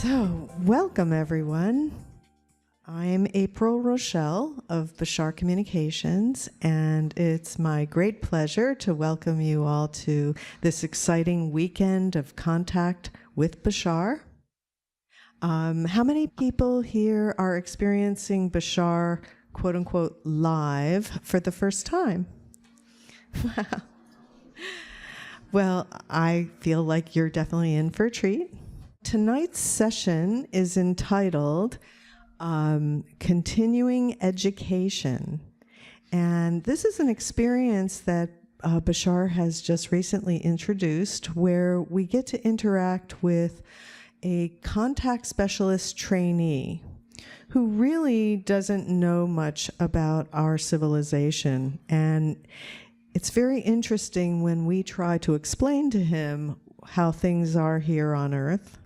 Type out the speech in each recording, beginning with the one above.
So, welcome everyone. I'm April Rochelle of Bashar Communications, and it's my great pleasure to welcome you all to this exciting weekend of contact with Bashar. How many people here are experiencing Bashar, quote unquote, live for the first time? Wow. Well, I feel like you're definitely in for a treat. Tonight's session is entitled Continuing Education. And this is an experience that Bashar has just recently introduced, where we get to interact with a contact specialist trainee who really doesn't know much about our civilization. And it's very interesting when we try to explain to him how things are here on Earth,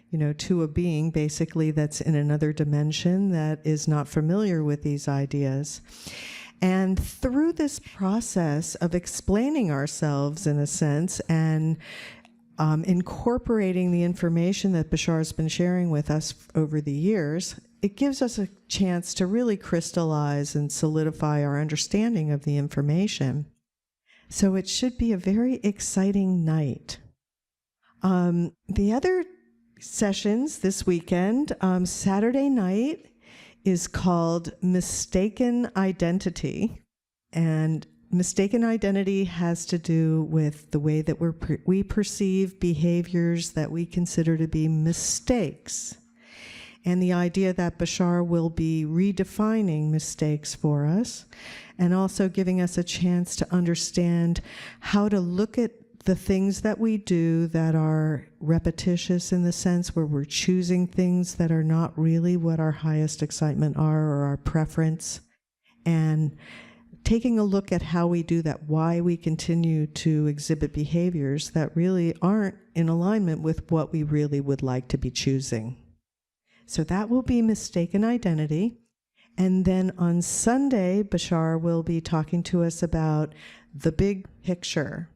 you know, to a being basically that's in another dimension that is not familiar with these ideas. And through this process of explaining ourselves, in a sense, and incorporating the information that Bashar has been sharing with us over the years, it gives us a chance to really crystallize and solidify our understanding of the information. So it should be a very exciting night. The other sessions this weekend, Saturday night is called Mistaken Identity. And mistaken identity has to do with the way that we perceive behaviors that we consider to be mistakes. And the idea that Bashar will be redefining mistakes for us and also giving us a chance to understand how to look at the things that we do that are repetitious, in the sense where we're choosing things that are not really what our highest excitement are or our preference, and taking a look at how we do that, why we continue to exhibit behaviors that really aren't in alignment with what we really would like to be choosing. So that will be Mistaken Identity. And then on Sunday, Bashar will be talking to us about the big picture,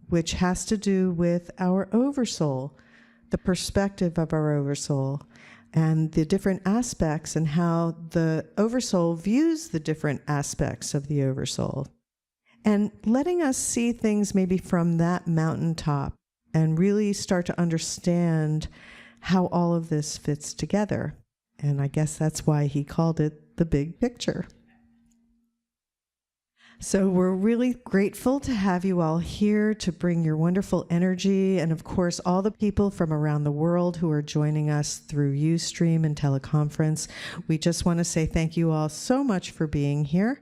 which has to do with our oversoul, the perspective of our oversoul, and the different aspects and how the oversoul views the different aspects of the oversoul. And letting us see things maybe from that mountaintop and really start to understand how all of this fits together. And I guess that's why he called it the big picture. So we're really grateful to have you all here to bring your wonderful energy, and of course all the people from around the world who are joining us through Ustream and teleconference. We just want to say thank you all so much for being here,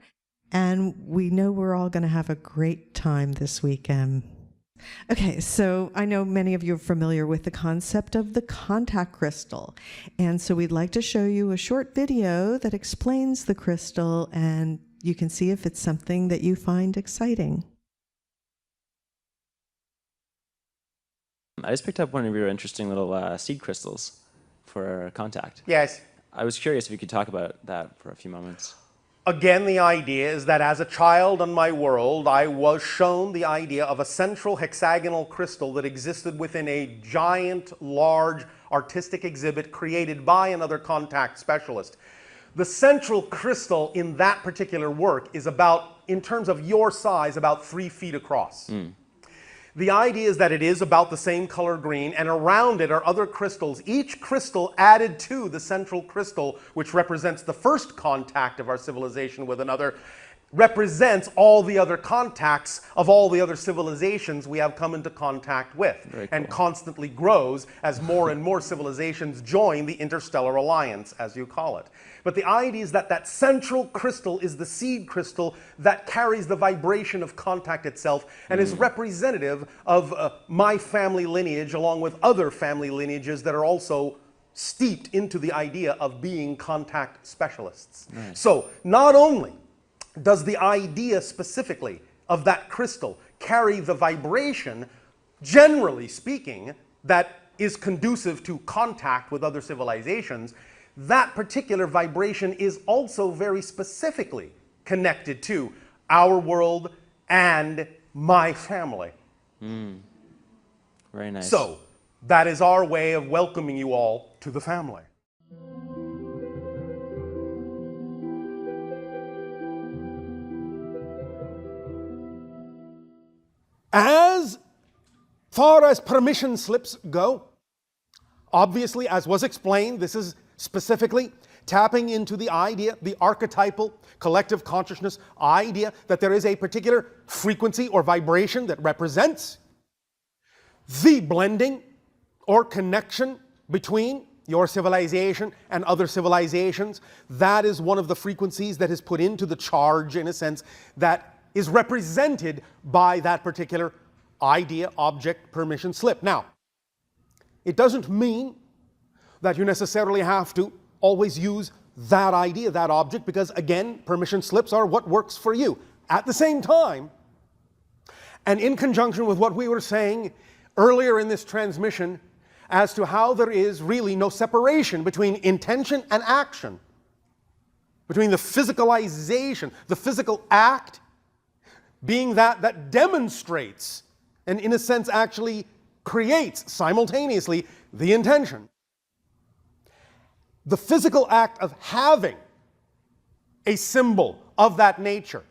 and we know we're all going to have a great time this weekend. Okay, so I know many of you are familiar with the concept of the contact crystal, and so we'd like to show you a short video that explains the crystal, and you can see if it's something that you find exciting. I just picked up one of your interesting little seed crystals for contact. Yes. I was curious if you could talk about that for a few moments. Again, the idea is that as a child in my world, I was shown the idea of a central hexagonal crystal that existed within a giant, large artistic exhibit created by another contact specialist. The central crystal in that particular work is about, in terms of your size, about 3 feet across. The idea is that it is about the same color green, and around it are other crystals, each crystal added to the central crystal, which represents the first contact of our civilization with another, represents all the other contacts of all the other civilizations we have come into contact with, and constantly grows as more and more civilizations join the interstellar alliance, as you call it. But the idea is that that central crystal is the seed crystal that carries the vibration of contact itself and is representative of my family lineage, along with other family lineages that are also steeped into the idea of being contact specialists. Nice. So not only does the idea specifically of that crystal carry the vibration, generally speaking, that is conducive to contact with other civilizations, that particular vibration is also very specifically connected to our world and my family. Very nice. So, that is our way of welcoming you all to the family. As far as permission slips go, obviously, as was explained, this is specifically tapping into the idea, the archetypal collective consciousness idea that there is a particular frequency or vibration that represents the blending or connection between your civilization and other civilizations. That is one of the frequencies that is put into the charge, in a sense, that is represented by that particular idea, object, permission slip. Now, it doesn't mean that you necessarily have to always use that idea, that object, because again, permission slips are what works for you. At the same time, and in conjunction with what we were saying earlier in this transmission as to how there is really no separation between intention and action, between the physicalization, the physical act being that demonstrates and in a sense actually creates simultaneously the intention. The physical act of having a symbol of that nature,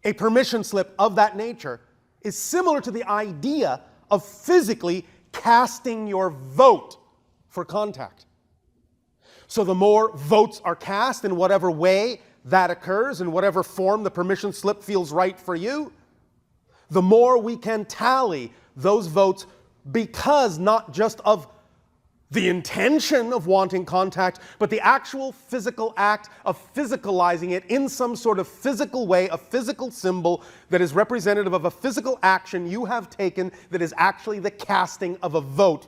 a permission slip of that nature, is similar to the idea of physically casting your vote for contact. So the more votes are cast in whatever way that occurs, in whatever form the permission slip feels right for you, the more we can tally those votes, because not just of the intention of wanting contact, but the actual physical act of physicalizing it in some sort of physical way, a physical symbol that is representative of a physical action you have taken that is actually the casting of a vote.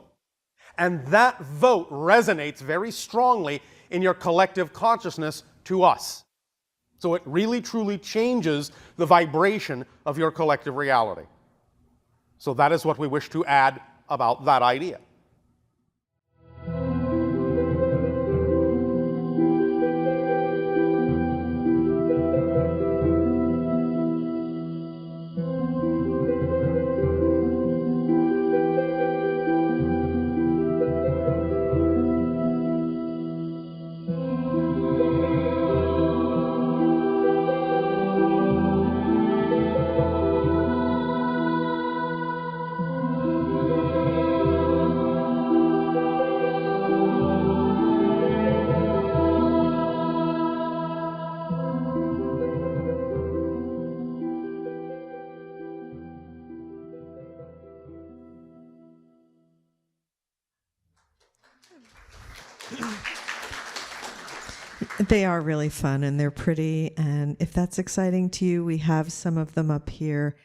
And that vote resonates very strongly in your collective consciousness to us. So it really truly changes the vibration of your collective reality. So that is what we wish to add about that idea. They are really fun and they're pretty, and if that's exciting to you, we have some of them up here.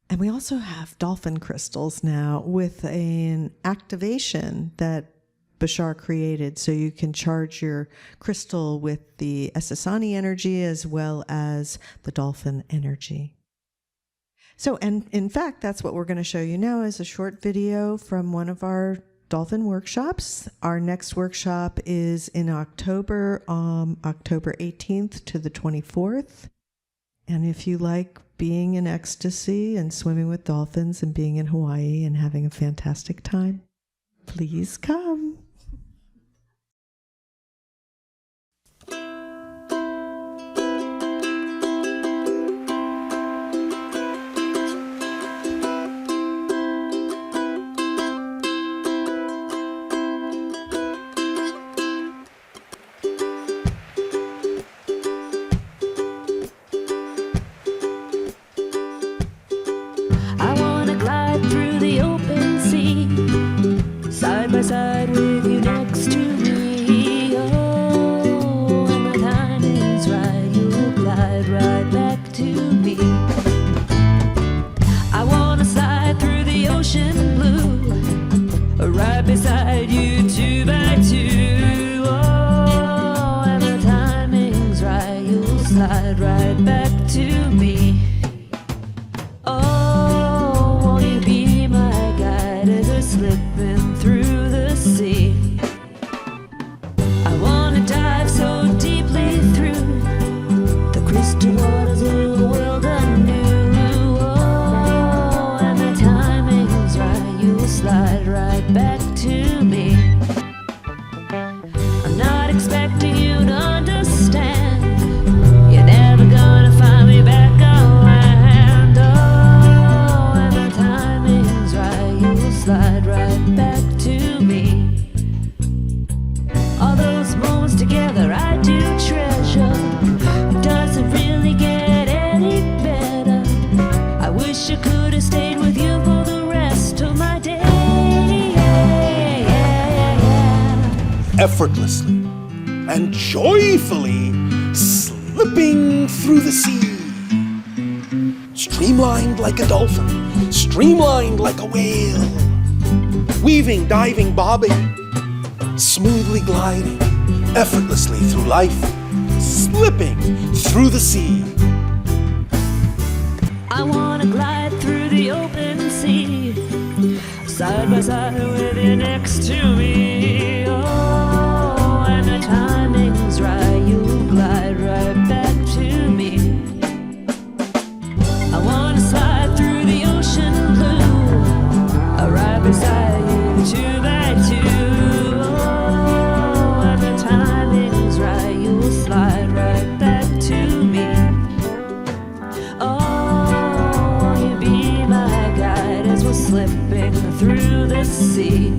And we also have dolphin crystals now with an activation that Bashar created, so you can charge your crystal with the Essassani energy as well as the dolphin energy. So, and in fact, that's what we're going to show you now is a short video from one of our dolphin workshops. Our next workshop is in October, October 18th to the 24th. And if you like being in ecstasy and swimming with dolphins and being in Hawaii and having a fantastic time, please come. effortlessly and joyfully slipping through the sea. Streamlined like a dolphin, streamlined like a whale. Weaving, diving, bobbing, smoothly gliding, effortlessly through life, slipping through the sea. I wanna glide through the open sea, side by side with you next to me. Oh, when the timing's right, you'll glide right back to me. I wanna slide through the ocean blue, right beside you, 2 by 2. Oh, when the timing's right, you'll slide right back to me. Slipping through the sea.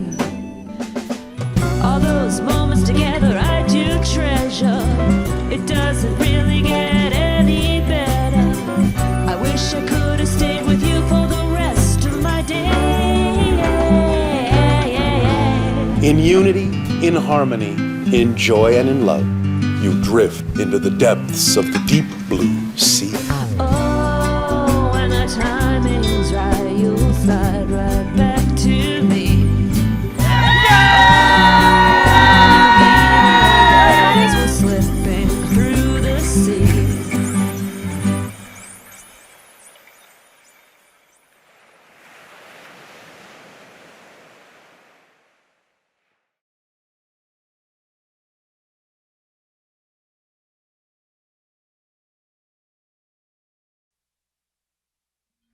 All those moments together I do treasure. It doesn't really get any better. I wish I could have stayed with you for the rest of my day. In unity, in harmony, in joy and in love, you drift into the depths of the deep blue sea. Oh, when the timing's right, you'll slide right back to me. As we're slipping through the sea.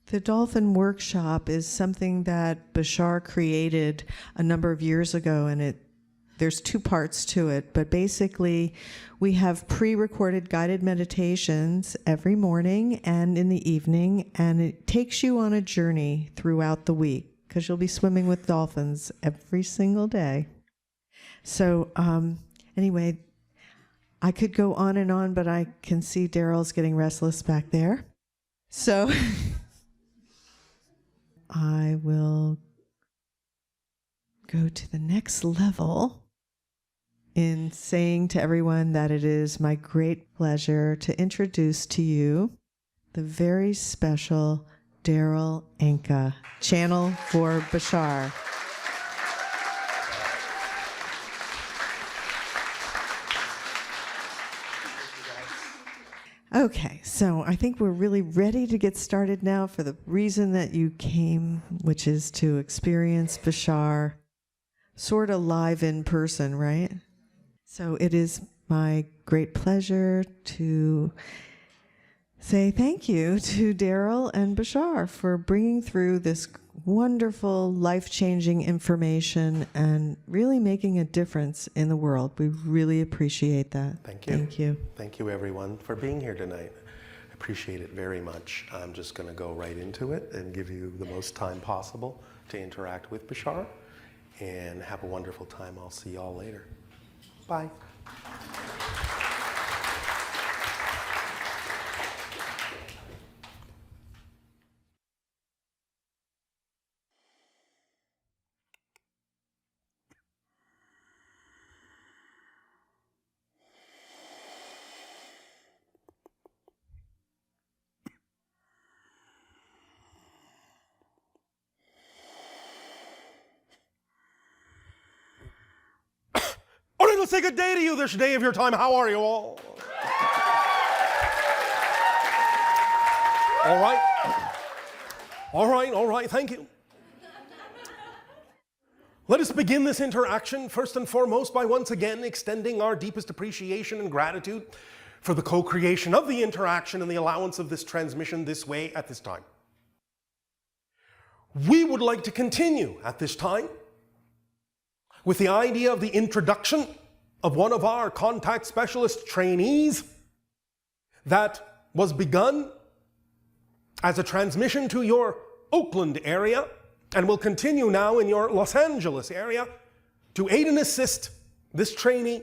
The Dolphin Workshop is something that Bashar created a number of years ago, and there's 2 parts to it. But basically, we have pre-recorded guided meditations every morning and in the evening, and it takes you on a journey throughout the week because you'll be swimming with dolphins every single day. So anyway, I could go on and on, but I can see Daryl's getting restless back there. So I will go to the next level in saying to everyone that it is my great pleasure to introduce to you the very special Daryl Anka, channel for Bashar. Okay, so I think we're really ready to get started now for the reason that you came, which is to experience Bashar sort of live in person, right? So it is my great pleasure to say thank you to Daryl and Bashar for bringing through this wonderful, life-changing information and really making a difference in the world. We really appreciate that. Thank you. Thank you. Thank you, everyone, for being here tonight. I appreciate it very much. I'm just going to go right into it and give you the most time possible to interact with Bashar. And have a wonderful time. I'll see you all later. Bye. All right, let's say good day to you this day of your time. How are you all? All right. All right, thank you. Let us begin this interaction first and foremost by once again extending our deepest appreciation and gratitude for the co-creation of the interaction and the allowance of this transmission this way at this time. We would like to continue at this time with the idea of the introduction of one of our contact specialist trainees that was begun as a transmission to your Oakland area and will continue now in your Los Angeles area to aid and assist this trainee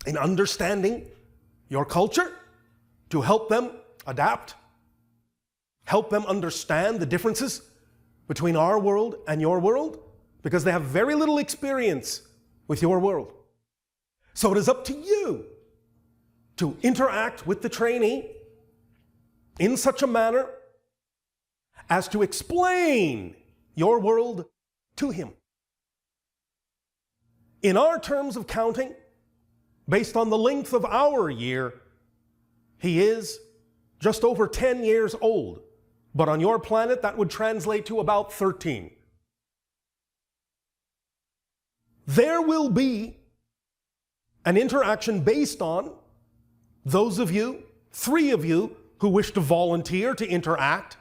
in understanding your culture, to help them adapt, help them understand the differences between our world and your world, because they have very little experience with your world. So it is up to you to interact with the trainee in such a manner as to explain your world to him. In our terms of counting, based on the length of our year, he is just over 10 years old. But on your planet, that would translate to about 13. There will be an interaction based on those of you, 3 of you, who wish to volunteer to interact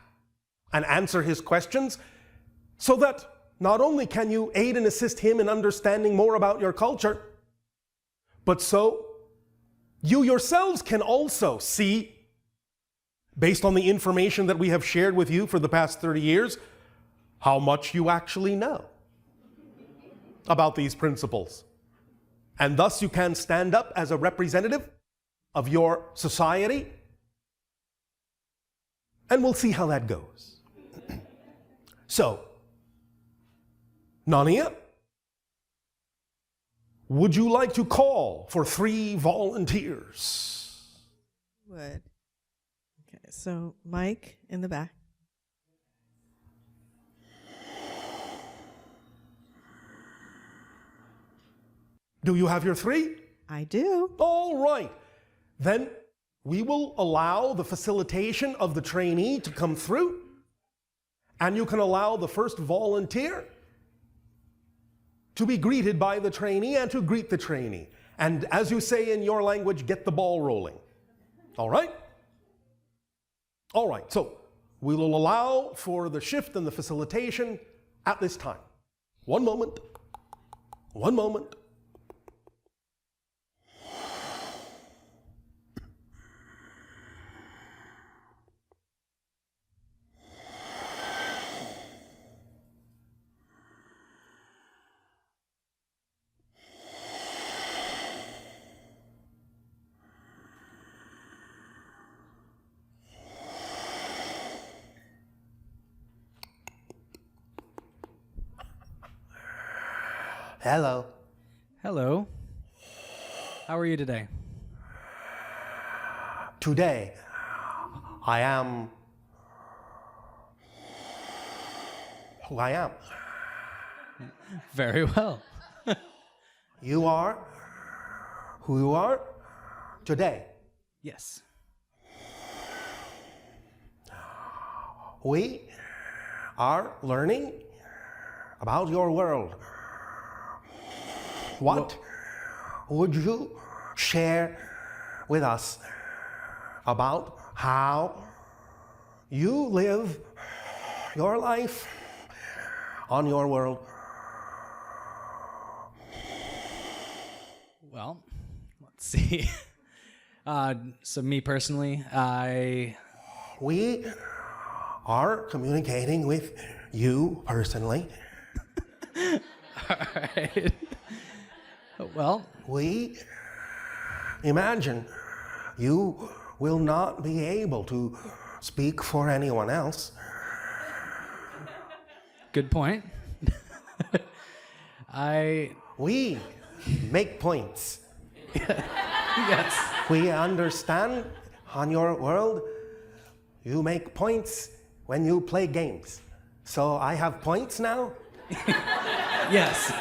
and answer his questions, so that not only can you aid and assist him in understanding more about your culture, but so you yourselves can also see, based on the information that we have shared with you for the past 30 years, how much you actually know about these principles. And thus you can stand up as a representative of your society, and we'll see how that goes. So, Nania, would you like to call for 3 volunteers? Would. Okay, so Mike in the back. Do you have your 3? I do. All right. Then we will allow the facilitation of the trainee to come through, and you can allow the first volunteer to be greeted by the trainee and to greet the trainee. And as you say in your language, get the ball rolling. All right? All right, so we will allow for the shift and the facilitation at this time. One moment. One moment. Hello. Hello. How are you today? Today, I am who I am. Very well. You are who you are today. Yes. We are learning about your world. What would you share with us about how you live your life on your world? Well, let's see. So me personally, We are communicating with you personally. all right. Well, We imagine you will not be able to speak for anyone else. good point. We make points. Yes. We understand on your world, you make points when you play games. So I have points now? Yes.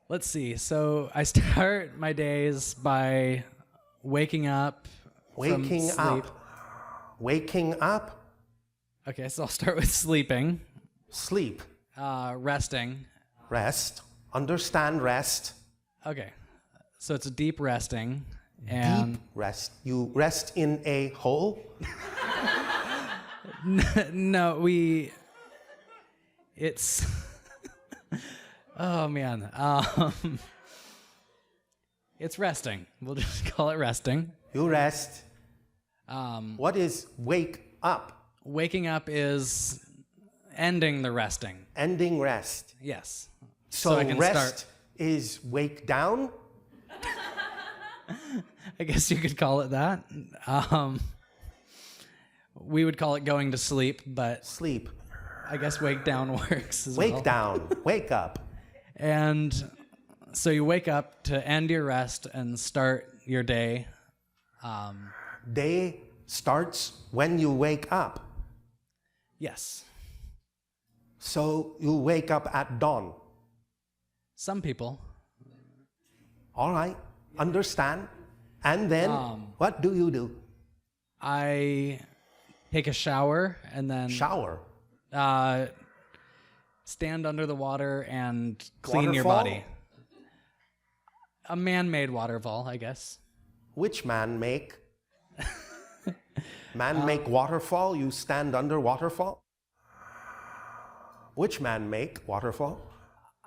Let's see. So I start my days by waking up from Waking sleep. up. Waking up, Okay, so I'll start with sleeping, sleep, resting. rest, understand rest, Okay, so it's a deep resting, and deep rest. You rest in a hole? no, it's oh man, it's resting. We'll just call it resting. You rest. What is wake up? Waking up is ending the resting. Ending rest. Yes. So I can rest start. is wake down? I guess you could call it that. We would call it going to sleep, but Sleep. I guess wake down works as well. Wake down. Wake up. And so you wake up to end your rest and start your day. Day starts when you wake up. Yes. So you wake up at dawn. Some people. All right. Understand. And then what do you do? I take a shower and then Shower. stand under the water and clean your Waterfall? body. A man-made waterfall, I guess. Which man make? Man make waterfall, you stand under waterfall? Which man make waterfall?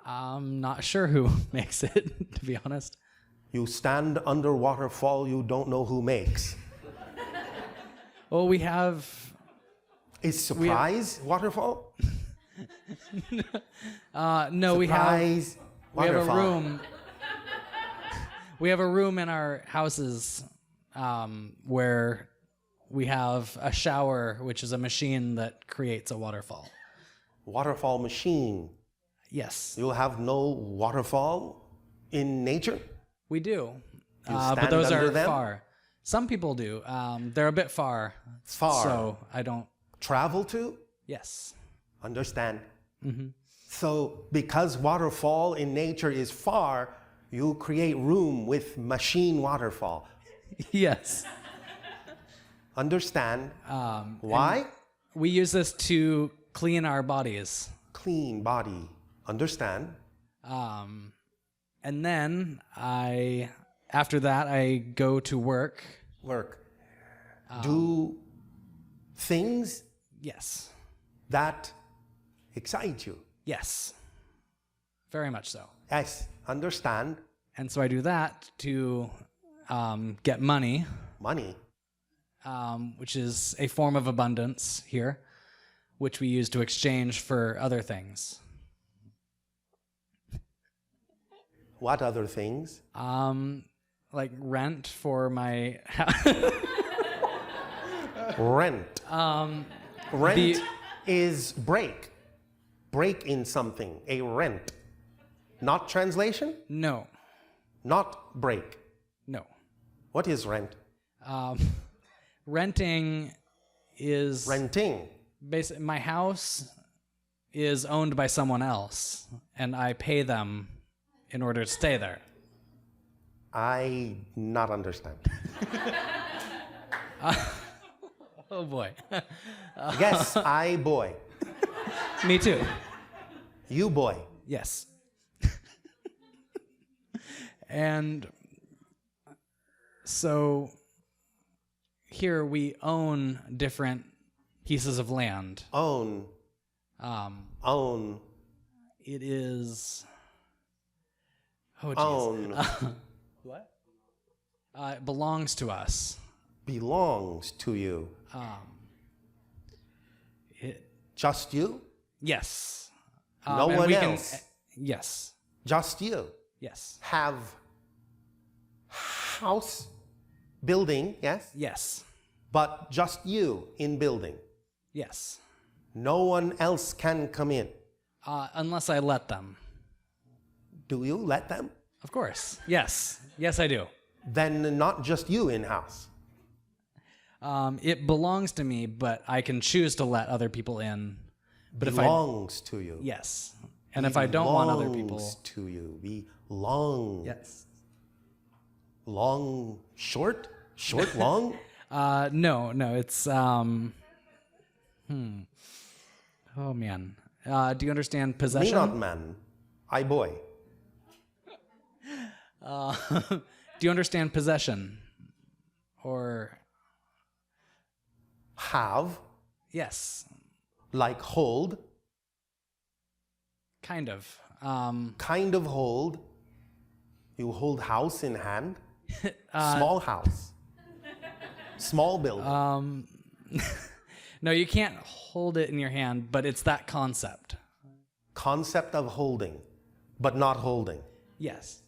I'm not sure who makes it, to be honest. You stand under waterfall, you don't know who makes. Well, we have... Is surprise waterfall? No, we have Surprise a waterfall. room. We have a room in our houses where we have a shower, which is a machine that creates a waterfall. Waterfall machine. Yes, You have no waterfall in nature? we do. You But those stand are under them? far. Some people do. They're a bit far. Far. So I don't. Travel to? Yes. Understand? So because waterfall in nature is far, you create room with machine waterfall. Yes. Understand? Why? We use this to clean our bodies. Clean body. Understand? And then after that, I go to work. Work. Do things Yes. that excite you. Yes. Very much so. Yes. Understand? And so I do that to get money, Money. which is a form of abundance here, which we use to exchange for other things. What other things? Like rent for my Rent. Rent the- is break. Break in something. A rent. Not translation? No. Not break. No. What is rent? Renting is Renting. my house is owned by someone else, and I pay them in order to stay there. I not understand. Oh boy. Yes, I boy. Me too. You boy. Yes. And so here we own different pieces of land. Own. Own. It is. Oh, Own. What? It belongs to us. Belongs to you. Just you? Yes. No and one we else. Yes. Just you. Yes. Have house building, yes? Yes. But just you in building. Yes. No one else can come in. Unless I let them. Do you let them? Of course. Yes. Yes, I do. Then not just you in house. It belongs to me, but I can choose to let other people in. But Belongs to you. yes. And if I don't want other people, Belongs to you. Belong. yes. Long, short? Short, long? No, it's Oh man. Do you understand Me possession? not man. I boy. Do you understand possession? Or Have, yes, like hold, kind of. kind of hold. You hold house in hand. Small house. Small building. No, you can't hold it in your hand, but it's that concept. Concept of holding, but not holding. Yes.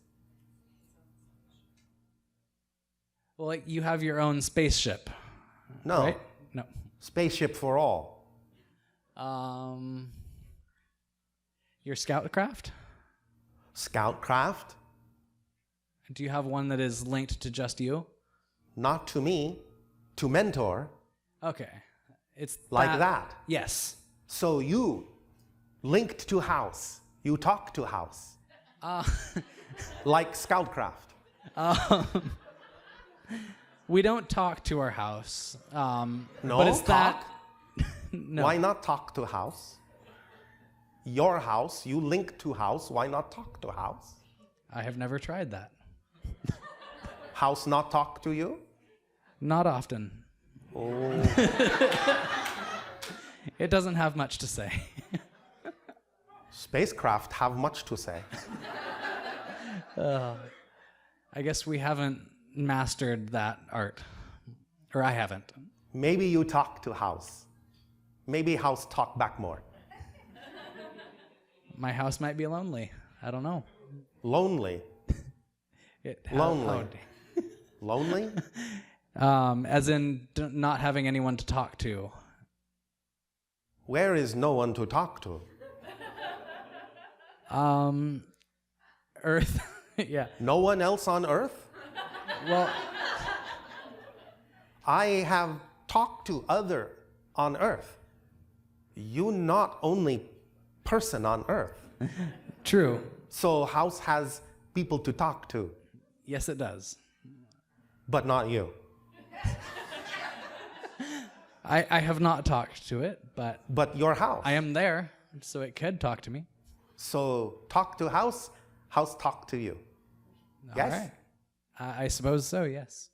Well, like you have your own spaceship, No. right? No. Spaceship for all. Your scoutcraft? Scoutcraft? Do you have one that is linked to just you? Not to me, to mentor, Okay. It's like that. Yes. So you linked to house. You talk to house. Like Scoutcraft. We don't talk to our house. No, but it's talk? that. No. Why not talk to house? Your house, you link to house. Why not talk to house? I have never tried that. House not talk to you? Not often. Oh. It doesn't have much to say. Spacecraft have much to say. I guess we haven't mastered that art. Or I haven't. Maybe you talk to house. Maybe house talk back more. My house might be lonely. I don't know. Lonely. Lonely. Lonely? As in not having anyone to talk to. Where is no one to talk to? Earth. Yeah. No one else on Earth? Well, I have talked to other on Earth. You not only person on Earth. true. So house has people to talk to, Yes, it does. but not you. I have not talked to it, but But your house. I am there, so it could talk to me. So talk to house, house talk to you. Yes? All right. I suppose so, yes.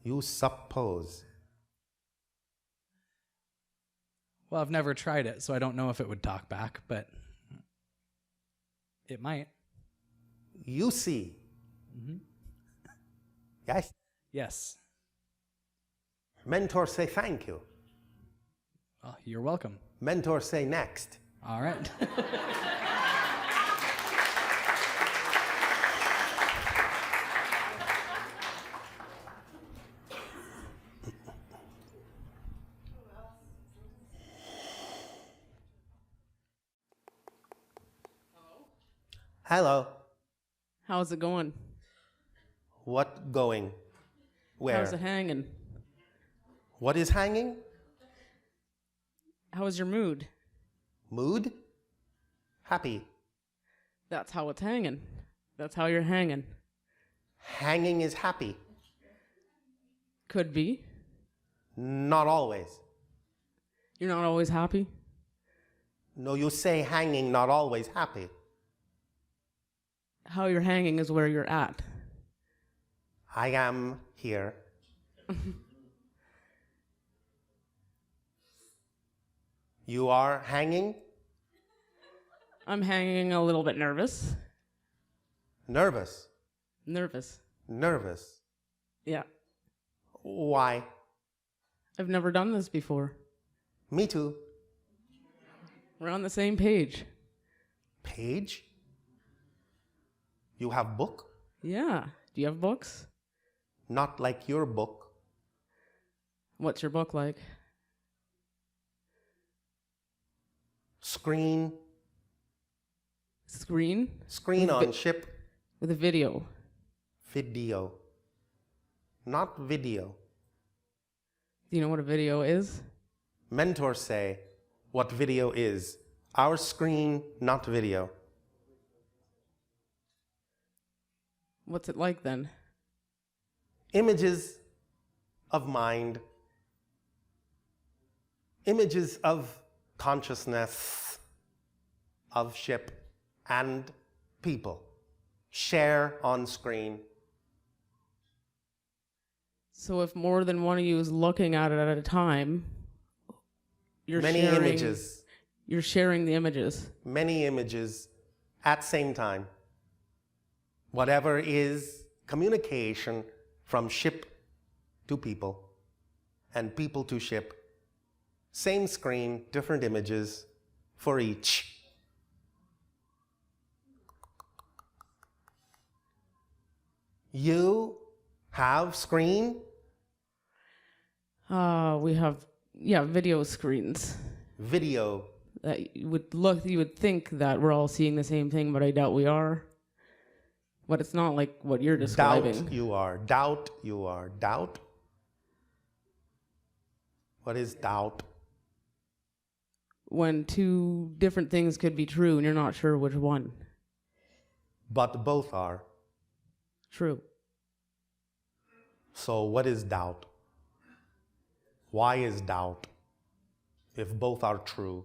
You suppose. Well, I've never tried it, so I don't know if it would talk back, but it might. You see. Yes? Yes. Mentor say thank you. Well, you're welcome. Mentor say next. All right. Hello. How's it going? What going? Where? How's it hanging? What is hanging? How's your mood? Mood? Happy. That's how it's hanging. That's how you're hanging. Hanging is happy. Could be. Not always. You're not always happy. No, you say hanging, not always happy. How you're hanging is where you're at. I am here. You are hanging? I'm hanging a little bit nervous. Nervous. Nervous. Nervous. Yeah. Why? I've never done this before. Me too. We're on the same page. Page? You have book? Yeah. Do you have books? Not like your book. What's your book like? Screen. Screen? Screen on ship. With a video. Video. Not video. Do you know what a video is? Mentors say what video is. Our screen, not video. What's it like then? Images of mind. Images of consciousness, of ship and people. Share on screen. So if more than one of you is looking at it at a time, you're Many sharing, images. You're sharing the images. Many images at same time. Whatever is communication from ship to people and people to ship. Same screen, different images for each. You have screen? We have, video screens. video. That you would think that we're all seeing the same thing, but I doubt we are. But it's not like what you're describing. Doubt you are. Doubt you are. Doubt? What is doubt? When two different things could be true and you're not sure which one. But both are. True. So what is doubt? Why is doubt if both are true?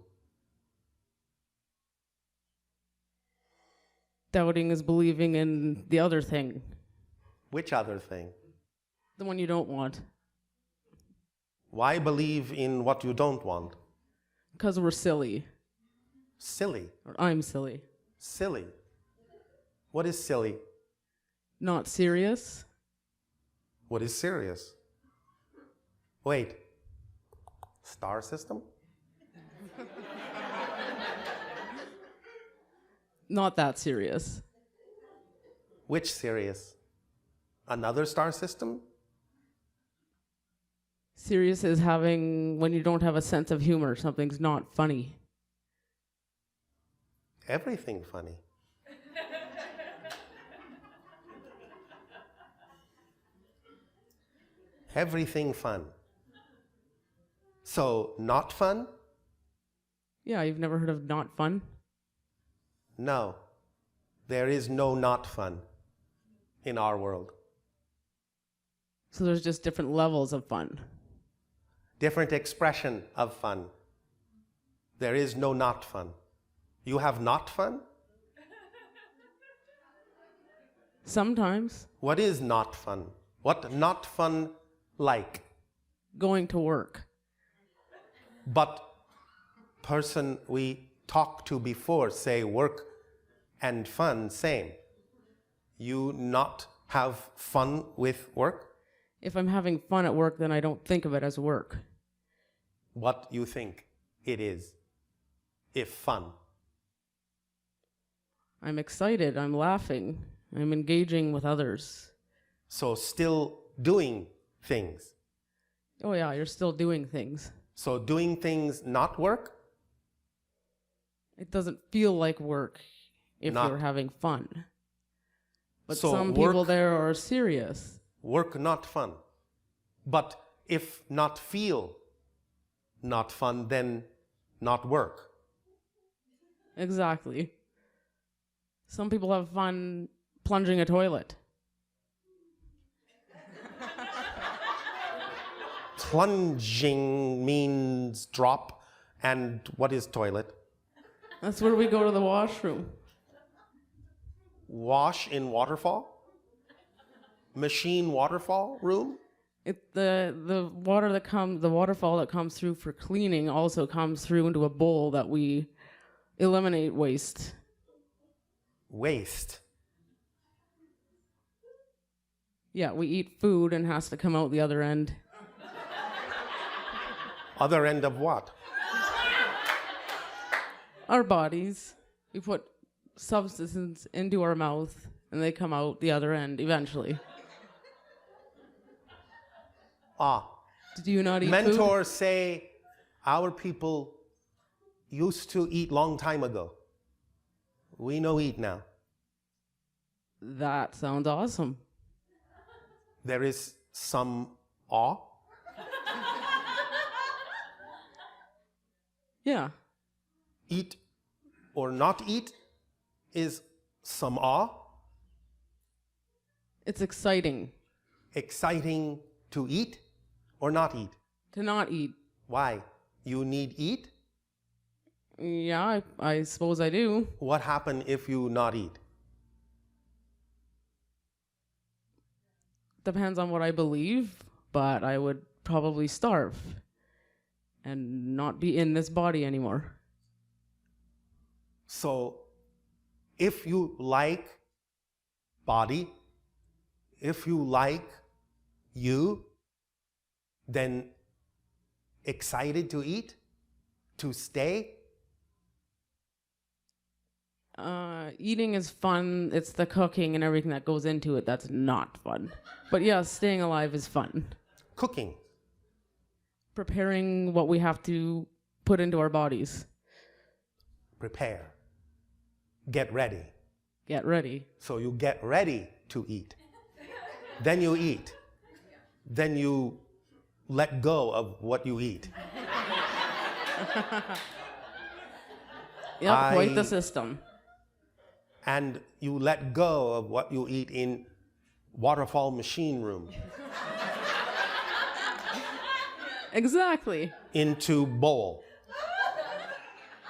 Doubting is believing in the other thing, Which other thing? the one you don't want. Why believe in what you don't want? Because we're silly. Silly. Or I'm silly. Silly. What is silly? Not serious. What is serious? Wait. Star system? Not that serious. Which serious? Another star system? Serious is having, when you don't have a sense of humor, something's not funny. Everything funny. Everything fun. So, not fun? Yeah, you've never heard of not fun? No. There is no not fun in our world. So there's just different levels of fun. Different expression of fun. There is no not fun. You have not fun? Sometimes. What is not fun? What not fun like? Going to work. But person we talked to before say work and fun same. You not have fun with work? If I'm having fun at work, then I don't think of it as work. What you think it is, if fun. I'm excited, I'm laughing, I'm engaging with others. So still doing things. Oh yeah, you're still doing things. So doing things not work? It doesn't feel like work if Not. you're having fun. But So some people work- there are serious. Work not fun. But if not feel not fun, then not work. Exactly. Some people have fun plunging a toilet. Plunging means drop, and what is toilet? That's where we go to the washroom. Wash in waterfall? Machine waterfall room? The water that comes, the waterfall that comes through for cleaning also comes through into a bowl that we eliminate waste. Waste. Yeah, we eat food and has to come out the other end. Other end of what? Our bodies, we put substances into our mouth and they come out the other end eventually. Do you not eat food? Mentors say our people used to eat long time ago. We no eat now. That sounds awesome. There is some awe. Yeah. Eat or not eat is some awe. It's exciting Exciting to eat or not eat. to not eat. Why? You need eat? Yeah, I suppose I do. What happen if you not eat? Depends on what I believe, but I would probably starve and not be in this body anymore. So, if you like body, if you like you, then excited to eat, to stay? Eating is fun. It's the cooking and everything that goes into it that's not fun. But yeah, staying alive is fun. Cooking. Preparing what we have to put into our bodies. Prepare. Get ready. Get ready. So you get ready to eat. Then you eat. Then you let go of what you eat. Yeah, quite the system. And you let go of what you eat in waterfall machine room. Exactly. Into bowl.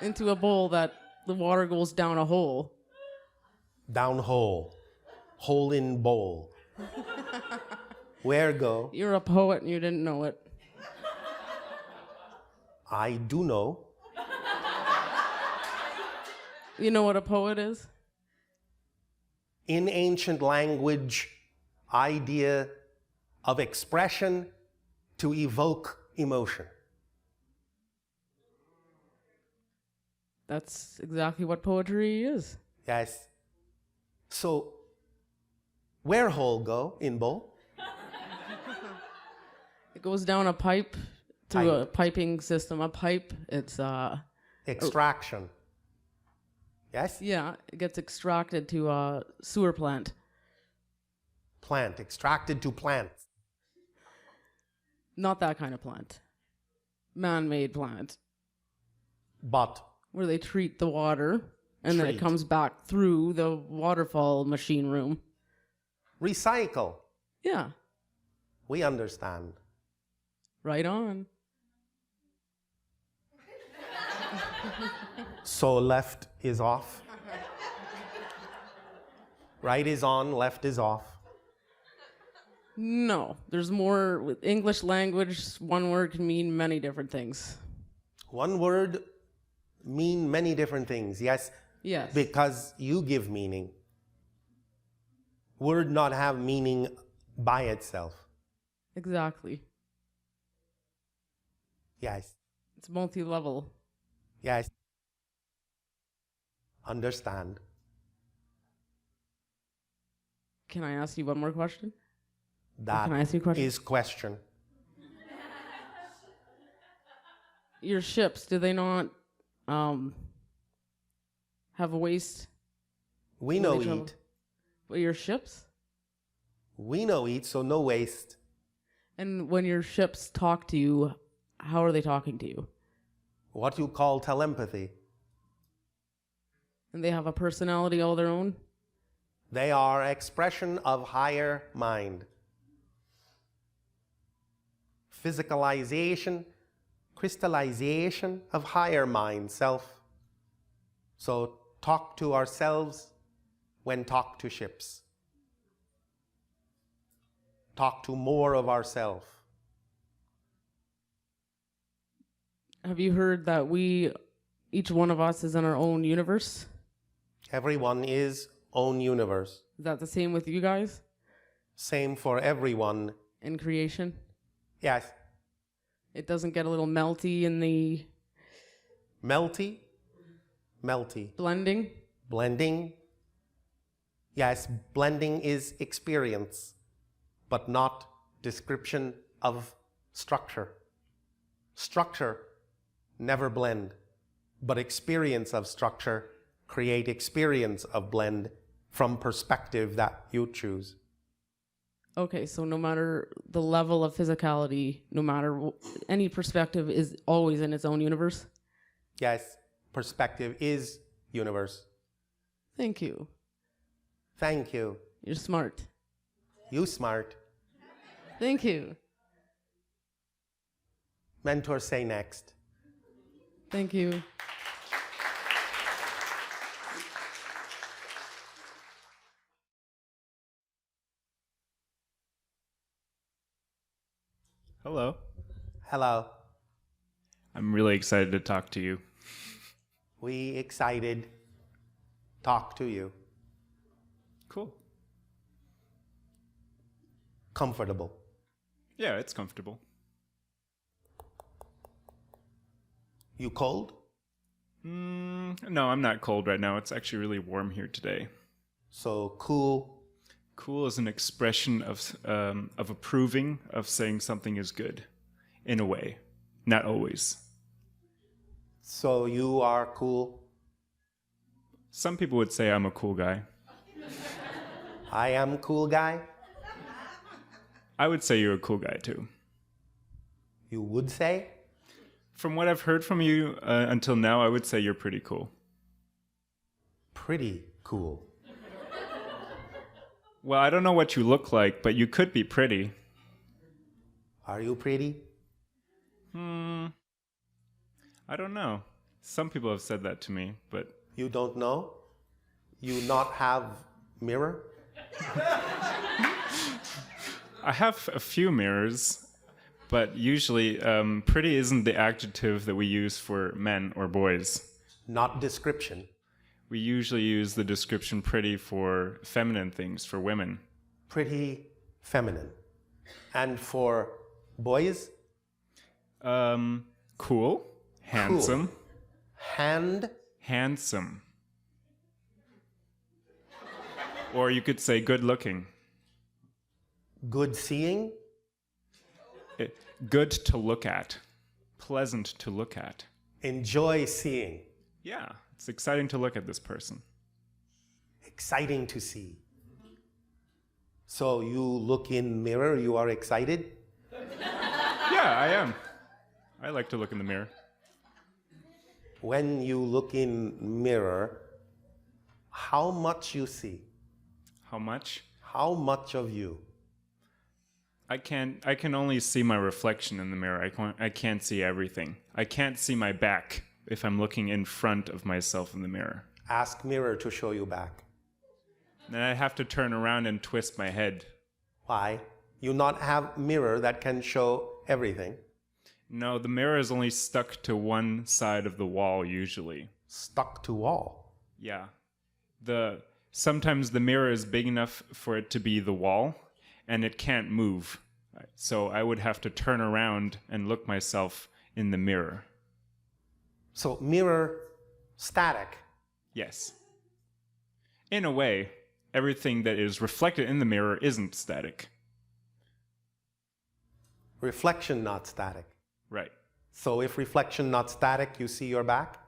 Into a bowl that the water goes down a hole. Down hole. Hole in bowl. Where go? You're a poet and you didn't know it. I do know. You know what a poet is? In ancient language, idea of expression to evoke emotion. That's exactly what poetry is. Yes. So, where hole go in bowl? It goes down a pipe through a piping system. A pipe, it's Extraction. Yes? yeah, it gets extracted to a sewer plant. Plant. Extracted to plant. Not that kind of plant. Man-made plant. But Where they treat the water and then it Treat. comes back through the waterfall machine room. recycle. Yeah, We understand. right on. So left is off. Right is on, left is off. No, there's more. With English language, one word can mean many different things. One word mean many different things. Yes, Yes. because you give meaning. Word not have meaning by itself. Exactly. Yes, It's multi-level. yes. Understand. Can I ask you one more question? That Can I ask you a question? is question. Your ships, do they not have a waste? We when know they travel? eat. Well, your ships? We know eat, so no waste. And when your ships talk to you, how are they talking to you? What you call telepathy. And they have a personality all their own? They are expression of higher mind. Physicalization, crystallization of higher mind, self. So talk to ourselves when talk to ships. Talk to more of ourselves. Have you heard that each one of us is in our own universe? Everyone is own universe. Is that the same with you guys Same for everyone. in creation? Yes. It doesn't get a little melty in the Melty. Melty. blending? Blending. Yes, blending is experience, but not description of structure. Structure never blend, but experience of structure create experience of blend from perspective that you choose. Okay, so no matter the level of physicality, no matter any perspective is always in its own universe? Yes, perspective is universe. Thank you. Thank you. You're smart. You smart. Thank you. Mentor say next. Thank you. Hello. Hello. I'm really excited to talk to you. We excited. Talk to you. Cool. Comfortable. Yeah, it's comfortable. You cold? No, I'm not cold right now. It's actually really warm here today. So cool. Cool is an expression of approving, of saying something is good, in a way, not always. So you are cool. Some people would say I'm a cool guy. I am cool guy. I would say you're a cool guy too. You would say? From what I've heard from you until now, I would say you're pretty cool. Pretty cool. Well, I don't know what you look like, but you could be pretty. Are you pretty? I don't know. Some people have said that to me, but You don't know? You not have mirror? I have a few mirrors, but usually pretty isn't the adjective that we use for men or boys. Not description. We usually use the description pretty for feminine things, for women. Pretty feminine. And for boys? Cool, handsome, Hand? handsome. Or you could say good looking. Good seeing? Good to look at. Pleasant to look at. Enjoy seeing. Yeah, it's exciting to look at this person. Exciting to see. So you look in mirror, you are excited? Yeah, I am. I like to look in the mirror. When you look in mirror, how much you see? How much? How much of you? I can only see my reflection in the mirror. I can't see everything. I can't see my back if I'm looking in front of myself in the mirror. Ask mirror to show you back. Then I have to turn around and twist my head. Why? You not have mirror that can show everything. No, the mirror is only stuck to one side of the wall usually. Stuck to wall. Yeah. Sometimes the mirror is big enough for it to be the wall, and it can't move. So I would have to turn around and look myself in the mirror. So mirror static. Yes. In a way, everything that is reflected in the mirror isn't static. Reflection not static. Right. So if reflection not static, you see your back?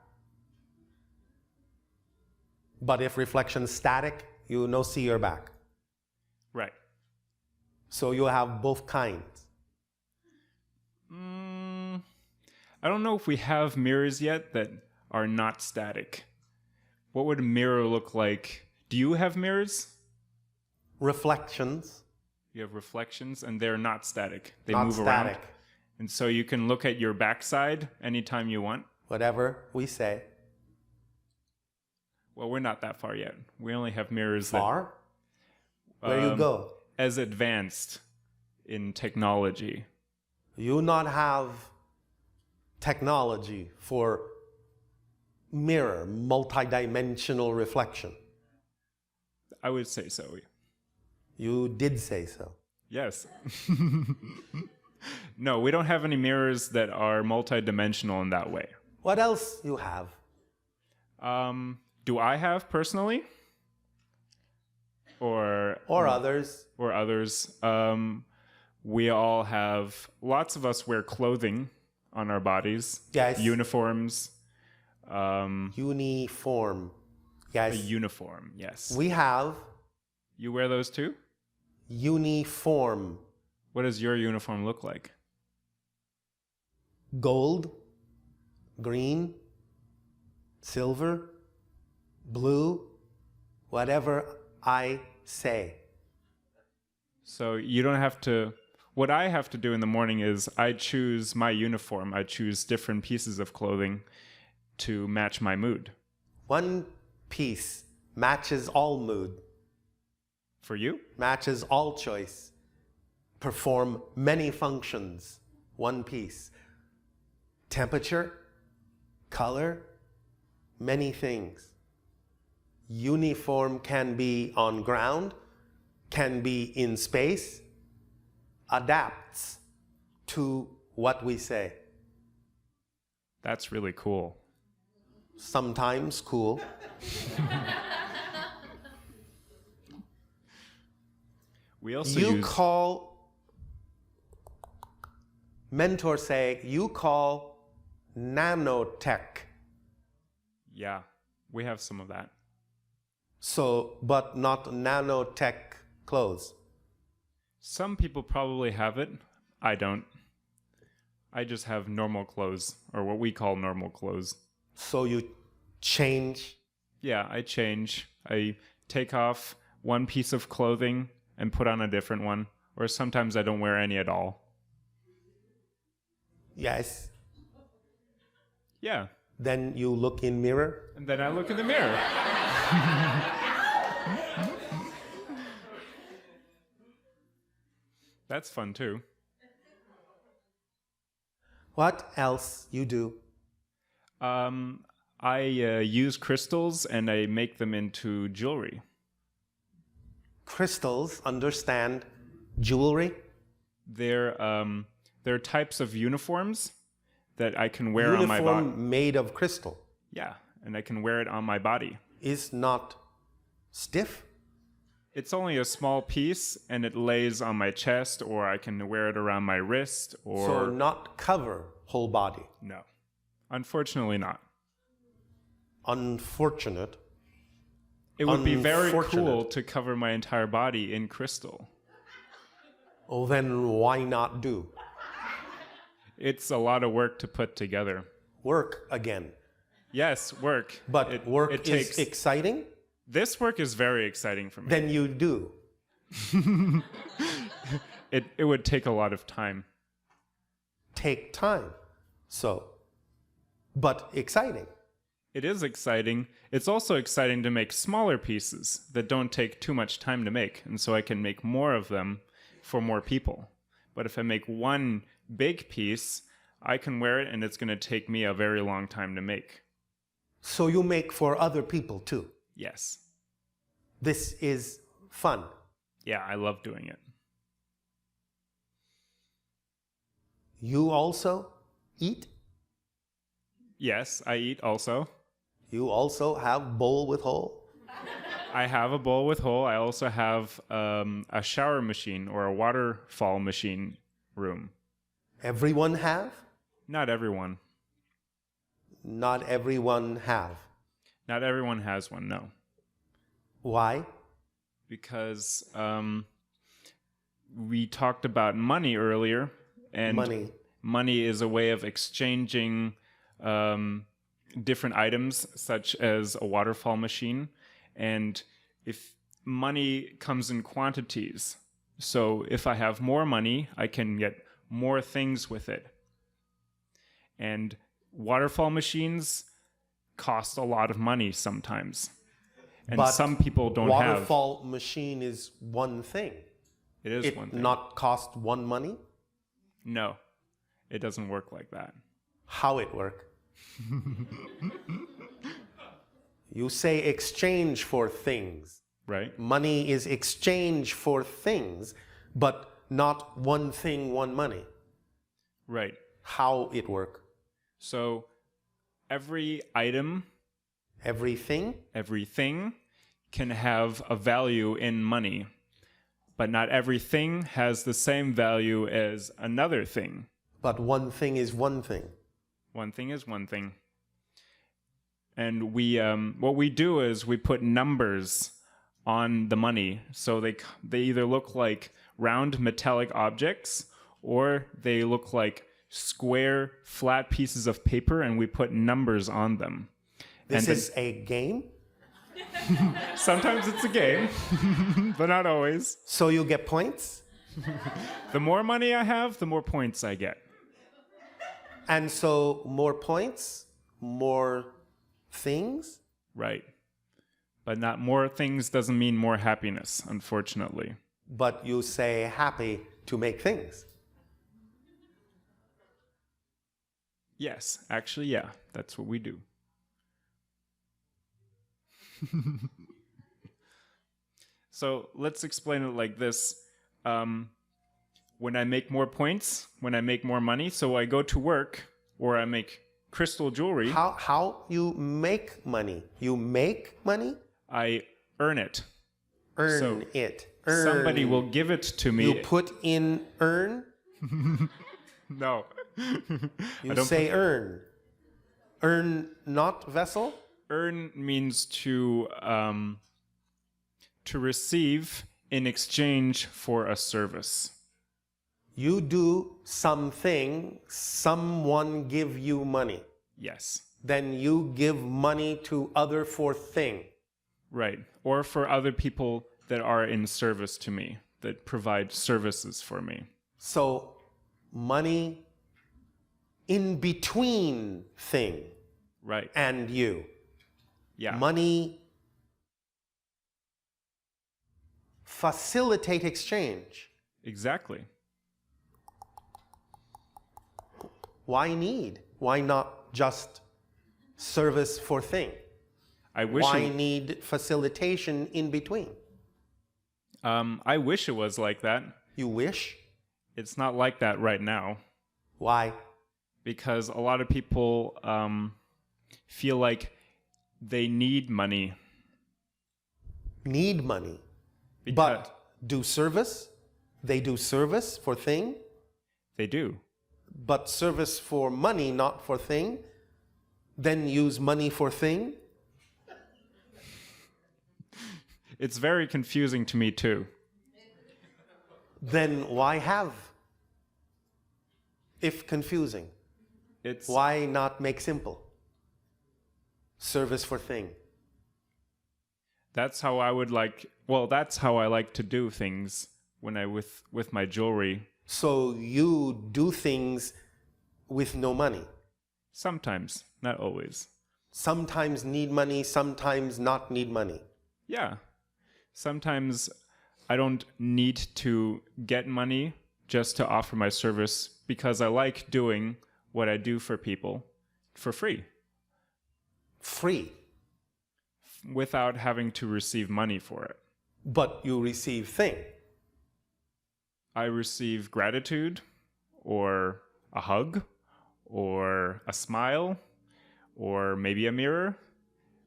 But if reflection static, you no see your back. Right. So you have both kinds. I don't know if we have mirrors yet that are not static. What would a mirror look like? Do you have mirrors? Reflections. You have reflections, and they're not static. They Not move static. around. And so you can look at your backside anytime you want. Whatever we say. Well, we're not that far yet. We only have mirrors Far? Where you go? as advanced in technology. You not have technology for mirror, multidimensional reflection. I would say so. You did say so. Yes. No, we don't have any mirrors that are multidimensional in that way. What else you have? Do I have personally? Or others? Or others. We all have, lots of us wear clothing on our bodies. Yes. Uniforms. Uniform. Yes. A uniform, yes. We have You wear those too? uniform. What does your uniform look like? Gold, green, silver, blue, whatever I say. So you don't have to, what I have to do in the morning is I choose my uniform. I choose different pieces of clothing to match my mood. One piece matches all mood, For you? matches all choice, perform many functions, one piece. Temperature, color, many things. Uniform can be on ground, can be in space, adapts to what we say. That's really cool. Sometimes cool. We also You use... call, mentor say, you call nanotech. Yeah, we have some of that. So, but not nanotech clothes. Some people probably have it. I don't. I just have normal clothes, or what we call normal clothes. So you change. Yeah, I change. I take off one piece of clothing and put on a different one, or sometimes I don't wear any at all. Yes. Yeah, Then you look in mirror. and then I look in the mirror. That's fun too. What else you do? I use crystals and I make them into jewelry. Crystals, understand jewelry. They're types of uniforms that I can wear on my body. Uniform made of crystal Yeah, and I can wear it on my body. is not stiff. It's only a small piece and it lays on my chest, or I can wear it around my wrist, or... So not cover whole body. No. Unfortunately not. Unfortunate. It would be very Unfortunate. cool to cover my entire body in crystal. Oh, then why not do? It's a lot of work to put together. Work again. Yes, work. But work it is takes... exciting? This work is very exciting for me. Then you do. It would take a lot of time. Take time. So, but exciting. It is exciting. It's also exciting to make smaller pieces that don't take too much time to make, and so I can make more of them for more people. But if I make one big piece, I can wear it and it's going to take me a very long time to make. So you make for other people too. Yes. This is fun. Yeah, I love doing it. You also eat? Yes, I eat also. You also have bowl with hole? I have a bowl with hole. I also have a shower machine or a waterfall machine room. Everyone have? Not everyone. Not everyone have. Not everyone has one, no. Why? Because we talked about money earlier, and money is a way of exchanging different items, such as a waterfall machine. And if money comes in quantities, so if I have more money, I can get more things with it. And waterfall machines cost a lot of money sometimes. And but some people don't waterfall machine is one thing. It is It one thing. not cost one money? No, it doesn't work like that. How it work? You say exchange for things. Right? Money is exchange for things, but not one thing, one money. Right. How it work? So every item, Everything? everything can have a value in money, but not everything has the same value as another thing. But one thing is one thing. One thing is one thing. And we, what we do is we put numbers on the money. So they either look like round metallic objects, or they look like square, flat pieces of paper, and we put numbers on them. This And is a game? sometimes it's a game, but not always. So you get points? The more money I have, the more points I get. And so more points, more things? Right. But not more things doesn't mean more happiness, unfortunately. But you say happy to make things. Yes, actually, yeah, that's what we do. So let's explain it like this. When I make more points, when I make more money, so I go to work or I make crystal jewelry. How you make money? You make money? I earn it. Earn So, it. Earn. Somebody will give it to me. You put in earn? No. You say earn. Earn not vessel? Earn means to receive in exchange for a service. You do something, someone give you money. Yes. Then you give money to other for thing. Right. Or for other people that are in service to me, that provide services for me. So money in between thing Right. and you. Yeah. Money facilitate exchange. Exactly. Why need? Why not just service for thing? I wish Why it, need facilitation in between? I wish it was like that. You wish? It's not like that right now Why? because a lot of people feel like they need money. Need money. Because But do service? They do service for thing, they do. but service for money, not for thing. Then use money for thing. It's very confusing to me too. Then why have? If confusing, It's why not make simple? Service for thing. that's how I would like. Well, that's how I like to do things when I with my jewelry. So you do things with no money. Sometimes, not always. Sometimes need money, sometimes not need money. Yeah. Sometimes I don't need to get money just to offer my service because I like doing what I do for people for free Free. without having to receive money for it. But you receive thing. I receive gratitude or a hug or a smile or maybe a mirror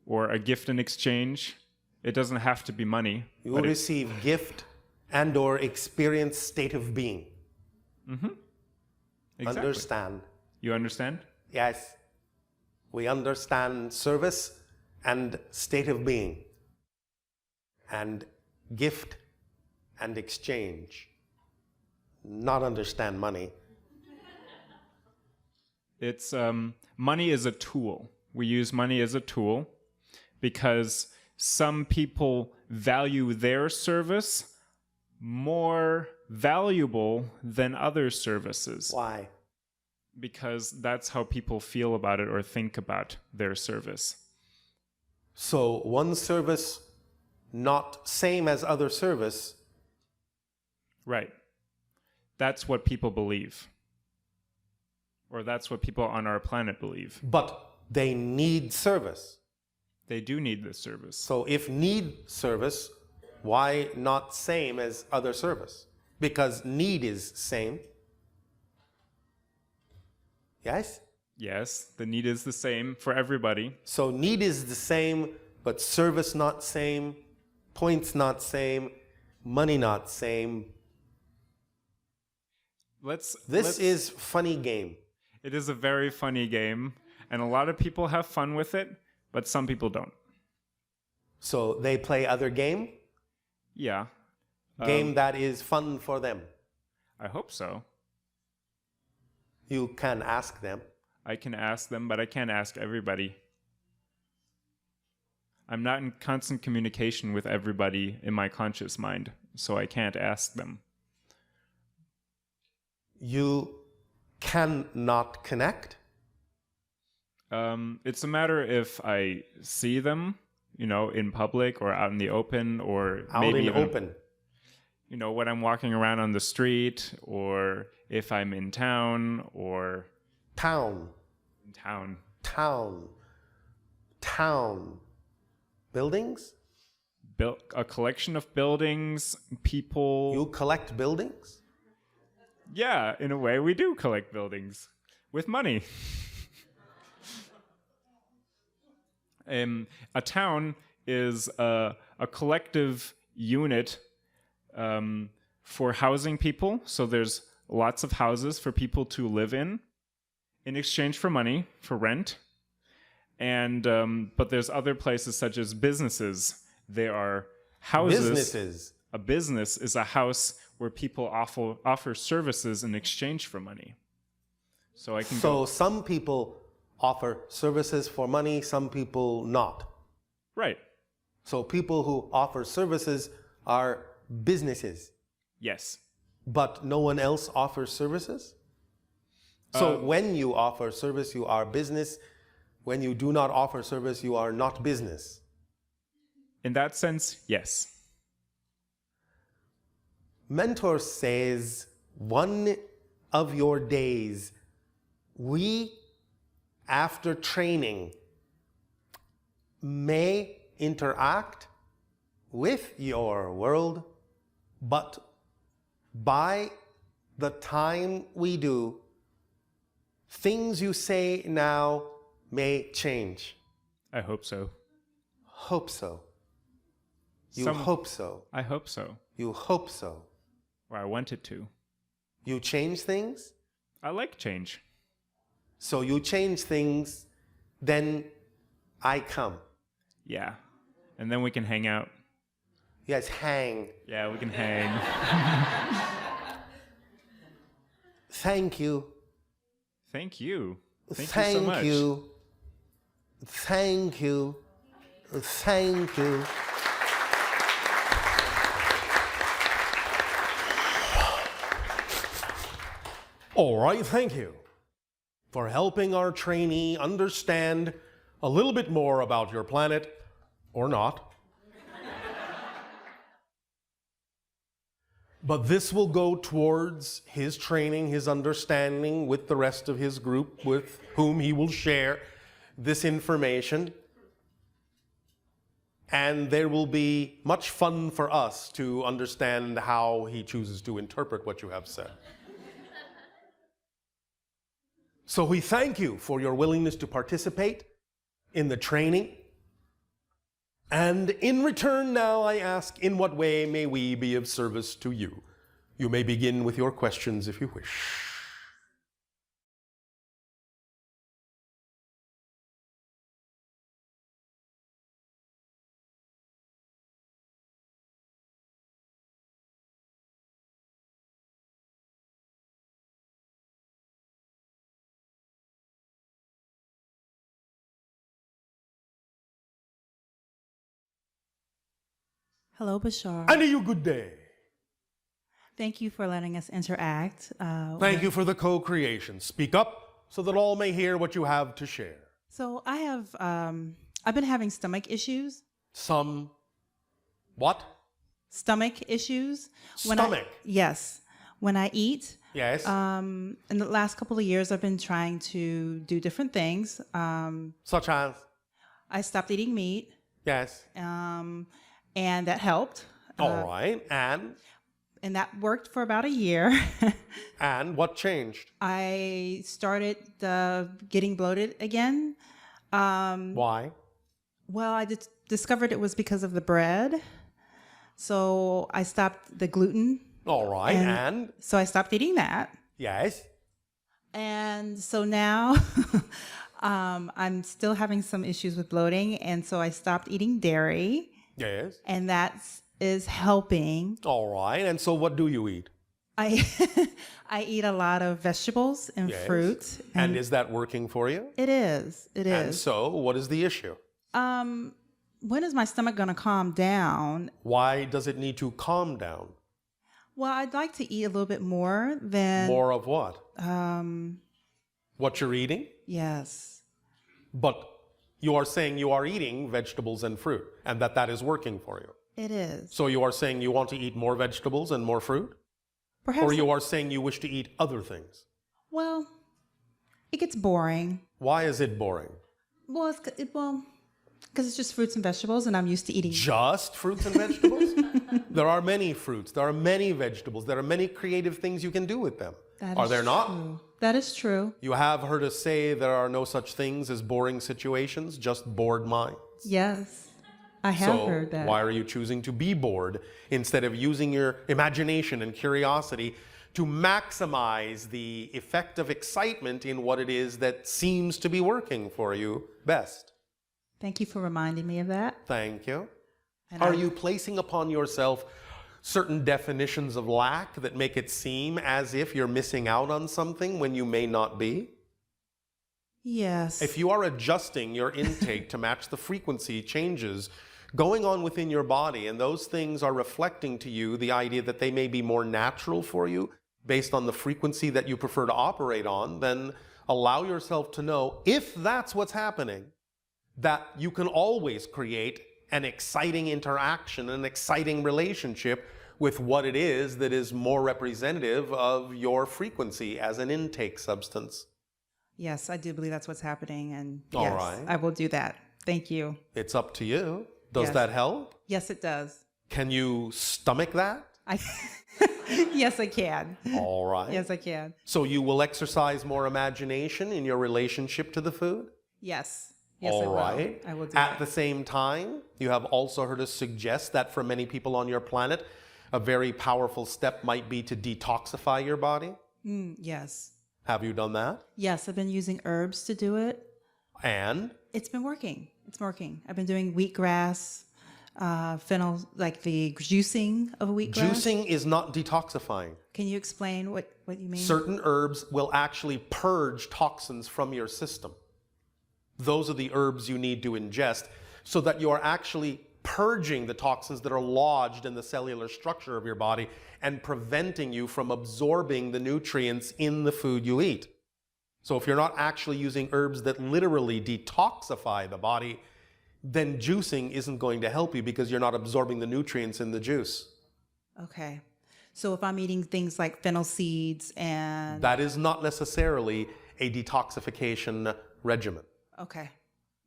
or a gift in exchange. It doesn't have to be money. You but receive gift and or experience state of being. exactly. Understand. You understand? Yes. We understand service and state of being. And gift and exchange. Not understand money. It's money is a tool. We use money as a tool because some people value their service more valuable than other services Why? because that's how people feel about it or think about their service. So one service not same as other service. Right. That's what people believe. Or that's what people on our planet believe. But they need service. They do need this service. So if need service, why not same as other service? Because need is same. Yes? Yes, the need is the same for everybody. So need is the same, but service not same, points not same, money not same. This is funny game. It is a very funny game, and a lot of people have fun with it, but some people don't. So they play other game, Yeah. game that is fun for them. I hope so. You can ask them. I can ask them, but I can't ask everybody. I'm not in constant communication with everybody in my conscious mind, so I can't ask them. You cannot connect. It's a matter if I see them, in public or out in the open, or Out maybe in even, open. when I'm walking around on the street, or if I'm in town, or Town. in town. Town. Buildings? A collection of buildings, people. You collect buildings? Yeah, in a way, we do collect buildings with money. A town is a collective unit for housing people. So there's lots of houses for people to live in exchange for money, for rent. And but there's other places such as businesses. They are houses. Businesses. A business is a house where people offer services in exchange for money. So I can So some people offer services for money, some people not. Right. So people who offer services are businesses, Yes. but no one else offers services? So when you offer service, you are business. When you do not offer service, you are not business. In that sense, yes. Mentor says, one of your days, we, after training, may interact with your world, but by the time we do, things you say now may change. I hope so. Hope so. You Some- hope so. I hope so. You hope so. Or I want it to. You change things? I like change. So you change things, then I come. Yeah. And then we can hang out. Yes, hang. Yeah, we can hang. Thank you. Thank you. Thank you so Thank much. you. Thank you. Thank you. All right, thank you for helping our trainee understand a little bit more about your planet, or not. But this will go towards his training, his understanding with the rest of his group with whom he will share this information. And there will be much fun for us to understand how he chooses to interpret what you have said. So we thank you for your willingness to participate in the training. And in return now I ask, in what way may we be of service to you? You may begin with your questions if you wish. Hello, Bashar. And a good day. Thank you for letting us interact. Thank you for the co-creation. Speak up so that all may hear what you have to share. So I have, I've been having stomach issues. Some, what? Stomach issues. Stomach? Yes. When I eat. Yes. In the last couple of years, I've been trying to do different things. Such as? I stopped eating meat. Yes. And that helped. All right. And that worked for about a year. And what changed? I started getting bloated again. Why? Well, I discovered it was because of the bread. So I stopped the gluten. All right. And? So I stopped eating that. Yes. And so now I'm still having some issues with bloating. And so I stopped eating dairy. Yes. And that is helping. All right. And so what do you eat? I eat a lot of vegetables and fruit. And is that working for you? It is. It is. And so what is the issue? When is my stomach going to calm down? Why does it need to calm down? Well, I'd like to eat a little bit more than... More of what? What you're eating? Yes. But you are saying you are eating vegetables and fruit, and that is working for you. It is. So you are saying you want to eat more vegetables and more fruit? Perhaps. Or you are saying you wish to eat other things? Well, it gets boring. Why is it boring? Well, because it's just fruits and vegetables, and I'm used to eating. Just fruits and vegetables? There are many fruits. There are many vegetables. There are many creative things you can do with them. Are there not? That is true. You have heard us say there are no such things as boring situations, just bored minds. Yes, I have heard that. Why are you choosing to be bored instead of using your imagination and curiosity to maximize the effect of excitement in what it is that seems to be working for you best. Thank you for reminding me of that. Thank you. And Are you placing upon yourself certain definitions of lack that make it seem as if you're missing out on something when you may not be? Yes. If you are adjusting your intake to match the frequency changes going on within your body, and those things are reflecting to you the idea that they may be more natural for you based on the frequency that you prefer to operate on, then allow yourself to know, if that's what's happening, that you can always create an exciting interaction, an exciting relationship with what it is that is more representative of your frequency as an intake substance. Yes, I do believe that's what's happening, and All yes, right. I will do that. Thank you. It's up to you. Does Yes. that help? Yes, it does. Can you stomach that? Yes, I can. All right. Yes, I can. So you will exercise more imagination in your relationship to the food? Yes. Yes, All I will. right. I will do At that. the same time, you have also heard us suggest that for many people on your planet, a very powerful step might be to detoxify your body. Yes. Have you done that? Yes, I've been using herbs to do it. And It's been working. It's working. I've been doing wheatgrass, fennel, like the juicing of wheatgrass. juicing is not detoxifying. Can you explain what you mean? Certain herbs will actually purge toxins from your system. Those are the herbs you need to ingest so that you are actually purging the toxins that are lodged in the cellular structure of your body and preventing you from absorbing the nutrients in the food you eat. So if you're not actually using herbs that literally detoxify the body, then juicing isn't going to help you because you're not absorbing the nutrients in the juice. Okay. So if I'm eating things like fennel seeds and... That is not necessarily a detoxification regimen. Okay.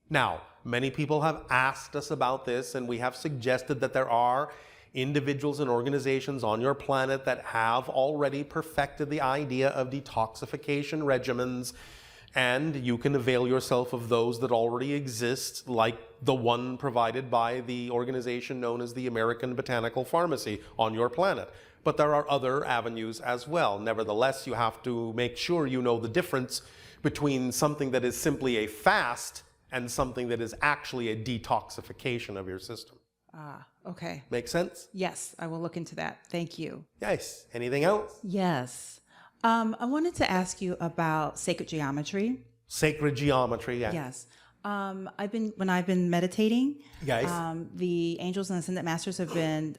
Now, many people have asked us about this, and we have suggested that there are individuals and organizations on your planet that have already perfected the idea of detoxification regimens, and you can avail yourself of those that already exist, like the one provided by the organization known as the American Botanical Pharmacy on your planet. But there are other avenues as well. Nevertheless, you have to make sure you know the difference between something that is simply a fast and something that is actually a detoxification of your system. Okay. Make sense? Yes, I will look into that. Thank you. Yes. Anything else? Yes. I wanted to ask you about sacred geometry. Sacred geometry, yeah. Yes. When I've been meditating, Yes. the angels and ascended masters have been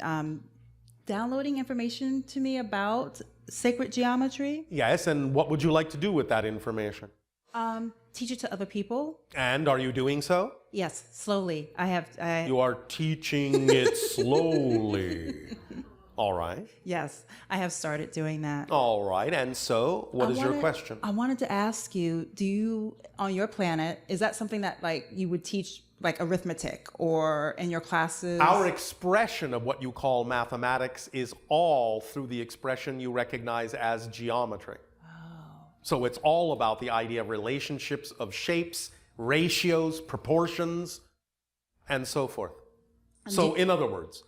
downloading information to me about sacred geometry. Yes, and what would you like to do with that information? Teach it to other people. And are you doing so? Yes, slowly. You are teaching it slowly. All right. Yes, I have started doing that. All right. And so, what is your question? I wanted to ask you, do you, on your planet, is that something that like you would teach like arithmetic or in your classes? Our expression of what you call mathematics is all through the expression you recognize as geometry. So it's all about the idea of relationships of shapes, ratios, proportions, and so forth. So in other words,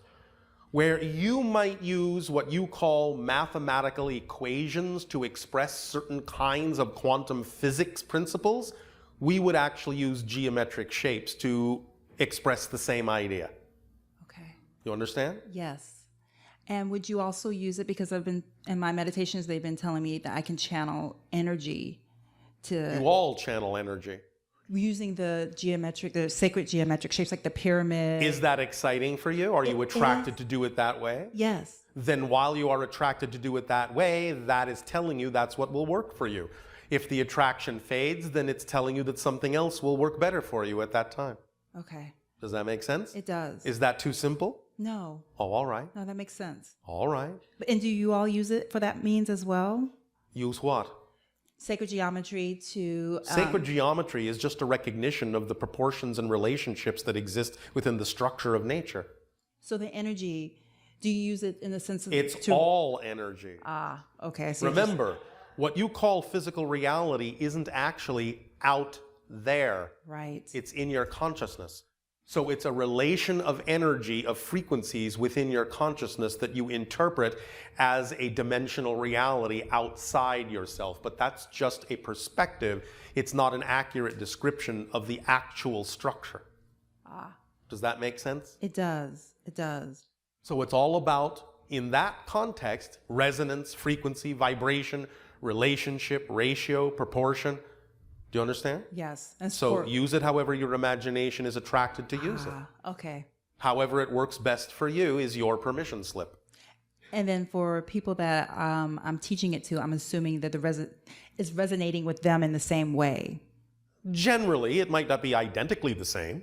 where you might use what you call mathematical equations to express certain kinds of quantum physics principles, we would actually use geometric shapes to express the same idea. Okay. You understand? Yes. And would you also use it, because I've been, in my meditations, they've been telling me that I can channel energy to... You all channel energy. Using the sacred geometric shapes like the pyramid. Is that exciting for you? Are you attracted to do it that way? Yes. Then while you are attracted to do it that way, that is telling you that's what will work for you. If the attraction fades, then it's telling you that something else will work better for you at that time. Okay. Does that make sense? It does. Is that too simple? No. Oh, all right. No, that makes sense. All right. And do you all use it for that means as well? Use what? Sacred geometry to... Sacred geometry is just a recognition of the proportions and relationships that exist within the structure of nature. So the energy, do you use it in the sense of... It's all energy. Okay. So Remember, what you call physical reality isn't actually out there. Right. It's in your consciousness. So it's a relation of energy, of frequencies within your consciousness that you interpret as a dimensional reality outside yourself. But that's just a perspective. It's not an accurate description of the actual structure. Does that make sense? It does. It does. So it's all about, in that context, resonance, frequency, vibration, relationship, ratio, proportion. Do you understand? Yes. And So use it however your imagination is attracted to use it. Okay. However it works best for you is your permission slip. And then for people that I'm teaching it to, I'm assuming that it's resonating with them in the same way. Generally, it might not be identically the same,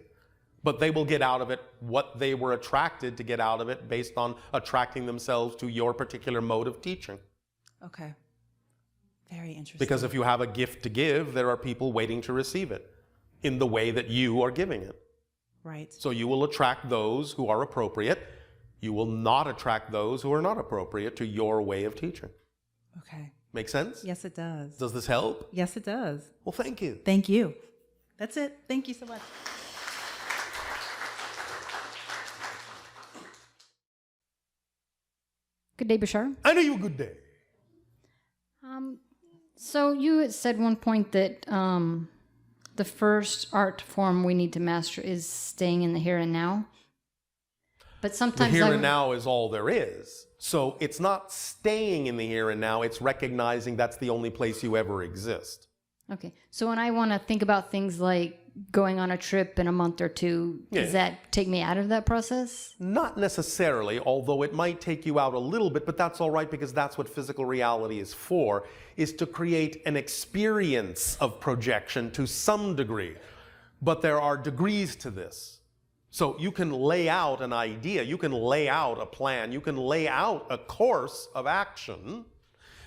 but they will get out of it what they were attracted to get out of it based on attracting themselves to your particular mode of teaching. Okay. Very interesting. Because if you have a gift to give, there are people waiting to receive it in the way that you are giving it. Right. So you will attract those who are appropriate. You will not attract those who are not appropriate to your way of teaching. Okay. Make sense? Yes, it does. Does this help? Yes, it does. Well, thank you. Thank you. That's it. Thank you so much. Good day, Bashar. I know you a good day. So you had said one point that the first art form we need to master is staying in the here and now. But The sometimes here and now is all there is. So it's not staying in the here and now, it's recognizing that's the only place you ever exist. Okay. So when I want to think about things like going on a trip in a month or two, does that take me out of that process? Not necessarily, although it might take you out a little bit, but that's all right because that's what physical reality is for, is to create an experience of projection to some degree. But there are degrees to this. So you can lay out an idea, you can lay out a plan, you can lay out a course of action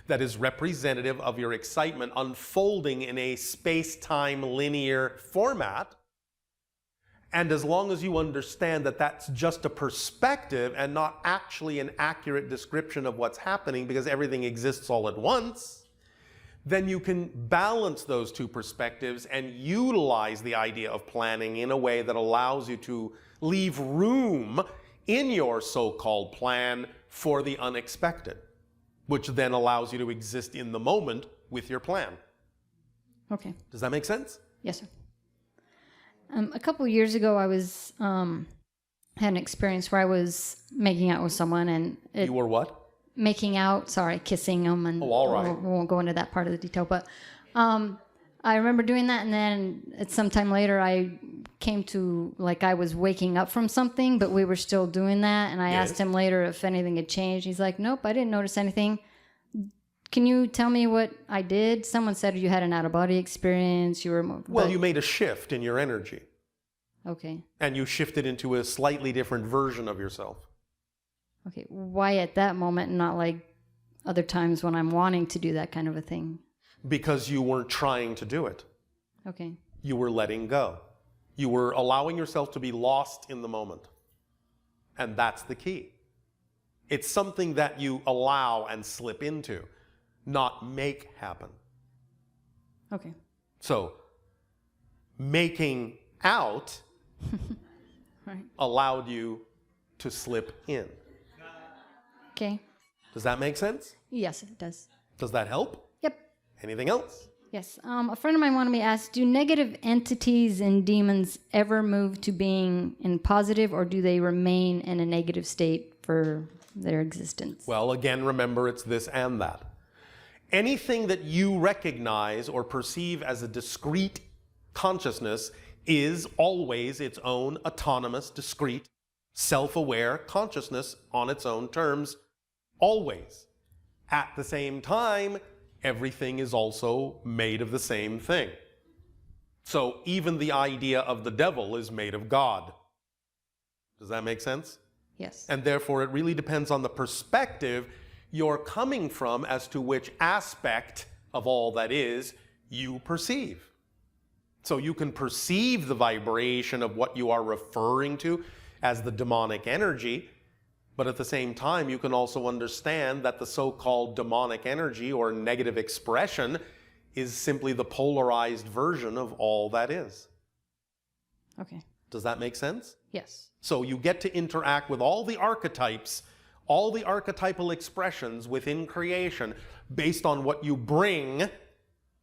that is representative of your excitement unfolding in a space-time linear format. And as long as you understand that that's just a perspective and not actually an accurate description of what's happening because everything exists all at once, then you can balance those two perspectives and utilize the idea of planning in a way that allows you to leave room in your so-called plan for the unexpected, which then allows you to exist in the moment with your plan. Okay. Does that make sense? Yes, sir. A couple of years ago, I was had an experience where I was making out with someone, and You were what? making out, sorry, kissing them, and all right. we won't go into that part of the detail, but I remember doing that, and then at some time later, I came to, like, I was waking up from something, but we were still doing that, and I asked him later if anything had changed. He's like, nope, I didn't notice anything. Can you tell me what I did? Someone said you had an out-of-body experience. You were Well, you made a shift in your energy. Okay. And you shifted into a slightly different version of yourself. Okay. Why at that moment and not like other times when I'm wanting to do that kind of a thing? Because you weren't trying to do it. Okay. You were letting go. You were allowing yourself to be lost in the moment. And that's the key. It's something that you allow and slip into, not make happen. Okay. So, making out Right. allowed you to slip in. Okay. Does that make sense? Yes, it does. Does that help? Yep. Anything else? Yes. A friend of mine wanted me to ask, do negative entities and demons ever move to being in positive, or do they remain in a negative state for their existence? Well, again, remember it's this and that. Anything that you recognize or perceive as a discrete consciousness is always its own autonomous, discrete, self-aware consciousness on its own terms, always. At the same time, everything is also made of the same thing. So even the idea of the devil is made of God. Does that make sense? Yes. And therefore, it really depends on the perspective you're coming from as to which aspect of all that is you perceive. So you can perceive the vibration of what you are referring to as the demonic energy, but at the same time, you can also understand that the so-called demonic energy or negative expression is simply the polarized version of all that is. Okay. Does that make sense? Yes. So you get to interact with all the archetypes, all the archetypal expressions within creation based on what you bring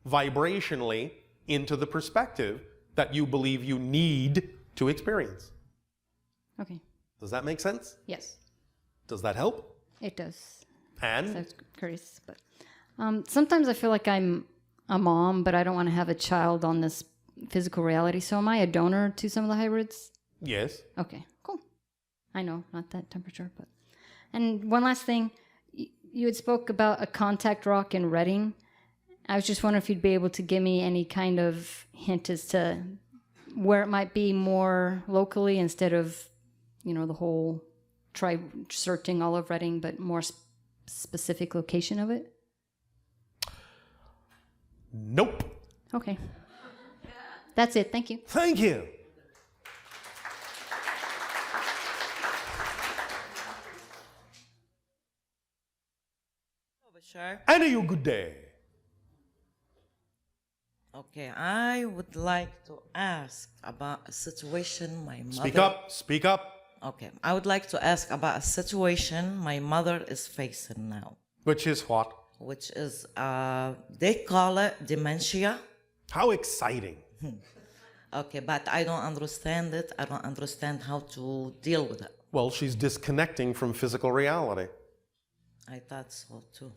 vibrationally into the perspective that you believe you need to experience. Okay. Does that make sense? Yes. Does that help? It does. And? Sounds curious, but sometimes I feel like I'm a mom, but I don't want to have a child on this physical reality. So am I a donor to some of the hybrids? Yes. Okay, cool. I know, not that temperature, but... And one last thing. You had spoke about a contact rock in Reading. I was just wondering if you'd be able to give me any kind of hint as to where it might be more locally instead of, you know, the whole searching all of Reading, but more specific location of it? Nope. Okay. That's it. Thank you. Thank you. Bashar. And you good day. Okay, I would like to ask about a situation my mother... Speak up. Speak up. Okay, I would like to ask about a situation my mother is facing now. Which is what? Which is, they call it dementia. How exciting. Okay, but I don't understand it. I don't understand how to deal with it. Well, she's disconnecting from physical reality. I thought so too.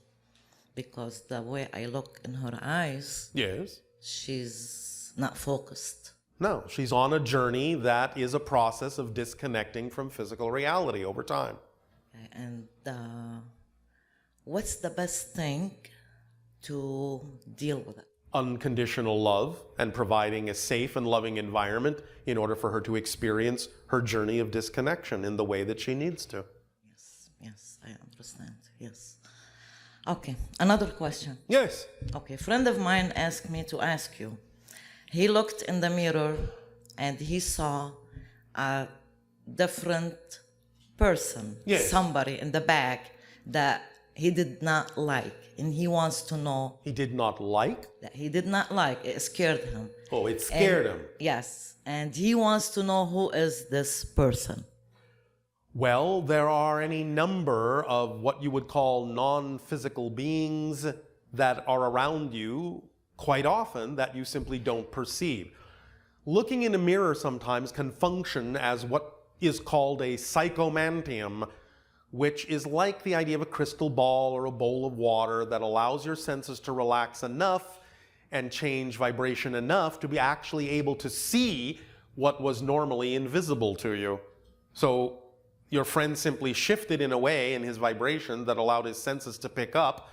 Because the way I look in her eyes... Yes. She's not focused. No, she's on a journey that is a process of disconnecting from physical reality over time. Okay, and what's the best thing to deal with it? Unconditional love and providing a safe and loving environment in order for her to experience her journey of disconnection in the way that she needs to. Yes, I understand. Yes. Okay, another question. Yes. Okay, a friend of mine asked me to ask you. He looked in the mirror and he saw a different person, yes. Somebody in the back that he did not like. And he wants to know... He did not like? That he did not like. It scared him. Oh, it scared him. Yes. And he wants to know who is this person. Well, there are any number of what you would call non-physical beings that are around you quite often that you simply don't perceive. Looking in a mirror sometimes can function as what is called a psychomantium, which is like the idea of a crystal ball or a bowl of water that allows your senses to relax enough and change vibration enough to be actually able to see what was normally invisible to you. So your friend simply shifted in a way in his vibration that allowed his senses to pick up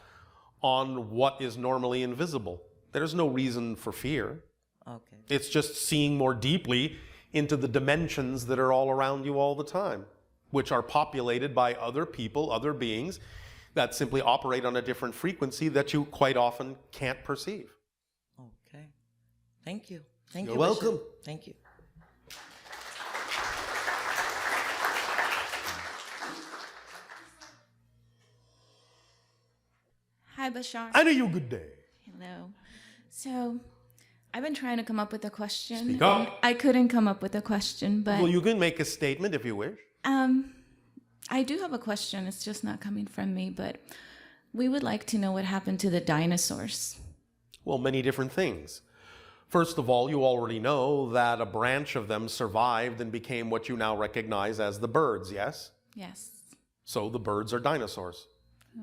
on what is normally invisible. There's no reason for fear. Okay. It's just seeing more deeply into the dimensions that are all around you all the time, which are populated by other people, other beings that simply operate on a different frequency that you quite often can't perceive. Okay. Thank you. Thank You're you. welcome. Bashar. Thank you. Hi, Bashar. And a you good day. Hello. So, I've been trying to come up with a question. Speak up. I couldn't come up with a question, but... Well, you can make a statement if you wish. I do have a question. It's just not coming from me, but we would like to know what happened to the dinosaurs. Well, many different things. First of all, you already know that a branch of them survived and became what you now recognize as the birds, yes? Yes. So the birds are dinosaurs.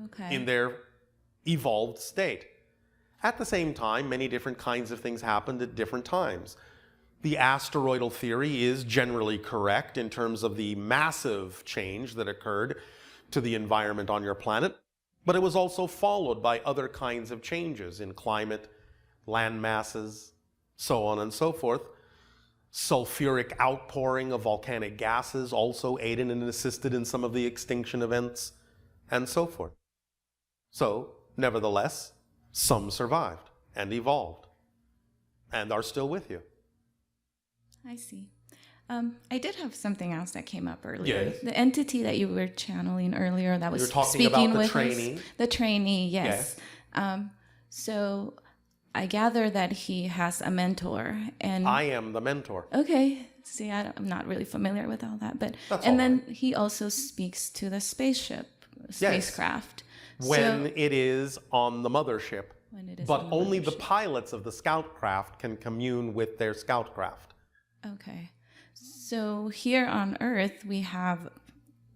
Okay. In their evolved state. At the same time, many different kinds of things happened at different times. The asteroidal theory is generally correct in terms of the massive change that occurred to the environment on your planet, but it was also followed by other kinds of changes in climate, land masses, so on and so forth. Sulfuric outpouring of volcanic gases also aided and assisted in some of the extinction events, and so forth. So, nevertheless, some survived and evolved and are still with you. I see. I did have something else that came up earlier. Yes. The entity that you were channeling earlier that was You're talking speaking about the with trainee? us. The trainee, yes. So I gather that he has a mentor, and I am the mentor. okay. See, I'm not really familiar with all that, but That's and all then he also speaks to the spacecraft. When So- it is on the mothership. When it is But on the only the mothership. pilots of the scout craft can commune with their scout craft. Okay. So here on Earth, we have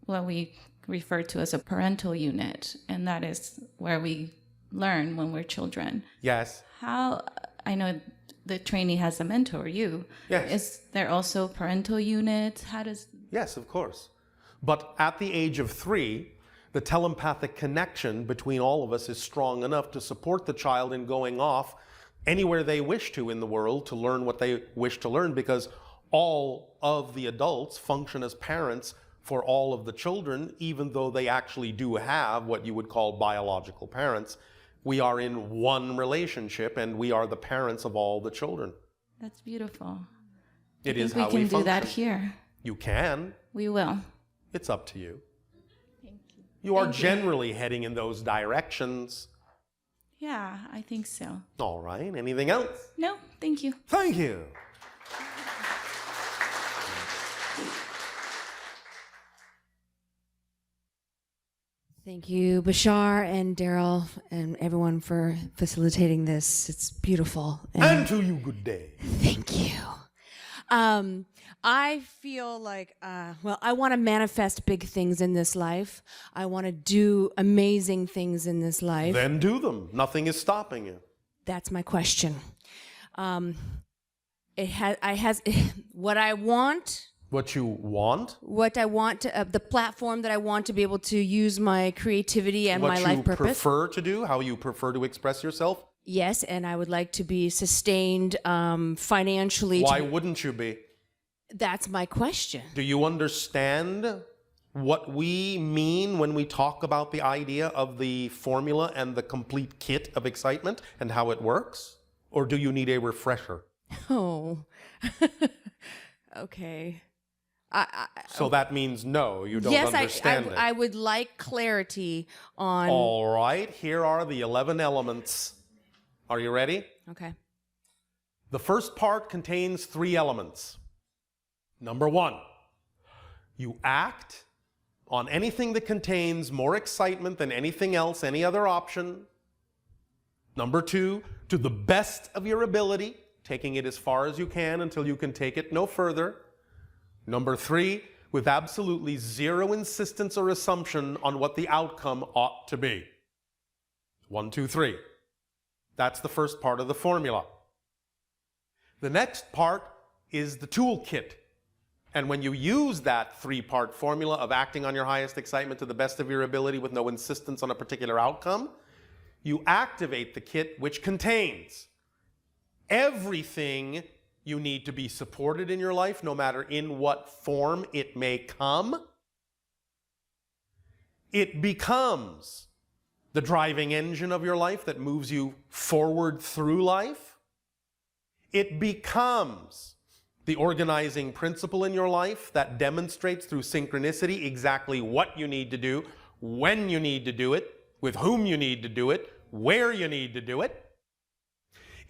what we refer to as a parental unit, and that is where we learn when we're children. Yes. How, I know the trainee has a mentor, you. Yes. Is there also parental unit? How does... Yes, of course. But at the age of 3, the telepathic connection between all of us is strong enough to support the child in going off anywhere they wish to in the world to learn what they wish to learn, because all of the adults function as parents for all of the children, even though they actually do have what you would call biological parents. We are in one relationship, and we are the parents of all the children. That's beautiful. It I is think how we we can do that function. here. You can. We will. It's up to you. You are generally heading in those directions. Yeah, I think so. All right. Anything else? No, thank you. Thank you. Thank you, Bashar and Daryl and everyone for facilitating this. It's beautiful. And to you, good day. Thank you. I feel like, I want to manifest big things in this life. I want to do amazing things in this life. Then do them. Nothing is stopping you. That's my question. What I want. What you want? What I want to, the platform that I want to be able to use my creativity and my life What you purpose. prefer to do, how you prefer to express yourself. Yes, and I would like to be sustained financially. Why wouldn't you be? That's my question. Do you understand what we mean when we talk about the idea of the formula and the complete kit of excitement and how it works? Or do you need a refresher? Oh, okay. So that means no, you don't yes, understand it. I would like clarity on... All right, here are the 11 elements. Are you ready? Okay. The first part contains 3 elements. Number 1, you act on anything that contains more excitement than anything else, any other option. Number 2, to the best of your ability, taking it as far as you can until you can take it no further. Number 3, with absolutely zero insistence or assumption on what the outcome ought to be. 1, 2, 3. That's the first part of the formula. The next part is the toolkit. And when you use that 3-part formula of acting on your highest excitement to the best of your ability with no insistence on a particular outcome, you activate the kit, which contains everything you need to be supported in your life, no matter in what form it may come. It becomes the driving engine of your life that moves you forward through life. It becomes the organizing principle in your life that demonstrates through synchronicity exactly what you need to do, when you need to do it, with whom you need to do it, where you need to do it.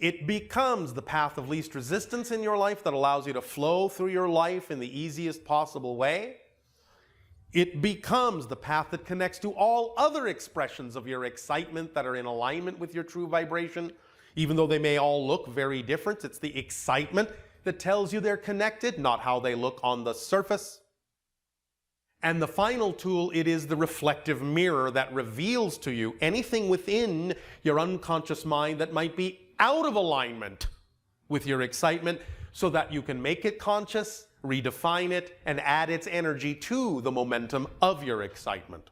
It becomes the path of least resistance in your life that allows you to flow through your life in the easiest possible way. It becomes the path that connects to all other expressions of your excitement that are in alignment with your true vibration. Even though they may all look very different, it's the excitement that tells you they're connected, not how they look on the surface. And the final tool, it is the reflective mirror that reveals to you anything within your unconscious mind that might be out of alignment with your excitement, so that you can make it conscious, redefine it, and add its energy to the momentum of your excitement.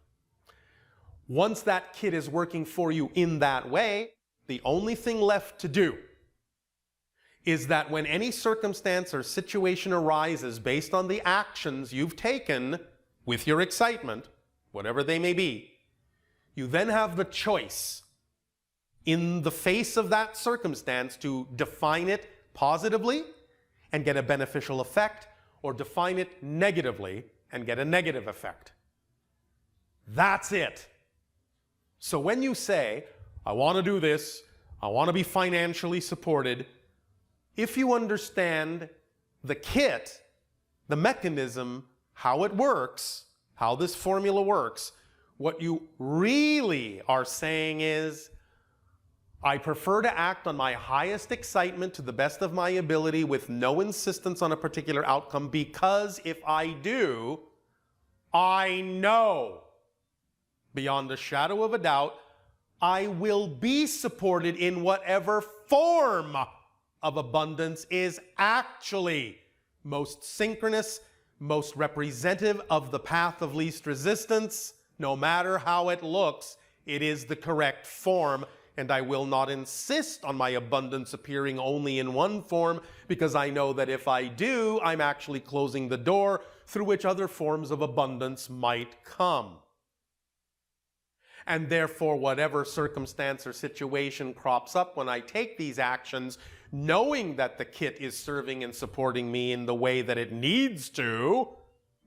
Once that kit is working for you in that way, the only thing left to do is that when any circumstance or situation arises based on the actions you've taken with your excitement, whatever they may be, you then have the choice in the face of that circumstance to define it positively and get a beneficial effect, or define it negatively and get a negative effect. That's it. So when you say, I want to do this, I want to be financially supported, if you understand the kit The mechanism, how it works, how this formula works, what you really are saying is, I prefer to act on my highest excitement to the best of my ability with no insistence on a particular outcome, because if I do, I know beyond a shadow of a doubt I will be supported in whatever form of abundance is actually most synchronous, most representative of the path of least resistance. No matter how it looks, it is the correct form. And I will not insist on my abundance appearing only in one form, because I know that if I do, I'm actually closing the door through which other forms of abundance might come. And therefore, whatever circumstance or situation crops up when I take these actions, knowing that the kit is serving and supporting me in the way that it needs to,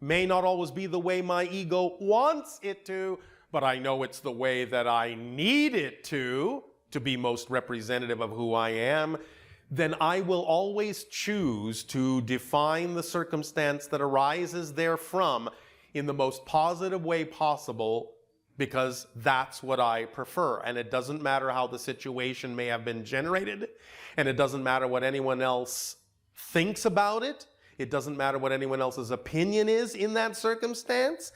may not always be the way my ego wants it to, but I know it's the way that I need it to be most representative of who I am, then I will always choose to define the circumstance that arises therefrom in the most positive way possible, because that's what I prefer. And it doesn't matter how the situation may have been generated, and it doesn't matter what anyone else thinks about it. It doesn't matter what anyone else's opinion is in that circumstance.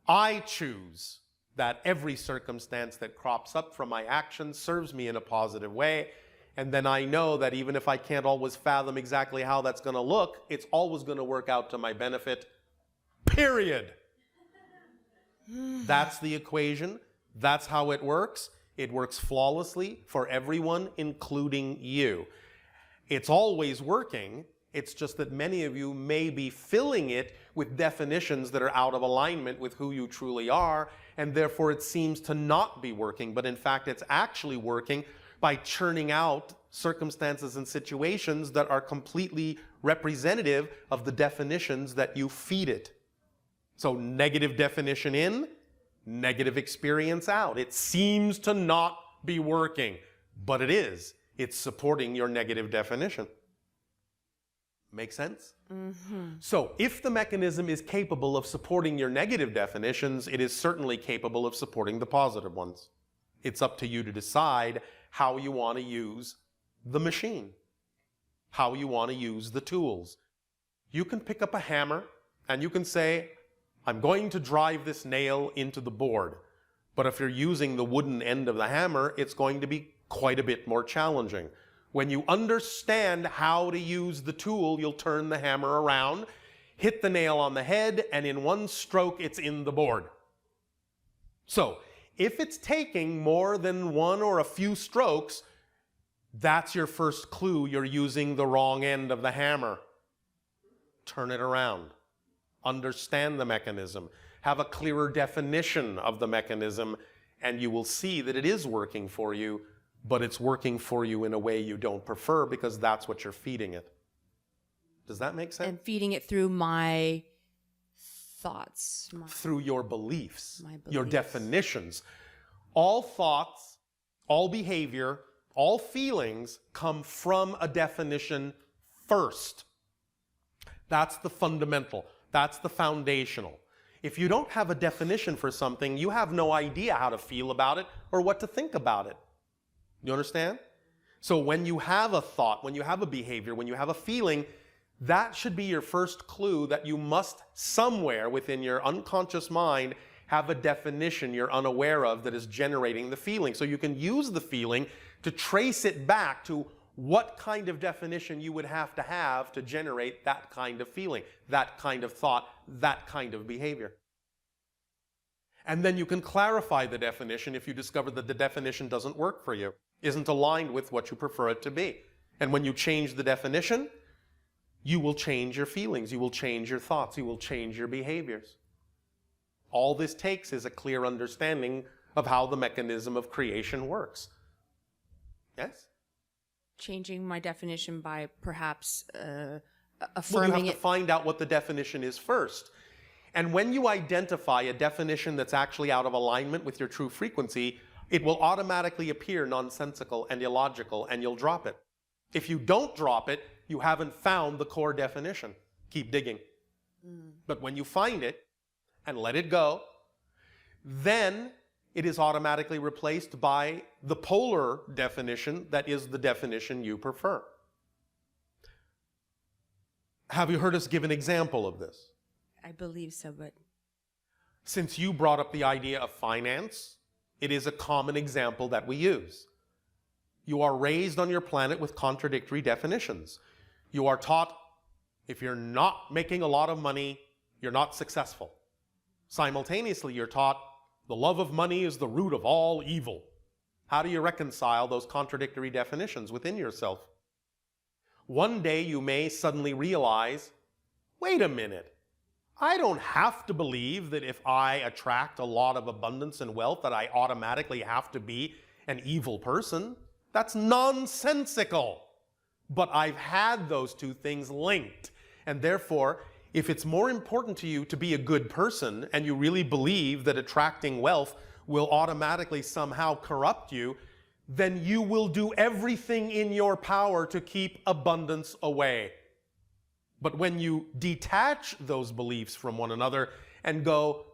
I choose that every circumstance that crops up from my actions serves me in a positive way. And then I know that even if I can't always fathom exactly how that's going to look, it's always going to work out to my benefit, period. That's the equation. That's how it works. It works flawlessly for everyone, including you. It's always working. It's just that many of you may be filling it with definitions that are out of alignment with who you truly are, and therefore it seems to not be working. But in fact, it's actually working by churning out circumstances and situations that are completely representative of the definitions that you feed it. So negative definition in, negative experience out. It seems to not be working, but it is. It's supporting your negative definition. Make sense? Mm-hmm. So if the mechanism is capable of supporting your negative definitions, it is certainly capable of supporting the positive ones. It's up to you to decide how you want to use the machine, how you want to use the tools. You can pick up a hammer and you can say, I'm going to drive this nail into the board. But if you're using the wooden end of the hammer, it's going to be quite a bit more challenging. When you understand how to use the tool, you'll turn the hammer around, hit the nail on the head, and in one stroke, it's in the board. So, if it's taking more than one or a few strokes, that's your first clue you're using the wrong end of the hammer. Turn it around. Understand the mechanism. Have a clearer definition of the mechanism, and you will see that it is working for you, but it's working for you in a way you don't prefer because that's what you're feeding it. Does that make sense? And feeding it through my thoughts. Through your beliefs, your definitions. All thoughts, all behavior, all feelings come from a definition first. That's the fundamental. That's the foundational. If you don't have a definition for something, you have no idea how to feel about it or what to think about it. You understand? So when you have a thought, when you have a behavior, when you have a feeling, that should be your first clue that you must somewhere within your unconscious mind have a definition you're unaware of that is generating the feeling. So you can use the feeling to trace it back to what kind of definition you would have to generate that kind of feeling, that kind of thought, that kind of behavior. And then you can clarify the definition if you discover that the definition doesn't work for you, isn't aligned with what you prefer it to be. And when you change the definition, you will change your feelings, you will change your thoughts, you will change your behaviors. All this takes is a clear understanding of how the mechanism of creation works. Yes? Changing my definition by perhaps affirming well, you have it. to find out what the definition is first. And when you identify a definition that's actually out of alignment with your true frequency, it will automatically appear nonsensical and illogical, and you'll drop it. If you don't drop it, you haven't found the core definition. Keep digging. But when you find it and let it go, then it is automatically replaced by the polar definition that is the definition you prefer. Have you heard us give an example of this? I believe so, but Since you brought up the idea of finance, it is a common example that we use. You are raised on your planet with contradictory definitions. You are taught if you're not making a lot of money, you're not successful. Simultaneously, you're taught the love of money is the root of all evil. How do you reconcile those contradictory definitions within yourself? One day you may suddenly realize, wait a minute, I don't have to believe that if I attract a lot of abundance and wealth that I automatically have to be an evil person. That's nonsensical. But I've had those two things linked. And therefore, if it's more important to you to be a good person and you really believe that attracting wealth will automatically somehow corrupt you, then you will do everything in your power to keep abundance away. But when you detach those beliefs from one another and go,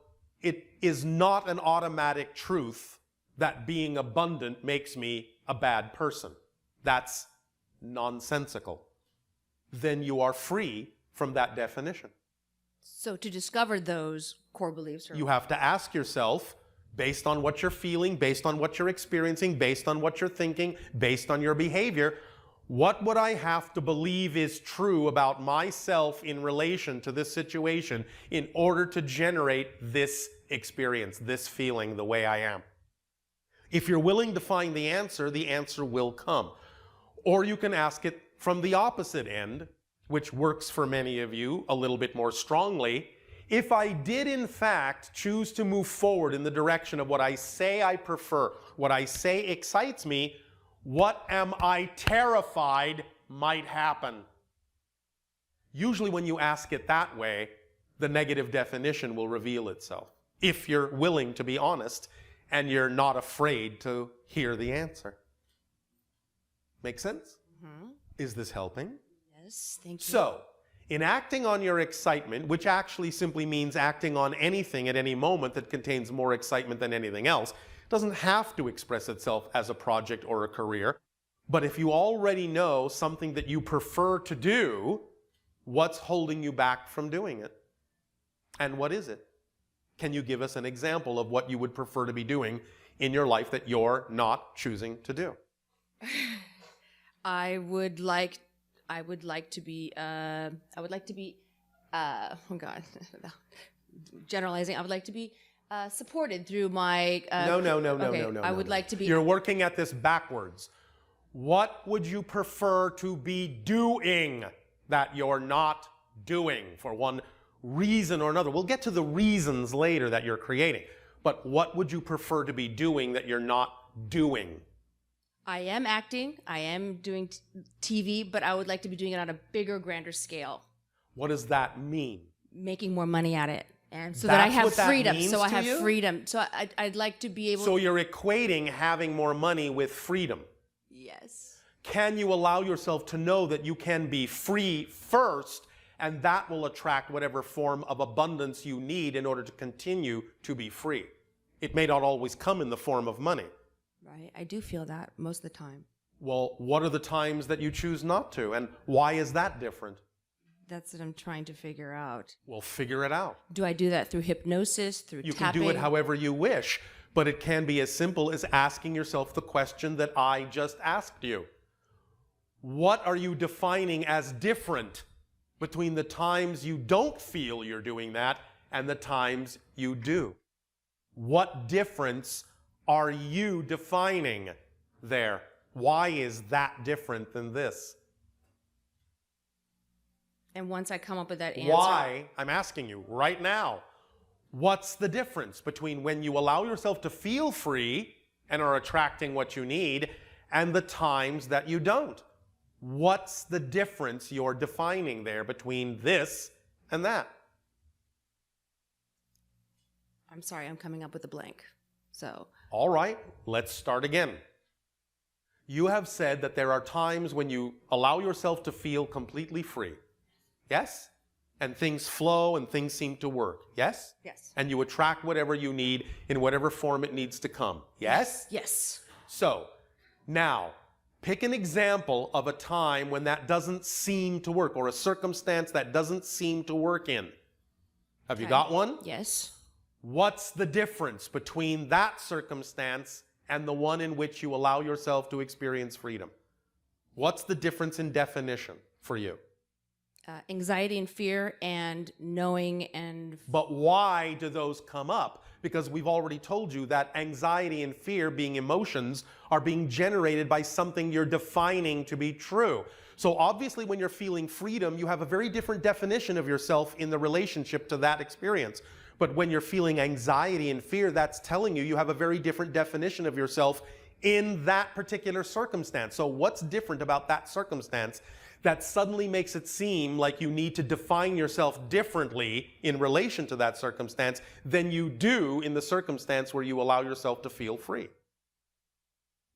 it is not an automatic truth that being abundant makes me a bad person. That's nonsensical. Then you are free from that definition. so to discover those core beliefs, You have to ask yourself, based on what you're feeling, based on what you're experiencing, based on what you're thinking, based on your behavior, what would I have to believe is true about myself in relation to this situation in order to generate this experience, this feeling the way I am? If you're willing to find the answer will come. Or you can ask it from the opposite end, which works for many of you a little bit more strongly. If I did in fact choose to move forward in the direction of what I say I prefer, what I say excites me, what am I terrified might happen? Usually when you ask it that way, the negative definition will reveal itself. If you're willing to be honest and you're not afraid to hear the answer. Make sense? Is this helping? Yes, thank you. So, in acting on your excitement, which actually simply means acting on anything at any moment that contains more excitement than anything else, doesn't have to express itself as a project or a career. But if you already know something that you prefer to do, what's holding you back from doing it? And what is it? Can you give us an example of what you would prefer to be doing in your life that you're not choosing to do? I would like to be oh God, generalizing. I would like to be supported through my No. I would like to be. You're working at this backwards. What would you prefer to be doing that you're not doing for one reason or another? We'll get to the reasons later that you're creating. But what would you prefer to be doing that you're not doing? I am acting. I am doing TV, but I would like to be doing it on a bigger, grander scale. What does that mean? Making more money at it, and so that I have freedom. So I have freedom. So I'd like to be able. So you're equating having more money with freedom. Yes. Can you allow yourself to know that you can be free first, and that will attract whatever form of abundance you need in order to continue to be free? It may not always come in the form of money. Right. I do feel that most of the time. Well, what are the times that you choose not to, and why is that different? That's what I'm trying to figure out. Well, figure it out. Do I do that through hypnosis, through You tapping? can do it however you wish, but it can be as simple as asking yourself the question that I just asked you. What are you defining as different between the times you don't feel you're doing that and the times you do? What difference are you defining there? Why is that different than this? And once I come up with that answer. Why? I'm asking you right now. What's the difference between when you allow yourself to feel free and are attracting what you need and the times that you don't? What's the difference you're defining there between this and that? I'm sorry, I'm coming up with a blank. So. All right, let's start again. You have said that there are times when you allow yourself to feel completely free. Yes? and things flow and things seem to work. Yes? Yes. And you attract whatever you need in whatever form it needs to come. Yes? Yes. So, now, pick an example of a time when that doesn't seem to work, or a circumstance that doesn't seem to work in. Have you got one? Yes. What's the difference between that circumstance and the one in which you allow yourself to experience freedom? What's the difference in definition for you? Anxiety and fear and knowing and... But why do those come up? Because we've already told you that anxiety and fear, being emotions, are being generated by something you're defining to be true. So obviously when you're feeling freedom, you have a very different definition of yourself in the relationship to that experience. But when you're feeling anxiety and fear, that's telling you you have a very different definition of yourself in that particular circumstance. So what's different about that circumstance that suddenly makes it seem like you need to define yourself differently in relation to that circumstance than you do in the circumstance where you allow yourself to feel free?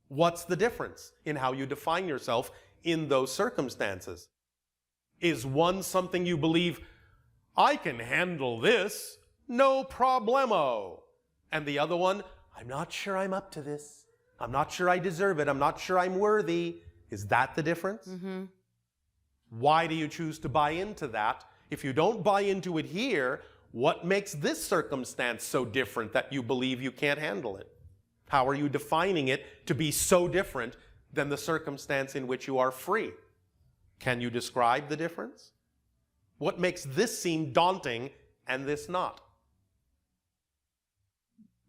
What's the difference in how you define yourself in those circumstances? Is one something you believe, I can handle this, no problemo? And the other one, I'm not sure I'm up to this. I'm not sure I deserve it. I'm not sure I'm worthy. Is that the difference? Mm-hmm. Why do you choose to buy into that? If you don't buy into it here, what makes this circumstance so different that you believe you can't handle it? How are you defining it to be so different than the circumstance in which you are free? Can you describe the difference? What makes this seem daunting and this not?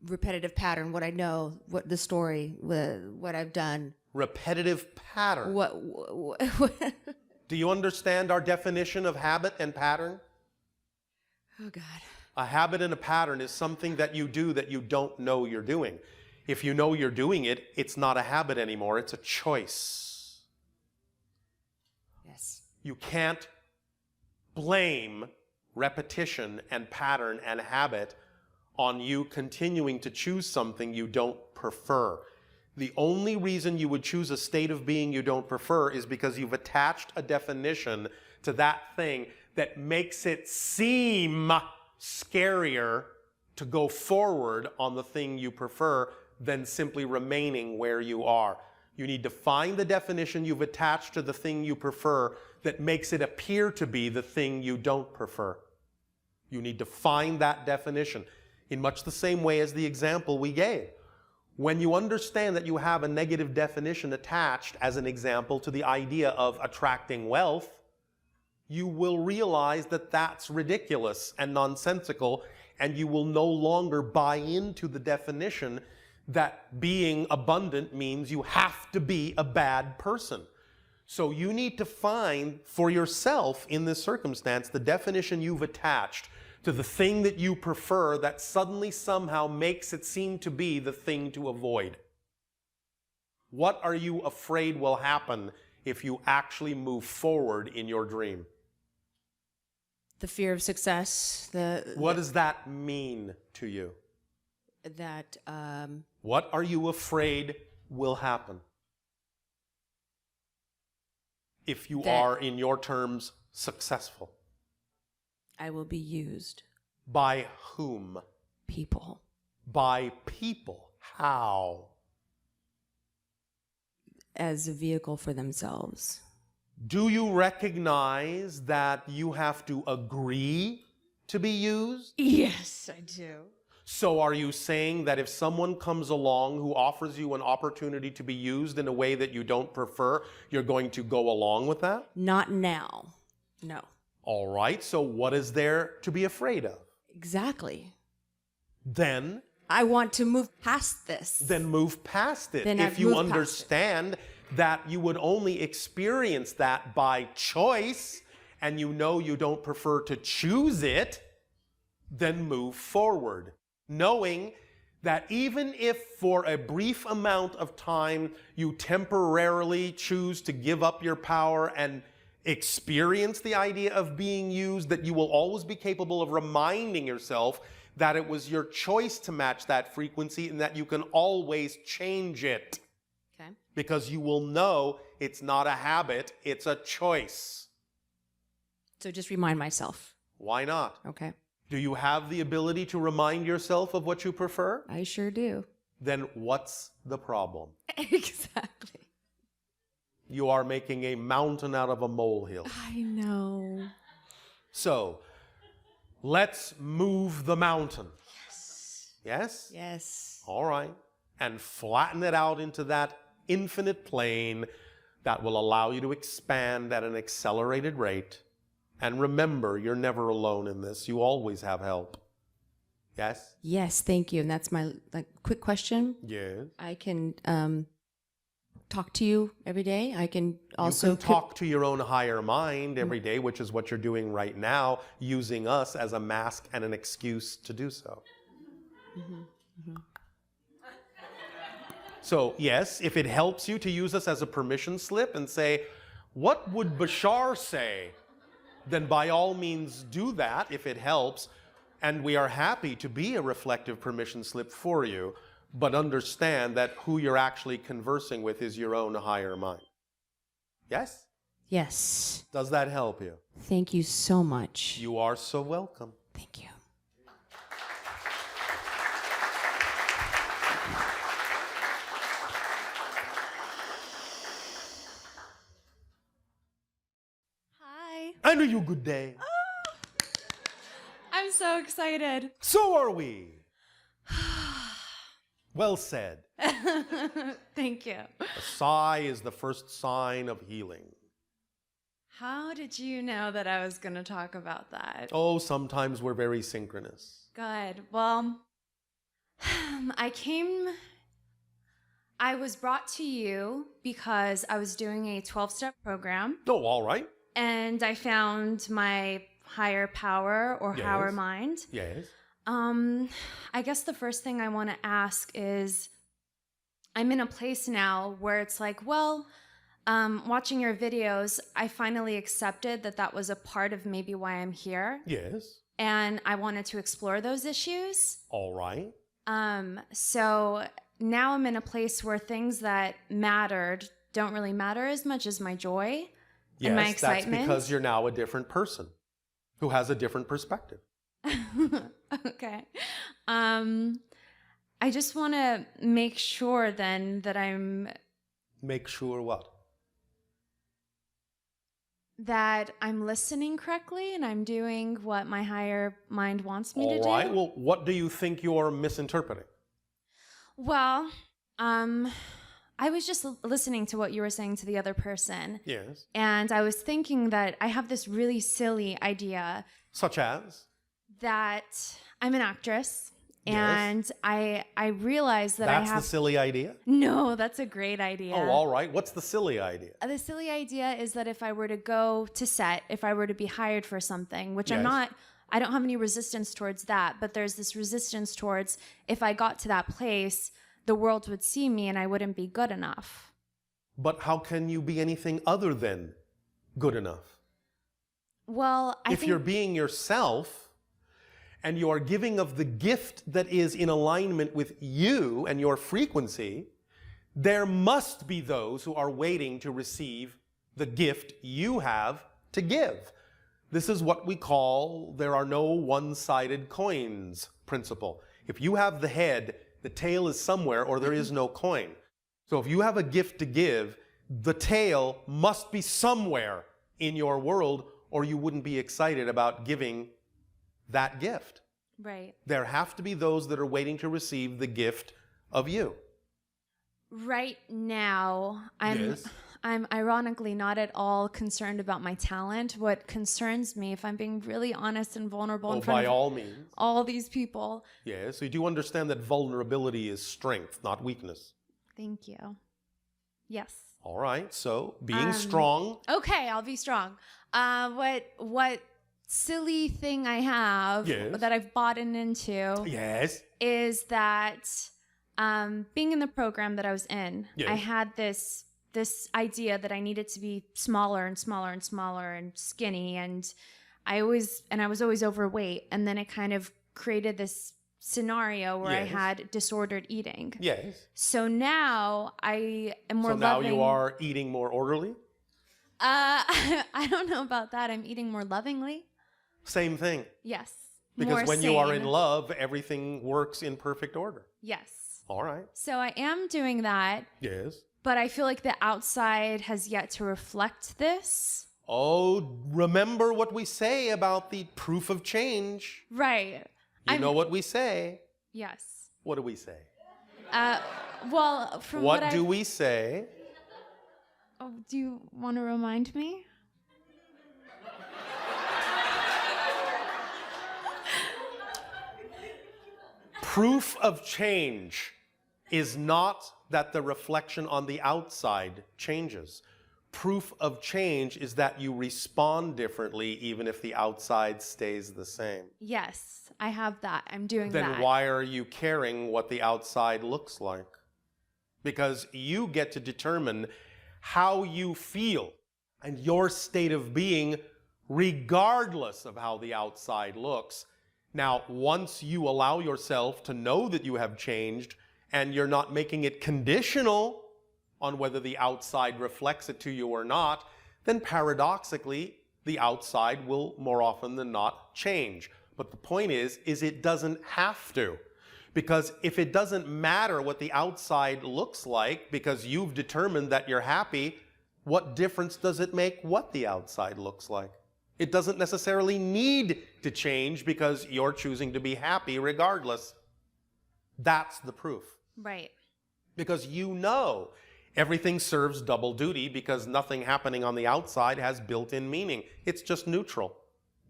Repetitive pattern, what I know, what the story, what I've done. Repetitive pattern. What Do you understand our definition of habit and pattern? Oh, God. A habit and a pattern is something that you do that you don't know you're doing. If you know you're doing it, it's not a habit anymore, it's a choice. Yes. You can't blame repetition and pattern and habit on you continuing to choose something you don't prefer. The only reason you would choose a state of being you don't prefer is because you've attached a definition to that thing that makes it seem scarier to go forward on the thing you prefer than simply remaining where you are. You need to find the definition you've attached to the thing you prefer that makes it appear to be the thing you don't prefer. You need to find that definition in much the same way as the example we gave. When you understand that you have a negative definition attached, as an example, to the idea of attracting wealth, you will realize that that's ridiculous and nonsensical, and you will no longer buy into the definition that being abundant means you have to be a bad person. So you need to find for yourself in this circumstance the definition you've attached to the thing that you prefer that suddenly somehow makes it seem to be the thing to avoid. What are you afraid will happen if you actually move forward in your dream? The fear of success. What does that mean to you? That What are you afraid will happen if you are, in your terms, successful? I will be used. By whom? People. By people. How? As a vehicle for themselves. Do you recognize that you have to agree to be used? Yes, I do. So are you saying that if someone comes along who offers you an opportunity to be used in a way that you don't prefer, you're going to go along with that? Not now. No. All right, so what is there to be afraid of? Exactly. Then? I want to move past this. Then move past it. Then if I've you moved past understand that you would only experience that by choice, and you know you don't prefer to choose it, then move forward. Knowing that even if for a brief amount of time you temporarily choose to give up your power and experience the idea of being used, that you will always be capable of reminding yourself that it was your choice to match that frequency and that you can always change it. Okay. Because you will know it's not a habit, it's a choice. So just remind myself. Why not? Okay. Do you have the ability to remind yourself of what you prefer? I sure do. Then what's the problem? Exactly. You are making a mountain out of a molehill. I know. So, let's move the mountain. Yes? Yes. All right. And flatten it out into that infinite plane that will allow you to expand at an accelerated rate. And remember, you're never alone in this. You always have help. Yes? Yes, thank you. And that's my quick question. Yes. I can talk to you every day. I can also you can talk to your own higher mind every day, which is what you're doing right now, using us as a mask and an excuse to do so. So, yes, if it helps you to use us as a permission slip and say, what would Bashar say? Then by all means do that if it helps. And we are happy to be a reflective permission slip for you. But understand that who you're actually conversing with is your own higher mind. Yes? Yes. Does that help you? Thank you so much. You are so welcome. Thank you. Hi. And you good day. I'm so excited. So are we. Well said. Thank you. A sigh is the first sign of healing. How did you know that I was going to talk about that? Oh, sometimes we're very synchronous. Good. Well, I was brought to you because I was doing a 12-step program. Oh, all right. And I found my higher power or Yes. higher mind. Yes. I guess the first thing I want to ask is, I'm in a place now where it's like, well, watching your videos, I finally accepted that that was a part of maybe why I'm here. Yes. And I wanted to explore those issues. All right. So now I'm in a place where things that mattered don't really matter as much as my joy and my excitement. That's because you're now a different person who has a different perspective. Okay. I just want to make sure then that Make sure what? that I'm listening correctly and I'm doing what my higher mind wants me to do. All right. Well, what do you think you're misinterpreting? Well, I was just listening to what you were saying to the other person. Yes. And I was thinking that I have this really silly idea Such as? that I'm an actress. Yes. And I realize that That's I have... the silly idea? No, that's a great idea. Oh, all right. What's the silly idea? The silly idea is that if I were to go to set, if I were to be hired for something, which Yes. I don't have any resistance towards that, but there's this resistance towards if I got to that place, the world would see me and I wouldn't be good enough. But how can you be anything other than good enough? Well, If you're being yourself and you are giving of the gift that is in alignment with you and your frequency, there must be those who are waiting to receive the gift you have to give. This is what we call there are no one-sided coins principle. If you have the head, the tail is somewhere or there is no coin. So if you have a gift to give, the tail must be somewhere in your world or you wouldn't be excited about giving that gift. Right. There have to be those that are waiting to receive the gift of you. Right now, Yes. I'm ironically not at all concerned about my talent. What concerns me, if I'm being really honest and vulnerable in front By of all means. all these people. Yes, so you do understand that vulnerability is strength, not weakness. Thank you. Yes. All right, so being strong. Okay, I'll be strong. What silly thing I have Yes. that I've bought into Yes. is that being in the program that I was in, Yes. I had this idea that I needed to be smaller and smaller and smaller and skinny, and I was always overweight, and then it kind of created this scenario where I Yes. had disordered eating. Yes. So now I am more So now loving. you are eating more orderly? I don't know about that. I'm eating more lovingly. Same thing. Yes. Because More when you are in sane. love, everything works in perfect order. Yes. All right. So I am doing that, Yes. but I feel like the outside has yet to reflect this. Oh, remember what we say about the proof of change. Right. You know what we say. Yes. What do we say? Well, from What what do I... we say? Oh, do you want to remind me? Proof of change is not that the reflection on the outside changes. Proof of change is that you respond differently even if the outside stays the same. Yes, I have that. I'm doing Then that. why are you caring what the outside looks like? Because you get to determine how you feel and your state of being regardless of how the outside looks. Now, once you allow yourself to know that you have changed and you're not making it conditional on whether the outside reflects it to you or not, then paradoxically, the outside will more often than not change. But the point is it doesn't have to. Because if it doesn't matter what the outside looks like because you've determined that you're happy, what difference does it make what the outside looks like? It doesn't necessarily need to change because you're choosing to be happy regardless. That's the proof. Right. Because you know everything serves double duty because nothing happening on the outside has built-in meaning. It's just neutral.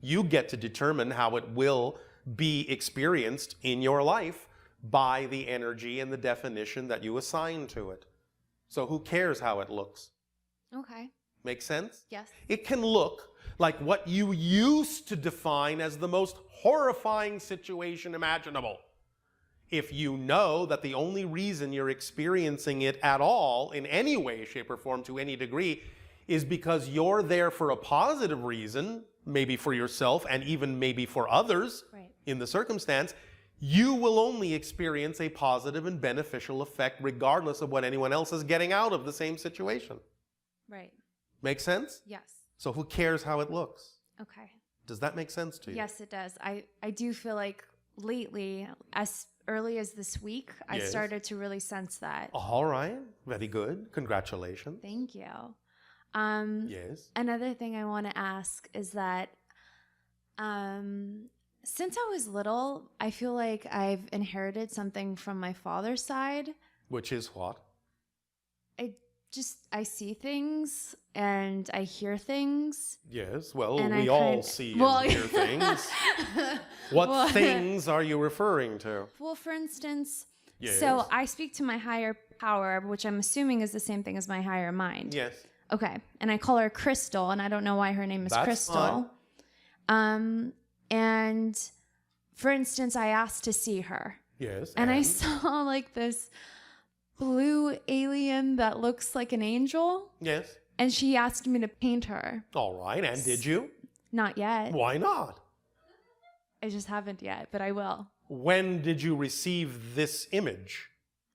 You get to determine how it will be experienced in your life by the energy and the definition that you assign to it. So who cares how it looks? Okay. Make sense? Yes. It can look like what you used to define as the most horrifying situation imaginable. If you know that the only reason you're experiencing it at all, in any way, shape, or form, to any degree, is because you're there for a positive reason, maybe for yourself and even maybe for others in the circumstance, you will only experience a positive and beneficial effect regardless of what anyone else is getting out of the same situation. Right. Make sense? Yes. So who cares how it looks? Okay. Does that make sense to you? Yes, it does. I do feel like lately, as early as this week, I Yes. started to really sense that. All right. Very good. Congratulations. Thank you. Yes. Another thing I want to ask is that since I was little, I feel like I've inherited something from my father's side. Which is what? I see things and I hear things. Yes. Well, And we I all kind- see well, and hear things. What Well- things are you referring to? Well, for instance, Yes. so I speak to my higher power, which I'm assuming is the same thing as my higher mind. Yes. Okay. And I call her Crystal, and I don't know why her name is That's Crystal. And for instance, I asked to see her. Yes. And I saw like this blue alien that looks like an angel. Yes. And she asked me to paint her. All right. And did you? Not yet. Why not? I just haven't yet, but I will. When did you receive this image?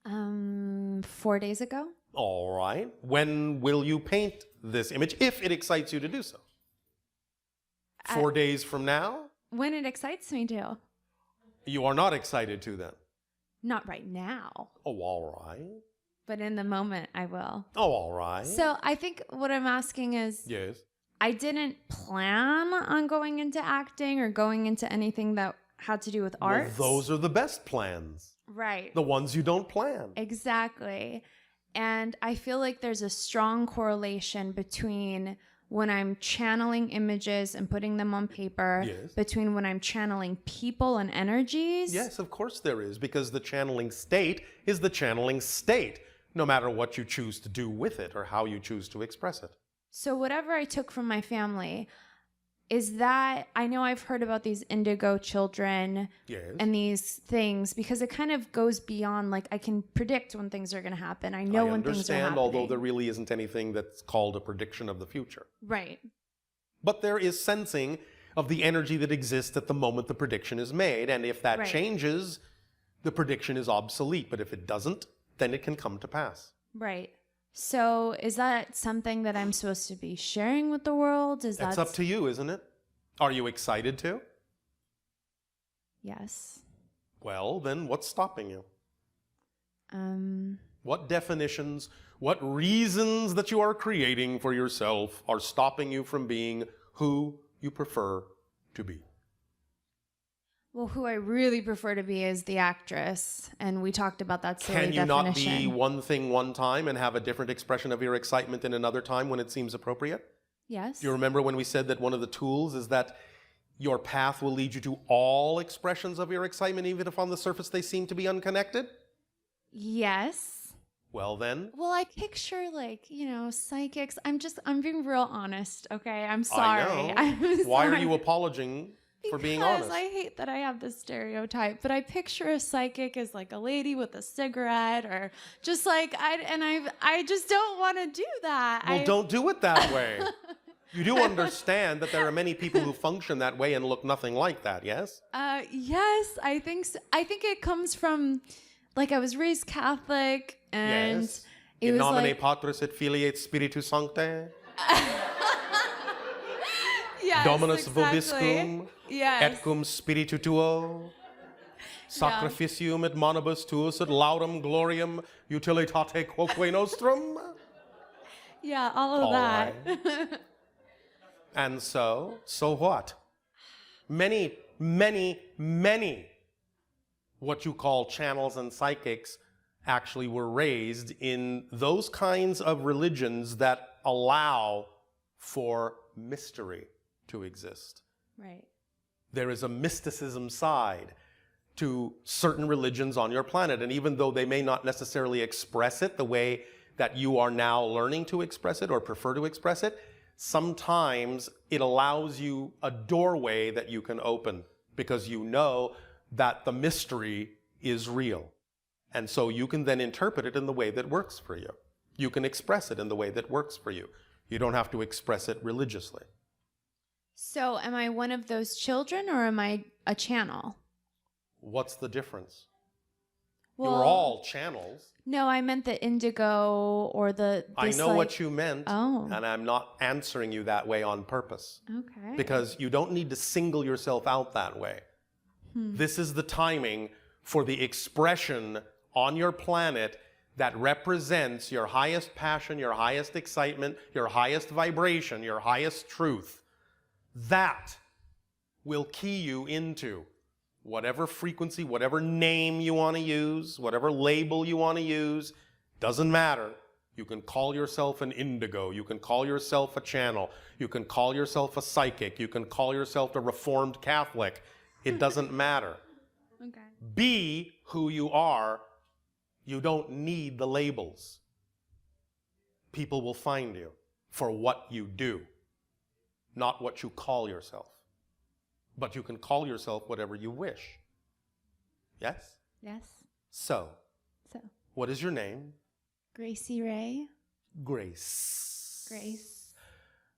4 days ago. All right. When will you paint this image, if it excites you to do so? 4 days from now? When it excites me to. You are not excited to then? Not right now, Oh, all right. but in the moment I will. Oh, all right. So I think what I'm asking is Yes. I didn't plan on going into acting or going into anything that had to do with art. Well, those are the best plans. Right. The ones you don't plan. Exactly. And I feel like there's a strong correlation between when I'm channeling images and putting them on paper, Yes. between when I'm channeling people and energies. Yes, of course there is, because the channeling state is the channeling state, no matter what you choose to do with it or how you choose to express it. So whatever I took from my family, is that, I know I've heard about these indigo children Yes. and these things, because it kind of goes beyond, like, I can predict when things are going to happen. I know when things are understand, happening. although there really isn't anything that's called a prediction of the future. Right. But there is sensing of the energy that exists at the moment the prediction is made, and if that Right. changes, the prediction is obsolete. But if it doesn't, then it can come to pass. Right. So is that something that I'm supposed to be sharing with the world? Is That's that up to you, isn't it? Are you excited to? Yes. Well, then what's stopping you? Um, What definitions, what reasons that you are creating for yourself are stopping you from being who you prefer to be? well, who I really prefer to be is the actress, and we talked about that silly Can you definition. not be one thing one time and have a different expression of your excitement in another time when it seems appropriate? Yes. Do you remember when we said that one of the tools is that your path will lead you to all expressions of your excitement, even if on the surface they seem to be unconnected? Yes. Well then, Well, I picture psychics. I'm being real honest, okay? I'm sorry. I know. I'm Why are sorry. you apologizing for being honest? Because I hate that I have this stereotype, but I picture a psychic as like a lady with a cigarette, or just like I just don't want to do that. Well, don't do it that way. You do understand that there are many people who function that way and look nothing like that, yes? Yes, I think so. I think it comes from, like, I was raised Catholic, and Yes. it In was nomine like, Patris et Filii et Spiritus Sancti. yes, Dominus exactly. vobiscum. Yes. Et cum spiritu tuo. Sacrificium et manibus tuus et laudum gloriam utilitate quoque nostrum. Yeah, all of All that. And so what? Many what you call channels and psychics actually were raised in those kinds of religions that allow for mystery to exist. Right. There is a mysticism side to certain religions on your planet, and even though they may not necessarily express it the way that you are now learning to express it or prefer to express it, sometimes it allows you a doorway that you can open because you know that the mystery is real. And so you can then interpret it in the way that works for you. You can express it in the way that works for you. You don't have to express it religiously. So, am I one of those children, or am I a channel? What's the difference? Well, You're all channels. No, I meant the indigo or the. I know what you meant, Oh. and I'm not answering you that way on purpose. Okay. Because you don't need to single yourself out that way. This is the timing for the expression on your planet that represents your highest passion, your highest excitement, your highest vibration, your highest truth. That will key you into whatever frequency, whatever name you want to use, whatever label you want to use, doesn't matter. You can call yourself an indigo. You can call yourself a channel. You can call yourself a psychic. You can call yourself a Reformed Catholic. It doesn't matter. Okay. Be who you are. You don't need the labels. People will find you for what you do, not what you call yourself. But you can call yourself whatever you wish. Yes? Yes. So, what is your name? Gracie Ray. Grace. Grace.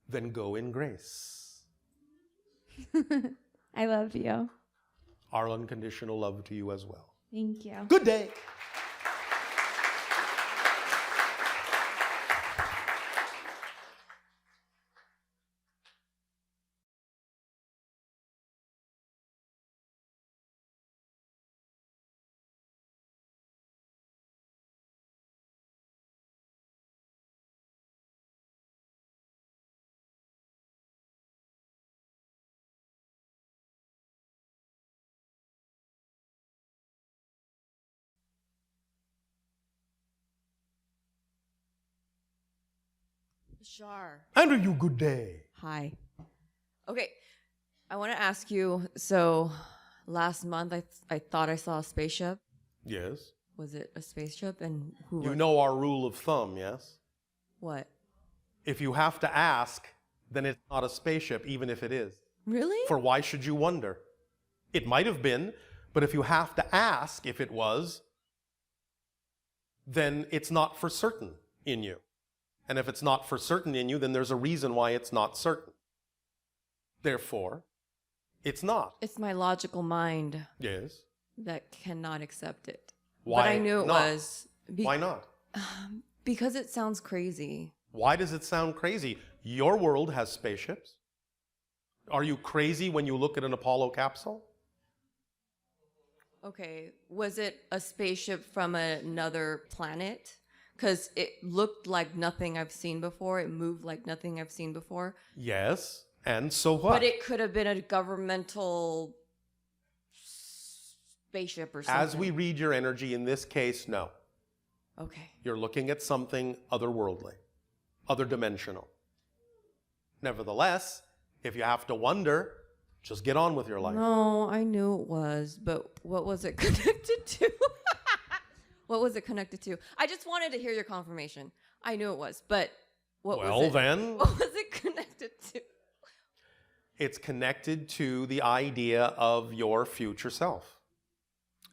Then go in grace. I love you. Our unconditional love to you as well. Thank you. Good day. Bashar. And you good day. Hi. Okay, I want to ask you, so last month I thought I saw a spaceship. Yes. Was it a spaceship, and who You was know our rule of thumb, yes? what? If you have to ask, then it's not a spaceship, even if it is. Really? For why should you wonder? It might have been, but if you have to ask if it was, then it's not for certain in you. And if it's not for certain in you, then there's a reason why it's not certain. Therefore, it's not. It's my logical mind Yes. that cannot accept it. Why But I knew it not? was. Why not? Because it sounds crazy. Why does it sound crazy? Your world has spaceships. Are you crazy when you look at an Apollo capsule? Okay, was it a spaceship from another planet? Because it looked like nothing I've seen before. It moved like nothing I've seen before. Yes. And so what? But it could have been a governmental spaceship or something. As we read your energy, in this case, no. Okay. You're looking at something otherworldly, other dimensional. Nevertheless, if you have to wonder, just get on with your life. No, I knew it was, but what was it connected to? What was it connected to? I just wanted to hear your confirmation. I knew it was, but what was it? Well, then. What was it connected to? It's connected to the idea of your future self.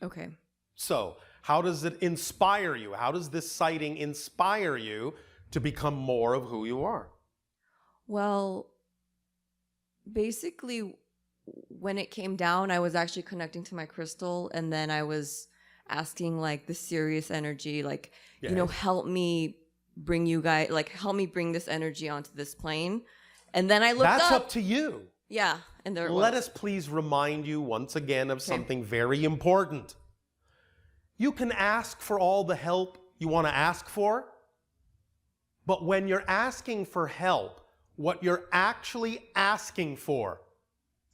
Okay. So, how does it inspire you? How does this sighting inspire you to become more of who you are? Well, basically, when it came down, I was actually connecting to my crystal, and then I was asking like the serious energy, like, Yes. you know, help me bring you guys, like, help me bring this energy onto this plane. And then I looked That's up. up to you. Yeah, and there it Let was. us please remind you once again of something very important. You can ask for all the help you want to ask for, but when you're asking for help, what you're actually asking for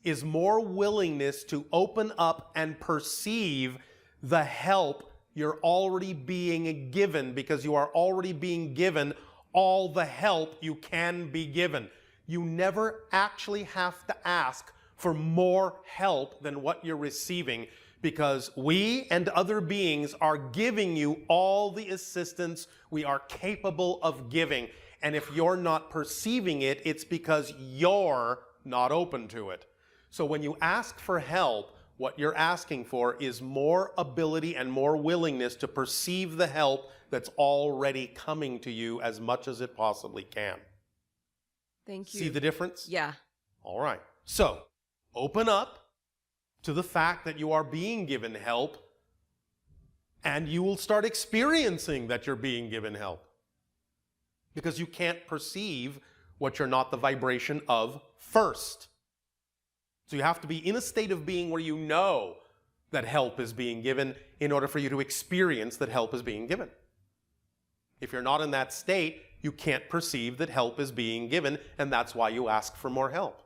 is more willingness to open up and perceive the help you're already being given, because you are already being given all the help you can be given. You never actually have to ask for more help than what you're receiving, because we and other beings are giving you all the assistance we are capable of giving. And if you're not perceiving it, it's because you're not open to it. So when you ask for help, what you're asking for is more ability and more willingness to perceive the help that's already coming to you as much as it possibly can. Thank you. See the difference? Yeah. All right. So, open up to the fact that you are being given help, and you will start experiencing that you're being given help. Because you can't perceive what you're not the vibration of first. So you have to be in a state of being where you know that help is being given in order for you to experience that help is being given. If you're not in that state, you can't perceive that help is being given, and that's why you ask for more help.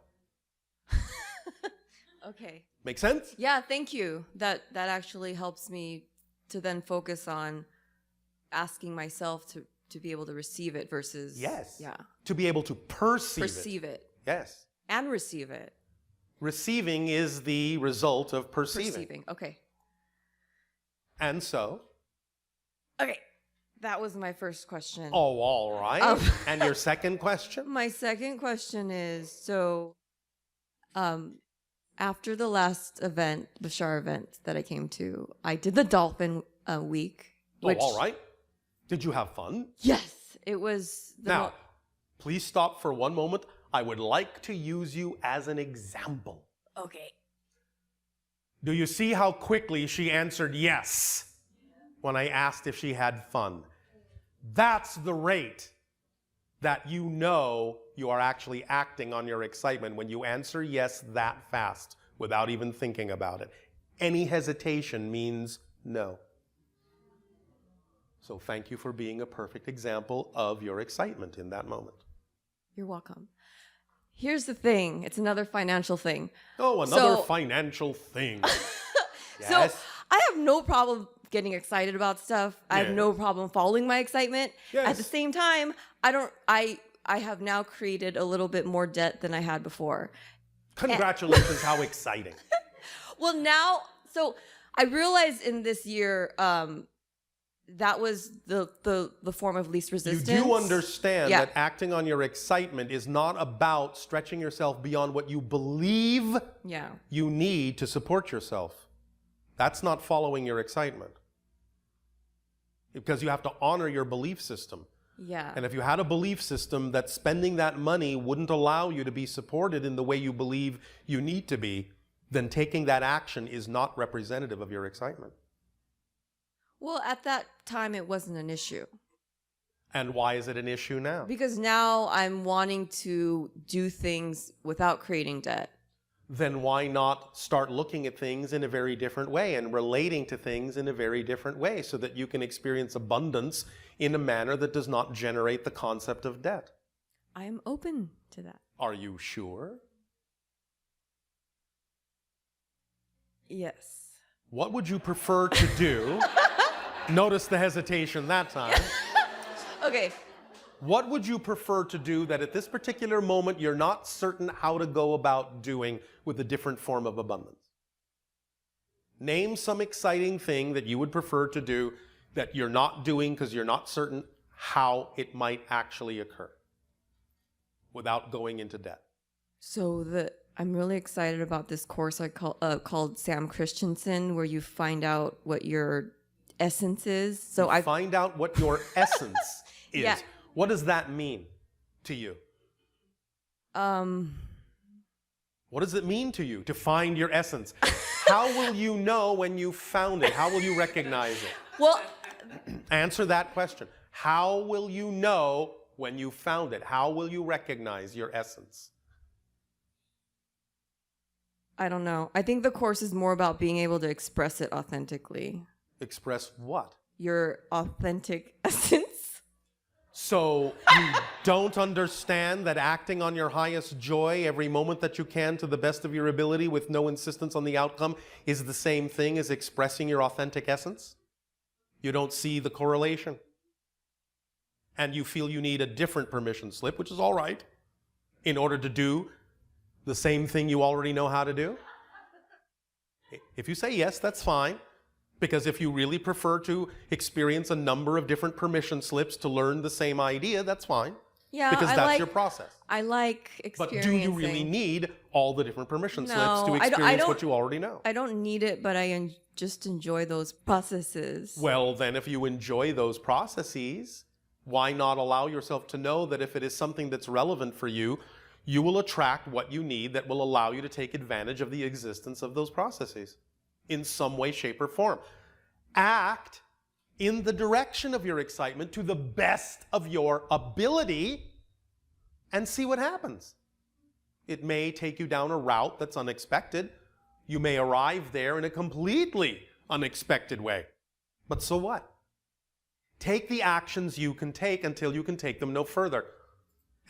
Okay. Make sense? Yeah, thank you. That actually helps me to then focus on asking myself to be able to receive it versus Yes. Yeah. To be able to perceive it. Perceive it. Yes. And receive it. Receiving is the result of perceiving. Perceiving. Okay. And so? Okay. That was my first question. Oh, all right. And your second question? My second question is, so after the last event, Bashar event that I came to, I did the dolphin week. Which, all right. Did you have fun? Yes. It was Now, please stop for one moment. I would like to use you as an example. Okay. Do you see how quickly she answered yes when I asked if she had fun? That's the rate that you know you are actually acting on your excitement, when you answer yes that fast without even thinking about it. Any hesitation means no. So thank you for being a perfect example of your excitement in that moment. You're welcome. Here's the thing. It's another financial thing. Oh, another financial thing. Yes. So I have no problem getting excited about stuff. I have Yeah. no problem following my excitement. Yes. At the same time, I have now created a little bit more debt than I had before. Congratulations, how exciting. Well, now, so I realized in this year, that was the form of least resistance. You do understand Yeah. that acting on your excitement is not about stretching yourself beyond what you believe Yeah. you need to support yourself. That's not following your excitement. Because you have to honor your belief system. Yeah. And if you had a belief system that spending that money wouldn't allow you to be supported in the way you believe you need to be, then taking that action is not representative of your excitement. Well, at that time, it wasn't an issue. And why is it an issue now? Because now I'm wanting to do things without creating debt. Then why not start looking at things in a very different way and relating to things in a very different way so that you can experience abundance in a manner that does not generate the concept of debt? I am open to that. Are you sure? Yes. What would you prefer to do? Notice the hesitation that time. Okay. What would you prefer to do that at this particular moment you're not certain how to go about doing with a different form of abundance? Name some exciting thing that you would prefer to do that you're not doing because you're not certain how it might actually occur without going into debt. So I'm really excited about this course called Sam Christensen, where you find out what your essence is. So I find out what your essence is. Yeah. What does that mean to you? What does it mean to you to find your essence? How will you know when you found it? How will you recognize it? Well, answer that question. How will you know when you found it? How will you recognize your essence? I don't know. I think the course is more about being able to express it authentically. Express what? Your authentic essence. So you don't understand that acting on your highest joy every moment that you can to the best of your ability with no insistence on the outcome is the same thing as expressing your authentic essence? You don't see the correlation. And you feel you need a different permission slip, which is all right, in order to do the same thing you already know how to do? If you say yes, that's fine. Because if you really prefer to experience a number of different permission slips to learn the same idea, that's fine. Yeah, because that's your process. I like But experiencing. do you really need all the different permission slips to experience what you already know? I don't need it, but I just enjoy those processes. Well, then if you enjoy those processes, why not allow yourself to know that if it is something that's relevant for you, you will attract what you need that will allow you to take advantage of the existence of those processes in some way, shape, or form. Act in the direction of your excitement to the best of your ability and see what happens. It may take you down a route that's unexpected. You may arrive there in a completely unexpected way. But so what? Take the actions you can take until you can take them no further.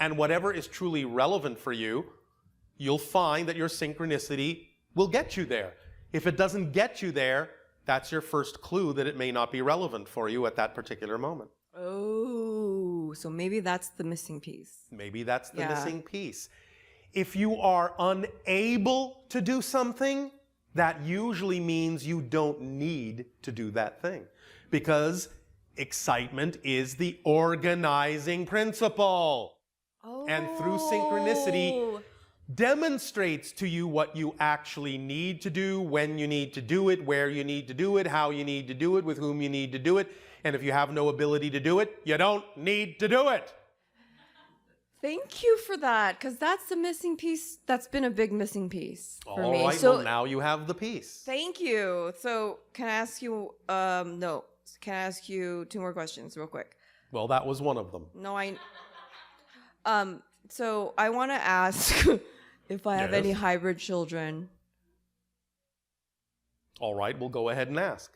And whatever is truly relevant for you, you'll find that your synchronicity will get you there. If it doesn't get you there, that's your first clue that it may not be relevant for you at that particular moment. Oh, so maybe that's the missing piece. Maybe that's the missing piece. If you are unable to do something, that usually means you don't need to do that thing. Because excitement is the organizing principle. Oh. And through synchronicity, demonstrates to you what you actually need to do, when you need to do it, where you need to do it, how you need to do it, with whom you need to do it. And if you have no ability to do it, you don't need to do it. Thank you for that, because that's the missing piece. That's been a big missing piece for me. All right, So, well, now you have the piece. thank you. So can I ask you, no, can I ask you 2 more questions real quick? Well, that was one of them. No, so I want to ask if I have Yes. any hybrid children. All right, we'll go ahead and ask.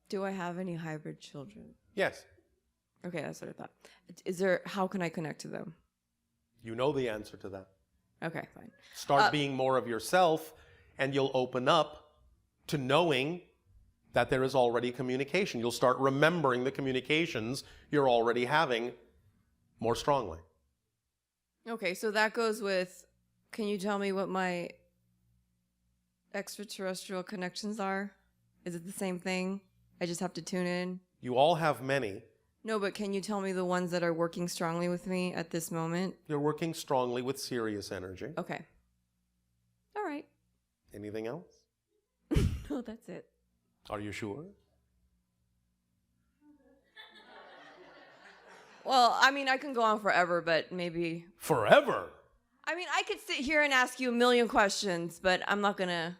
Do I have any hybrid children? Yes. Okay, that's what I thought. How can I connect to them? You know the answer to that. Okay, fine. Start being more of yourself, and you'll open up to knowing that there is already communication. You'll start remembering the communications you're already having more strongly. Okay, so that goes with, can you tell me what my extraterrestrial connections are? Is it the same thing? I just have to tune in? You all have many. No, but can you tell me the ones that are working strongly with me at this moment? You're working strongly with Sirius energy. Okay. All right. Anything else? No, that's it. Are you sure? Well, I mean, I can go on forever, but maybe... Forever? I mean, I could sit here and ask you a million questions, but I'm not gonna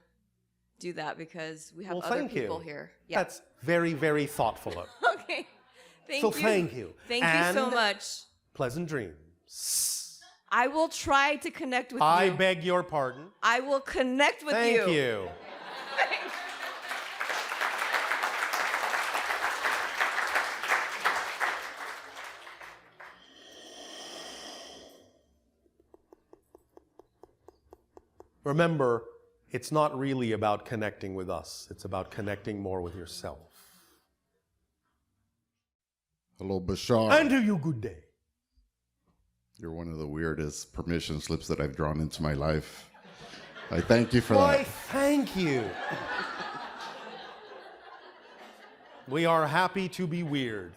do that because we have Well, other thank people you. here. Yeah. That's very, very thoughtful of you. Okay. Thank So you. thank you. Thank you so And much. Pleasant dreams. I will try to connect with I you. beg your pardon. I will connect with you. Thank you. Remember, it's not really about connecting with us. It's about connecting more with yourself. Hello, Bashar. And to you, good day. You're one of the weirdest permission slips that I've drawn into my life. I thank you for Why, that. thank you. We are happy to be weird.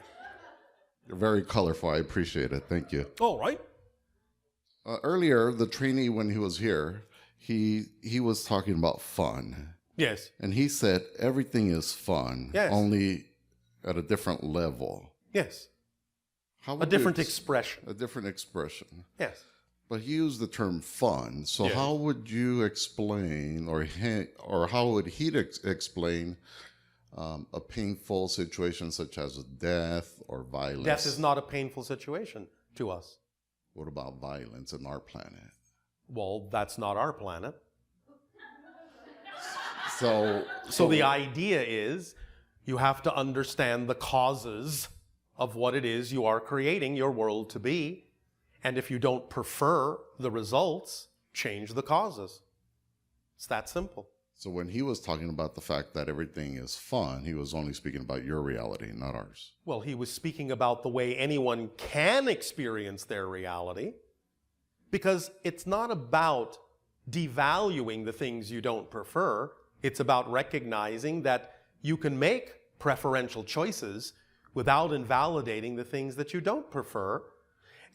You're very colorful. I appreciate it. Thank you. All right. Earlier, the trainee, when he was here, he was talking about fun. Yes. And he said everything is fun, Yes. only at a different level. Yes. How A would different you expression. A different expression. Yes. But he used the term fun. So Yes. how would you explain, or how would he explain a painful situation such as death or violence? Death is not a painful situation to us. What about violence in our planet? Well, that's not our planet. So the idea is you have to understand the causes of what it is you are creating your world to be. And if you don't prefer the results, change the causes. It's that simple. So when he was talking about the fact that everything is fun, he was only speaking about your reality, not ours. Well, he was speaking about the way anyone can experience their reality, because it's not about devaluing the things you don't prefer. It's about recognizing that you can make preferential choices without invalidating the things that you don't prefer,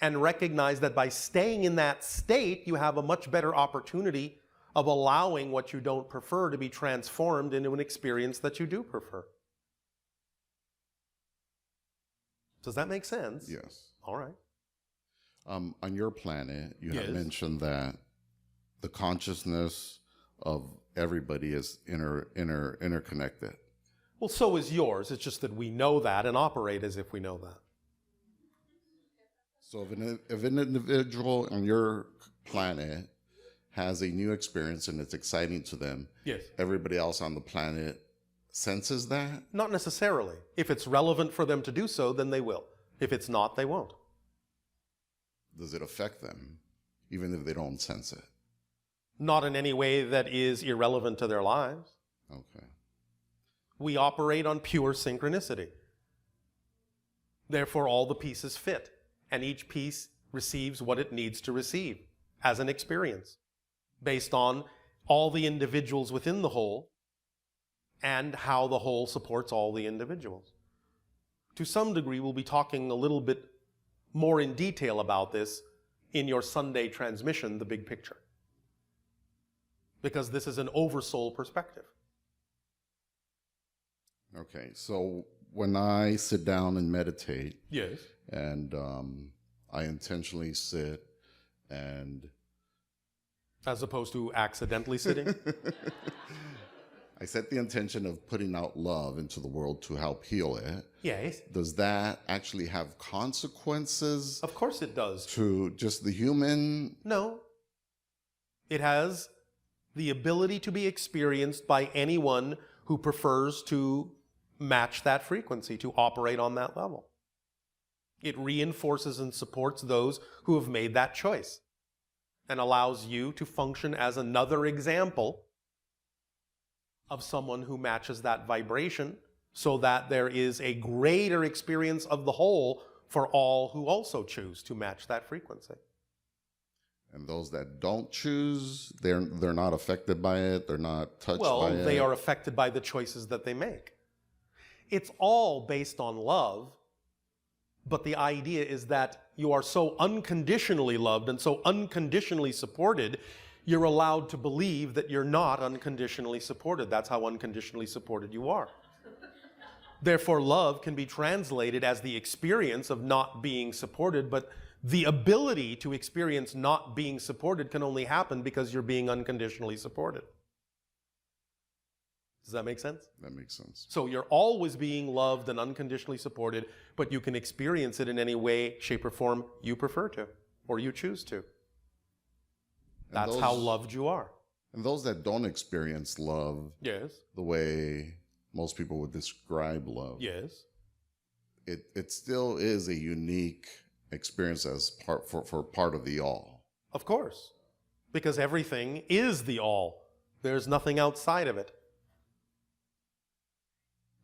and recognize that by staying in that state, you have a much better opportunity of allowing what you don't prefer to be transformed into an experience that you do prefer. Does that make sense? Yes. All right. On your planet, you Yes. have mentioned that the consciousness of everybody is interconnected. Well, so is yours. It's just that we know that and operate as if we know that. So if an individual on your planet has a new experience and it's exciting to them, Yes. everybody else on the planet senses that? Not necessarily. If it's relevant for them to do so, then they will. If it's not, they won't. Does it affect them, even if they don't sense it? Not in any way that is irrelevant to their lives. Okay. We operate on pure synchronicity. Therefore, all the pieces fit, and each piece receives what it needs to receive as an experience, based on all the individuals within the whole and how the whole supports all the individuals. To some degree, we'll be talking a little bit more in detail about this in your Sunday transmission, The Big Picture, because this is an oversoul perspective. Okay, so when I sit down and meditate, Yes. and I intentionally sit and... As opposed to accidentally sitting? I set the intention of putting out love into the world to help heal it. Yes. Does that actually have consequences? Of course it does. To just the human? No. It has the ability to be experienced by anyone who prefers to match that frequency, to operate on that level. It reinforces and supports those who have made that choice and allows you to function as another example of someone who matches that vibration, so that there is a greater experience of the whole for all who also choose to match that frequency. And those that don't choose, they're not affected by it, they're not touched by it? Well, they are affected by the choices that they make. It's all based on love, but the idea is that you are so unconditionally loved and so unconditionally supported, you're allowed to believe that you're not unconditionally supported. That's how unconditionally supported you are. Therefore, love can be translated as the experience of not being supported, but the ability to experience not being supported can only happen because you're being unconditionally supported. Does that make sense? That makes sense. So you're always being loved and unconditionally supported, but you can experience it in any way, shape, or form you prefer to, or you choose to. That's how loved you are. And those that don't experience love, yes, the way most people would describe love, yes, it still is a unique experience as for part of the all. of course, because everything is the all. There's nothing outside of it.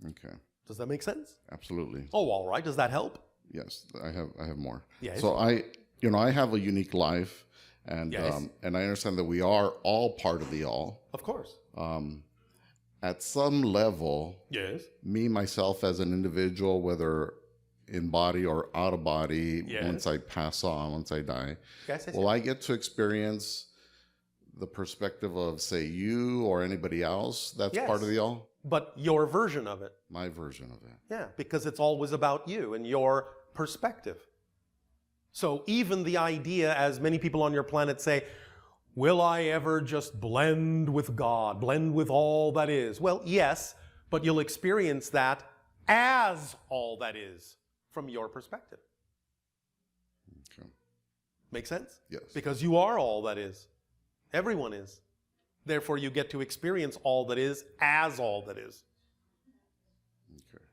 Okay. Does that make sense? Absolutely. Oh, all right. Does that help? Yes, I have more. Yes. So I have a unique life, and Yes. and I understand that we are all part of the all. Of course. At some level, Yes. me myself as an individual, whether in body or out of body, Yes. once I pass on, once I die, Yes, yes, will yes. I get to experience the perspective of, say, you or anybody else that's Yes. part of the all? But your version of it. My version of it. Yeah, because it's always about you and your perspective. So even the idea, as many people on your planet say, will I ever just blend with God, blend with all that is? Well, yes, but you'll experience that as all that is from your perspective. Okay. Make sense? Yes. Because you are all that is. Everyone is. Therefore, you get to experience all that is as all that is. Okay.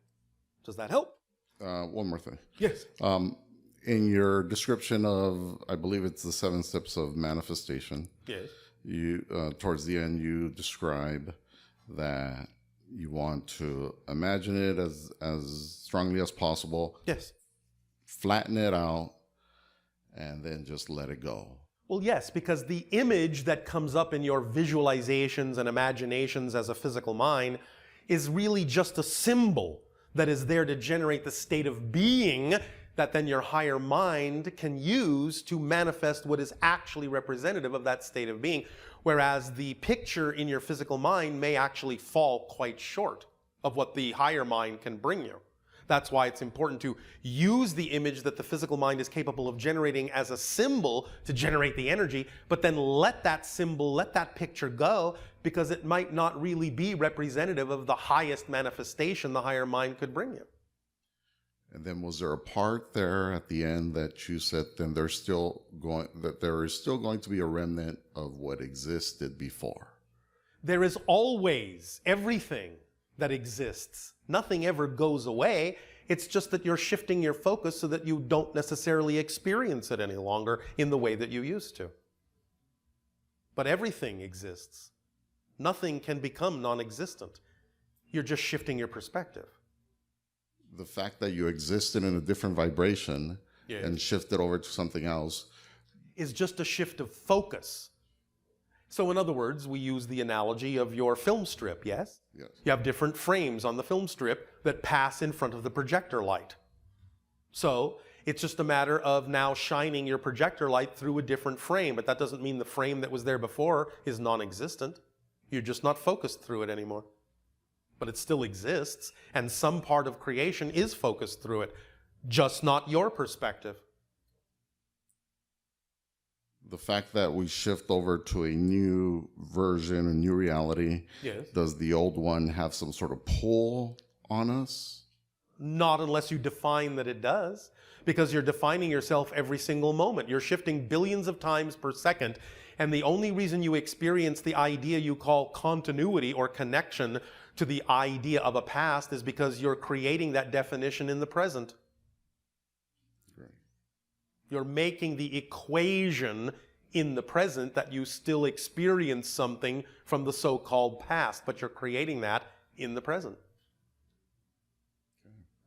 Does that help? One more thing. Yes. In your description of, I believe it's the 7 steps of manifestation. Yes. You towards the end, you describe that you want to imagine it as strongly as possible. Yes. Flatten it out, and then just let it go. Well, yes, because the image that comes up in your visualizations and imaginations as a physical mind is really just a symbol that is there to generate the state of being that then your higher mind can use to manifest what is actually representative of that state of being, whereas the picture in your physical mind may actually fall quite short of what the higher mind can bring you. That's why it's important to use the image that the physical mind is capable of generating as a symbol to generate the energy, but then let that symbol, let that picture go, because it might not really be representative of the highest manifestation the higher mind could bring you. And then was there a part there at the end that you said then there is still going to be a remnant of what existed before? There is always everything that exists. Nothing ever goes away. It's just that you're shifting your focus so that you don't necessarily experience it any longer in the way that you used to. But everything exists. Nothing can become non-existent. You're just shifting your perspective. The fact that you existed in a different vibration Yes. and shifted over to something else is just a shift of focus. So in other words, we use the analogy of your film strip, yes? Yes. You have different frames on the film strip that pass in front of the projector light. So it's just a matter of now shining your projector light through a different frame, but that doesn't mean the frame that was there before is non-existent. You're just not focused through it anymore. But it still exists, and some part of creation is focused through it, just not your perspective. the fact that we shift over to a new version, a new reality, Yes. does the old one have some sort of pull on us? Not unless you define that it does, because you're defining yourself every single moment. You're shifting billions of times per second, and the only reason you experience the idea you call continuity or connection to the idea of a past is because you're creating that definition in the present. You're making the equation in the present that you still experience something from the so-called past, but you're creating that in the present.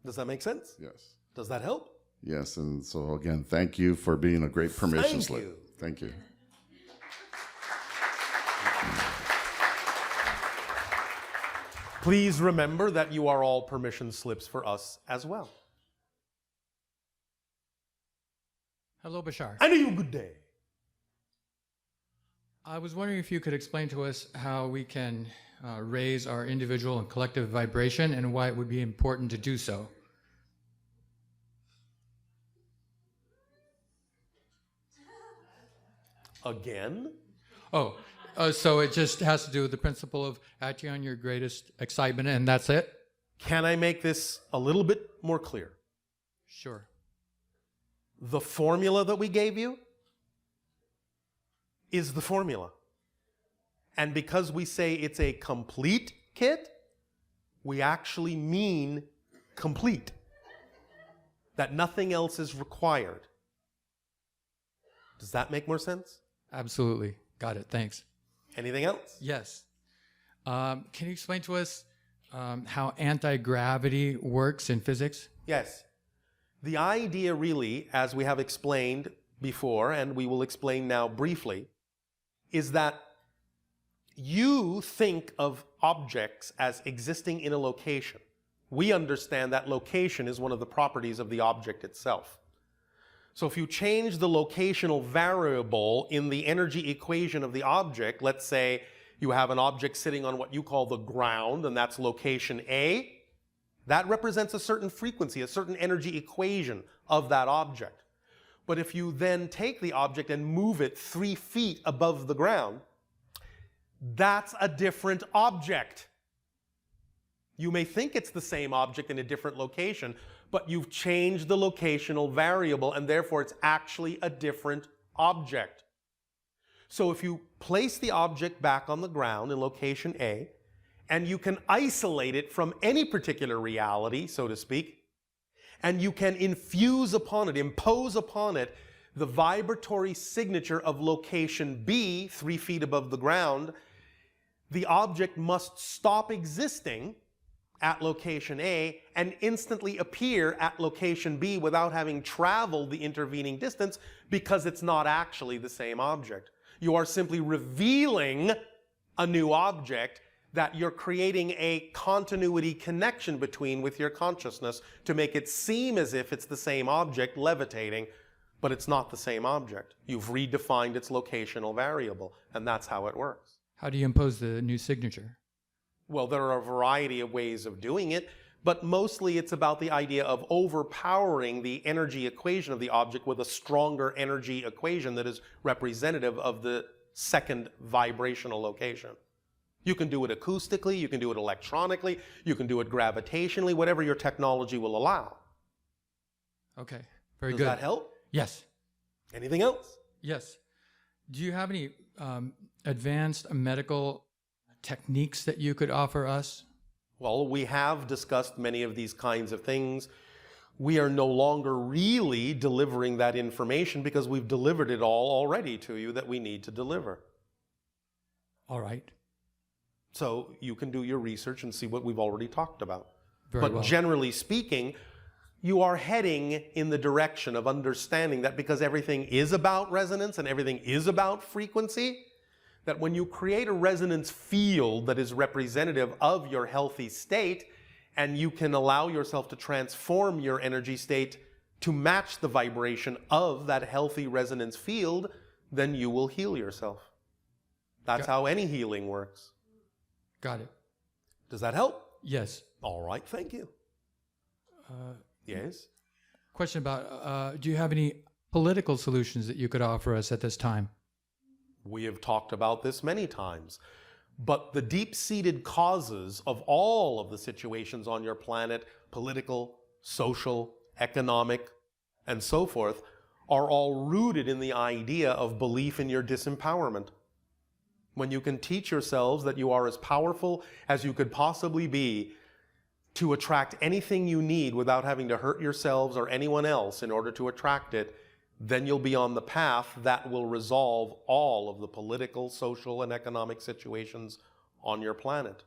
Does that make sense? Yes. Does that help? Yes, and so again, thank you for being a great permission Thank slip. you. Thank you. Please remember that you are all permission slips for us as well. Hello, Bashar. And you good day. I was wondering if you could explain to us how we can raise our individual and collective vibration and why it would be important to do so. Again? Oh, So it just has to do with the principle of acting on your greatest excitement, and that's it? Can I make this a little bit more clear? Sure. The formula that we gave you is the formula. And because we say it's a complete kit, we actually mean complete. That nothing else is required. Does that make more sense? Absolutely. Got it. Thanks. Anything else? Yes. Can you explain to us how anti-gravity works in physics? Yes. The idea really, as we have explained before, and we will explain now briefly, is that you think of objects as existing in a location. We understand that location is one of the properties of the object itself. So if you change the locational variable in the energy equation of the object, let's say you have an object sitting on what you call the ground, and that's location A, that represents a certain frequency, a certain energy equation of that object. But if you then take the object and move it 3 feet above the ground, that's a different object. You may think it's the same object in a different location, but you've changed the locational variable, and therefore it's actually a different object. So if you place the object back on the ground in location A, and you can isolate it from any particular reality, so to speak, and you can infuse upon it, impose upon it, the vibratory signature of location B, 3 feet above the ground, the object must stop existing at location A and instantly appear at location B without having traveled the intervening distance, because it's not actually the same object. You are simply revealing a new object that you're creating a continuity connection between with your consciousness to make it seem as if it's the same object levitating, but it's not the same object. You've redefined its locational variable, and that's how it works. How do you impose the new signature? Well, there are a variety of ways of doing it, but mostly it's about the idea of overpowering the energy equation of the object with a stronger energy equation that is representative of the second vibrational location. You can do it acoustically, you can do it electronically, you can do it gravitationally, whatever your technology will allow. Okay, very Does good. that help? Yes. Anything else? Yes. Do you have any advanced medical techniques that you could offer us? Well, we have discussed many of these kinds of things. We are no longer really delivering that information because we've delivered it all already to you that we need to deliver. All right. So you can do your research and see what we've already talked about. Very but well. generally speaking, you are heading in the direction of understanding that because everything is about resonance and everything is about frequency, that when you create a resonance field that is representative of your healthy state, and you can allow yourself to transform your energy state to match the vibration of that healthy resonance field, then you will heal yourself. That's how any healing works. Got it. Does that help? Yes. All right, thank you. Yes? Question about, do you have any political solutions that you could offer us at this time? We have talked about this many times, but the deep-seated causes of all of the situations on your planet, political, social, economic, and so forth, are all rooted in the idea of belief in your disempowerment. When you can teach yourselves that you are as powerful as you could possibly be to attract anything you need without having to hurt yourselves or anyone else in order to attract it, then you'll be on the path that will resolve all of the political, social, and economic situations on your planet.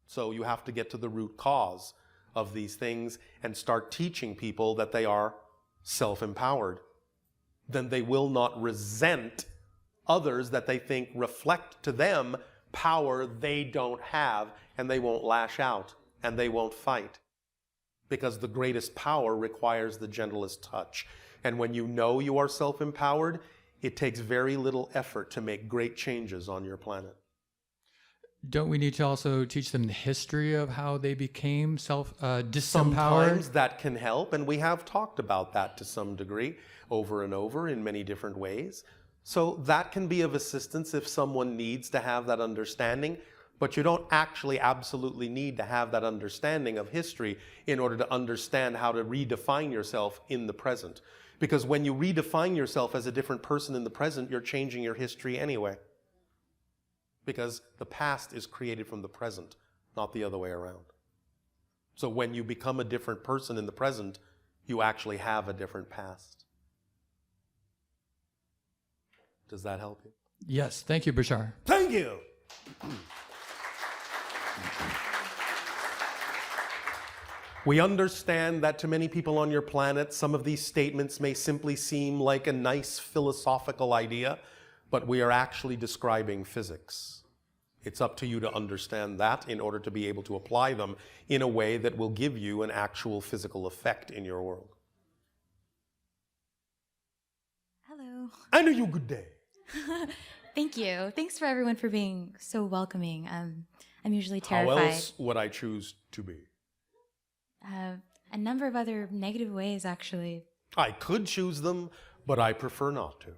So you have to get to the root cause of these things and start teaching people that they are self-empowered. Then they will not resent others that they think reflect to them power they don't have, and they won't lash out and they won't fight. Because the greatest power requires the gentlest touch. And when you know you are self-empowered, it takes very little effort to make great changes on your planet. Don't we need to also teach them the history of how they became disempowered? Sometimes that can help, and we have talked about that to some degree over and over in many different ways. So that can be of assistance if someone needs to have that understanding, but you don't actually absolutely need to have that understanding of history in order to understand how to redefine yourself in the present. Because when you redefine yourself as a different person in the present, you're changing your history anyway. Because the past is created from the present, not the other way around. So when you become a different person in the present, you actually have a different past. Does that help you? Yes, thank you, Bashar. Thank you! We understand that to many people on your planet, some of these statements may simply seem like a nice philosophical idea, but we are actually describing physics. It's up to you to understand that in order to be able to apply them in a way that will give you an actual physical effect in your world. Hello. And you good day. Thank you. Thanks for everyone for being so welcoming. I'm usually terrified. How else would I choose to be? A number of other negative ways, actually. I could choose them, but I prefer not to.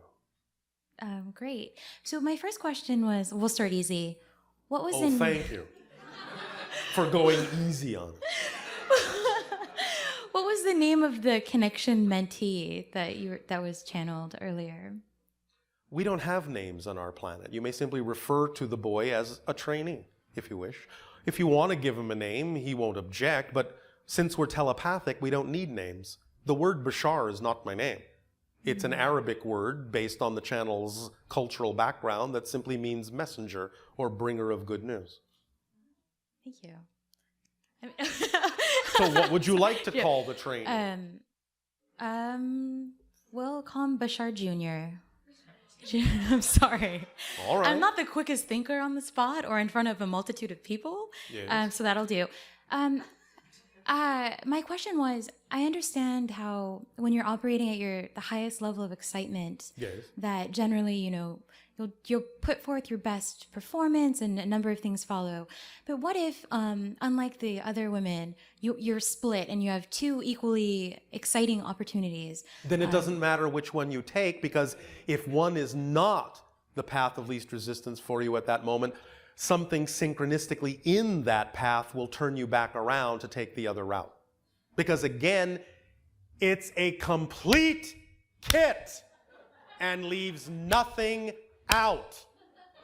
Great. So my first question was, we'll start easy. What was Oh, thank you for going easy on it. What was the name of the connection mentee that was channeled earlier? We don't have names on our planet. You may simply refer to the boy as a trainee, if you wish. If you want to give him a name, he won't object, but since we're telepathic, we don't need names. The word Bashar is not my name. It's an Arabic word based on the channel's cultural background that simply means messenger or bringer of good news. Thank you. So what would you like to call the trainee? We'll call him Bashar Jr. I'm sorry. All right. I'm not the quickest thinker on the spot or in front of a multitude of people, Yes. so that'll do. My question was, I understand how when you're operating at the highest level of excitement, Yes. that generally, you'll put forth your best performance and a number of things follow. But what if, unlike the other women, you're split and you have two equally exciting opportunities? Then it doesn't matter which one you take, because if one is not the path of least resistance for you at that moment, something synchronistically in that path will turn you back around to take the other route. Because again, it's a complete kit and leaves nothing out.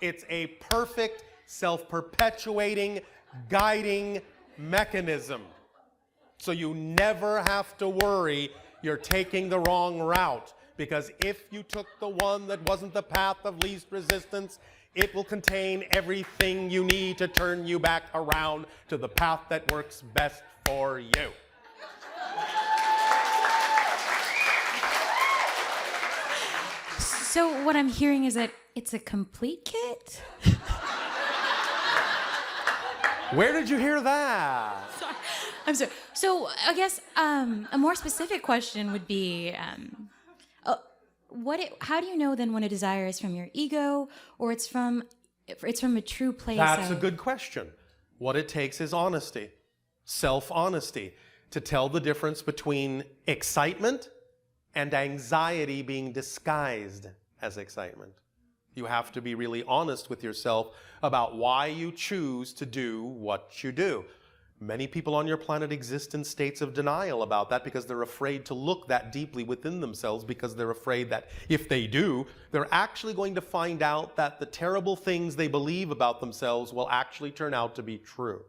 It's a perfect, self-perpetuating, guiding mechanism. So you never have to worry you're taking the wrong route, because if you took the one that wasn't the path of least resistance, it will contain everything you need to turn you back around to the path that works best for you. So what I'm hearing is that it's a complete kit? Where did you hear that? I'm sorry. So I guess a more specific question would be, how do you know then when a desire is from your ego or it's from a true place? That's a good question. What it takes is honesty, self-honesty, to tell the difference between excitement and anxiety being disguised as excitement. You have to be really honest with yourself about why you choose to do what you do. Many people on your planet exist in states of denial about that because they're afraid to look that deeply within themselves, because they're afraid that if they do, they're actually going to find out that the terrible things they believe about themselves will actually turn out to be true.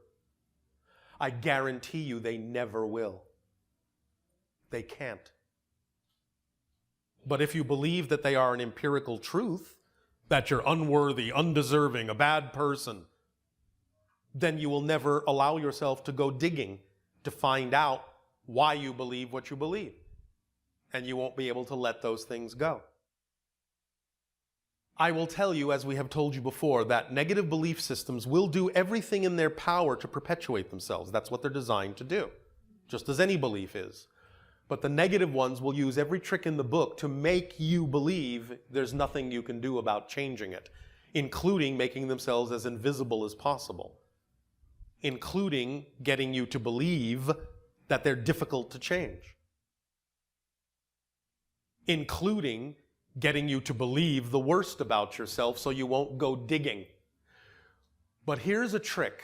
I guarantee you they never will. They can't. But if you believe that they are an empirical truth, that you're unworthy, undeserving, a bad person, then you will never allow yourself to go digging to find out why you believe what you believe. And you won't be able to let those things go. I will tell you, as we have told you before, that negative belief systems will do everything in their power to perpetuate themselves. That's what they're designed to do, just as any belief is. But the negative ones will use every trick in the book to make you believe there's nothing you can do about changing it, including making themselves as invisible as possible, including getting you to believe that they're difficult to change, including getting you to believe the worst about yourself so you won't go digging. But here's a trick.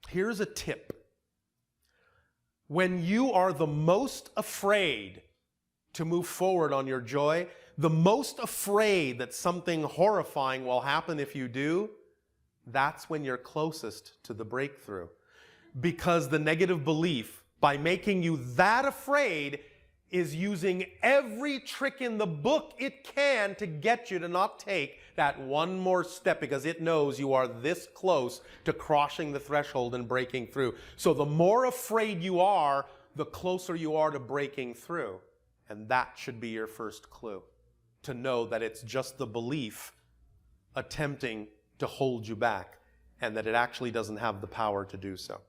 Here's a tip. When you are the most afraid to move forward on your joy, the most afraid that something horrifying will happen if you do, that's when you're closest to the breakthrough. Because the negative belief, by making you that afraid, is using every trick in the book it can to get you to not take that one more step, because it knows you are this close to crossing the threshold and breaking through. So the more afraid you are, the closer you are to breaking through. And that should be your first clue, to know that it's just the belief attempting to hold you back, and that it actually doesn't have the power to do so.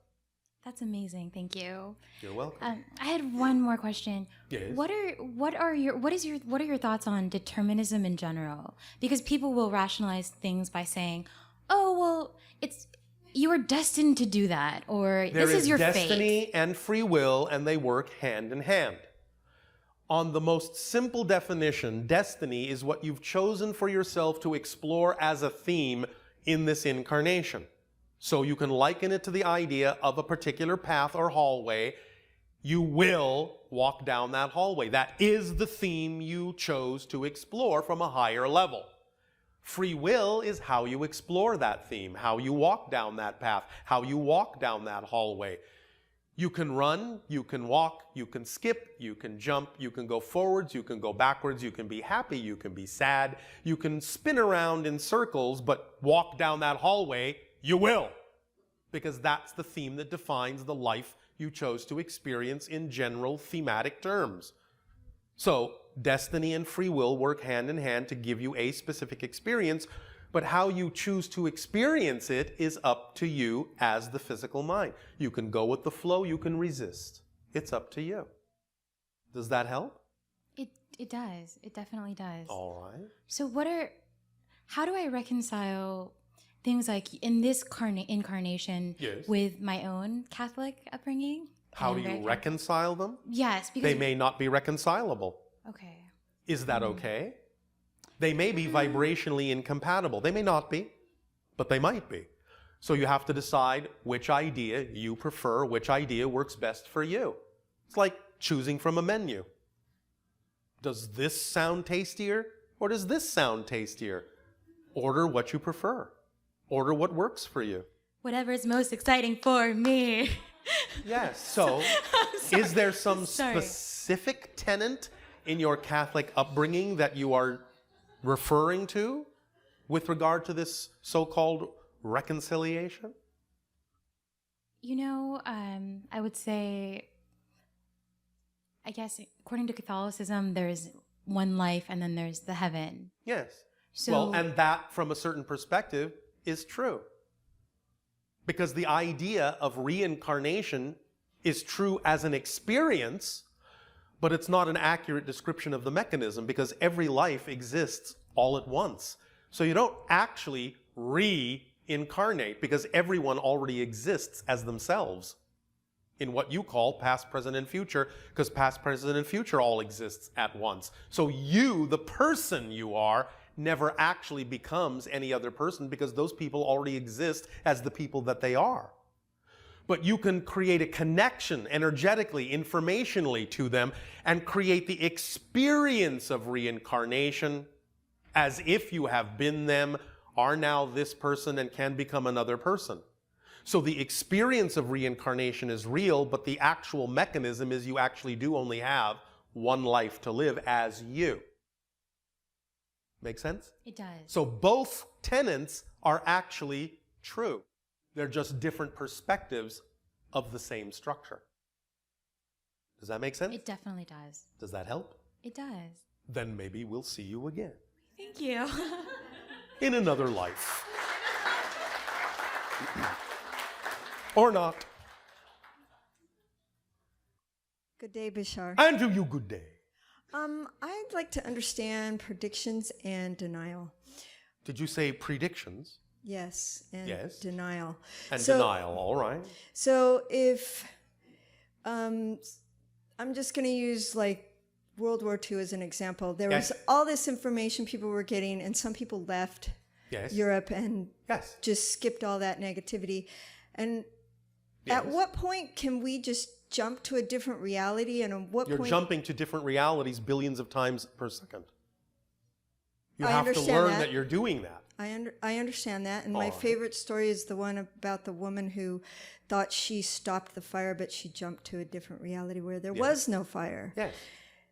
That's amazing. Thank you. You're welcome. I had one more question. Yes. What are your thoughts on determinism in general? Because people will rationalize things by saying, "Oh, well, you are destined to do that," or "This is your fate." There is destiny and free will, and they work hand in hand. On the most simple definition, destiny is what you've chosen for yourself to explore as a theme in this incarnation. So you can liken it to the idea of a particular path or hallway. You will walk down that hallway. That is the theme you chose to explore from a higher level. Free will is how you explore that theme, how you walk down that path, how you walk down that hallway. You can run, you can walk, you can skip, you can jump, you can go forwards, you can go backwards, you can be happy, you can be sad, you can spin around in circles, but walk down that hallway, you will. Because that's the theme that defines the life you chose to experience in general thematic terms. So, destiny and free will work hand in hand to give you a specific experience, but how you choose to experience it is up to you as the physical mind. You can go with the flow, you can resist. It's up to you. Does that help? It does. It definitely does. All right. So how do I reconcile things like in this incarnation Yes. with my own Catholic upbringing? How do you reconcile them? Yes, because They may not be reconcilable. Okay. Is that okay? They may be vibrationally incompatible. They may not be, but they might be. So you have to decide which idea you prefer, which idea works best for you. It's like choosing from a menu. Does this sound tastier or does this sound tastier? Order what you prefer. Order what works for you. Whatever is most exciting for me. Yes. So is there some specific tenet in your Catholic upbringing that you are referring to with regard to this so-called reconciliation? You know, I would say, I guess, according to Catholicism, there's one life and then there's the heaven. Yes. So, well, and that, from a certain perspective, is true. Because the idea of reincarnation is true as an experience, but it's not an accurate description of the mechanism, because every life exists all at once. So you don't actually reincarnate, because everyone already exists as themselves in what you call past, present, and future, because past, present, and future all exists at once. So you, the person you are, never actually becomes any other person, because those people already exist as the people that they are. But you can create a connection energetically, informationally to them, and create the experience of reincarnation as if you have been them, are now this person, and can become another person. So the experience of reincarnation is real, but the actual mechanism is you actually do only have one life to live as you. Make sense? It does. So both tenets are actually true. They're just different perspectives of the same structure. Does that make sense? It definitely does. Does that help? It does. Then maybe we'll see you again. Thank you. In another life. Or not. Good day, Bashar. And to you, good day. I'd like to understand predictions and denial. Did you say predictions? Yes, and Yes. denial. And So- denial, all right. So if I'm just going to use like World War II as an example. There Yes. was all this information people were getting, and some people left Yes. Europe and Yes. just skipped all that negativity. And Yes. at what point can we just jump to a different reality? And at what You're point... jumping to different realities billions of times per second. You I have to understand learn that. that you're doing that. I understand that. And my All right. favorite story is the one about the woman who thought she stopped the fire, but she jumped to a different reality where there Yes. was no fire. Yes.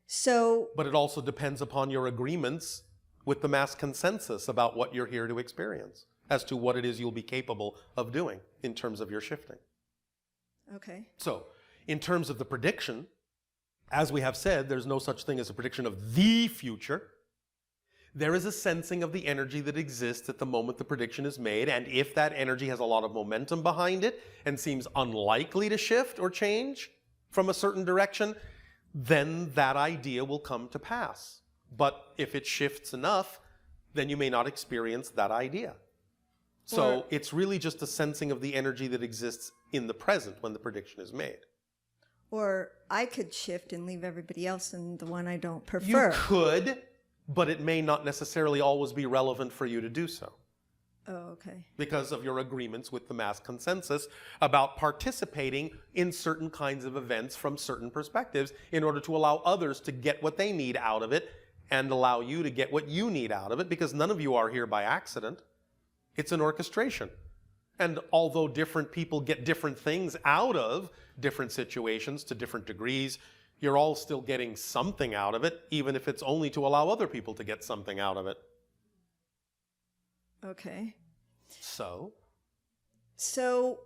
So, But it also depends upon your agreements with the mass consensus about what you're here to experience, as to what it is you'll be capable of doing in terms of your shifting. okay. So, in terms of the prediction, as we have said, there's no such thing as a prediction of the future. There is a sensing of the energy that exists at the moment the prediction is made, and if that energy has a lot of momentum behind it and seems unlikely to shift or change from a certain direction, then that idea will come to pass. But if it shifts enough, then you may not experience that idea. So Or- it's really just a sensing of the energy that exists in the present when the prediction is made. Or I could shift and leave everybody else in the one I don't You prefer. could, but it may not necessarily always be relevant for you to do so, Oh, okay. because of your agreements with the mass consensus about participating in certain kinds of events from certain perspectives in order to allow others to get what they need out of it and allow you to get what you need out of it, because none of you are here by accident. It's an orchestration. And although different people get different things out of different situations to different degrees, you're all still getting something out of it, even if it's only to allow other people to get something out of it. Okay. So, So,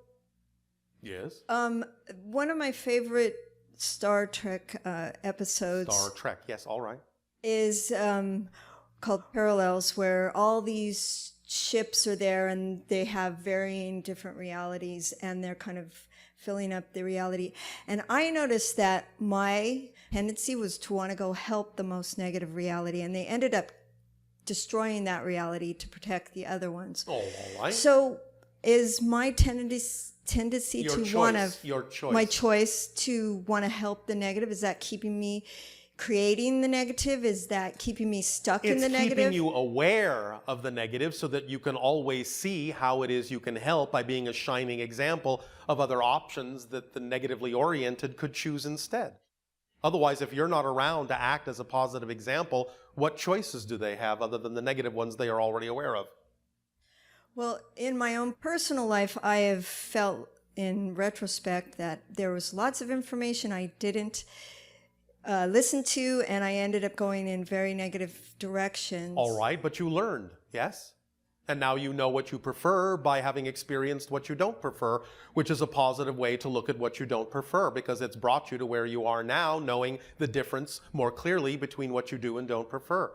yes. one of my favorite Star Trek episodes Star Trek, yes, all right. is called Parallels, where all these ships are there and they have varying different realities and they're kind of filling up the reality. And I noticed that my tendency was to want to go help the most negative reality, and they ended up destroying that reality to protect the other ones. Oh, all right. So is my tendency Your to choice, want to your choice. my choice to want to help the negative, is that keeping me creating the negative? Is that keeping me stuck in It's the keeping negative? you aware of the negative so that you can always see how it is you can help by being a shining example of other options that the negatively oriented could choose instead. Otherwise, if you're not around to act as a positive example, what choices do they have other than the negative ones they are already aware of? Well, in my own personal life, I have felt in retrospect that there was lots of information I didn't listen to, and I ended up going in very negative directions. All right, but you learned, yes? And now you know what you prefer by having experienced what you don't prefer, which is a positive way to look at what you don't prefer, because it's brought you to where you are now, knowing the difference more clearly between what you do and don't prefer.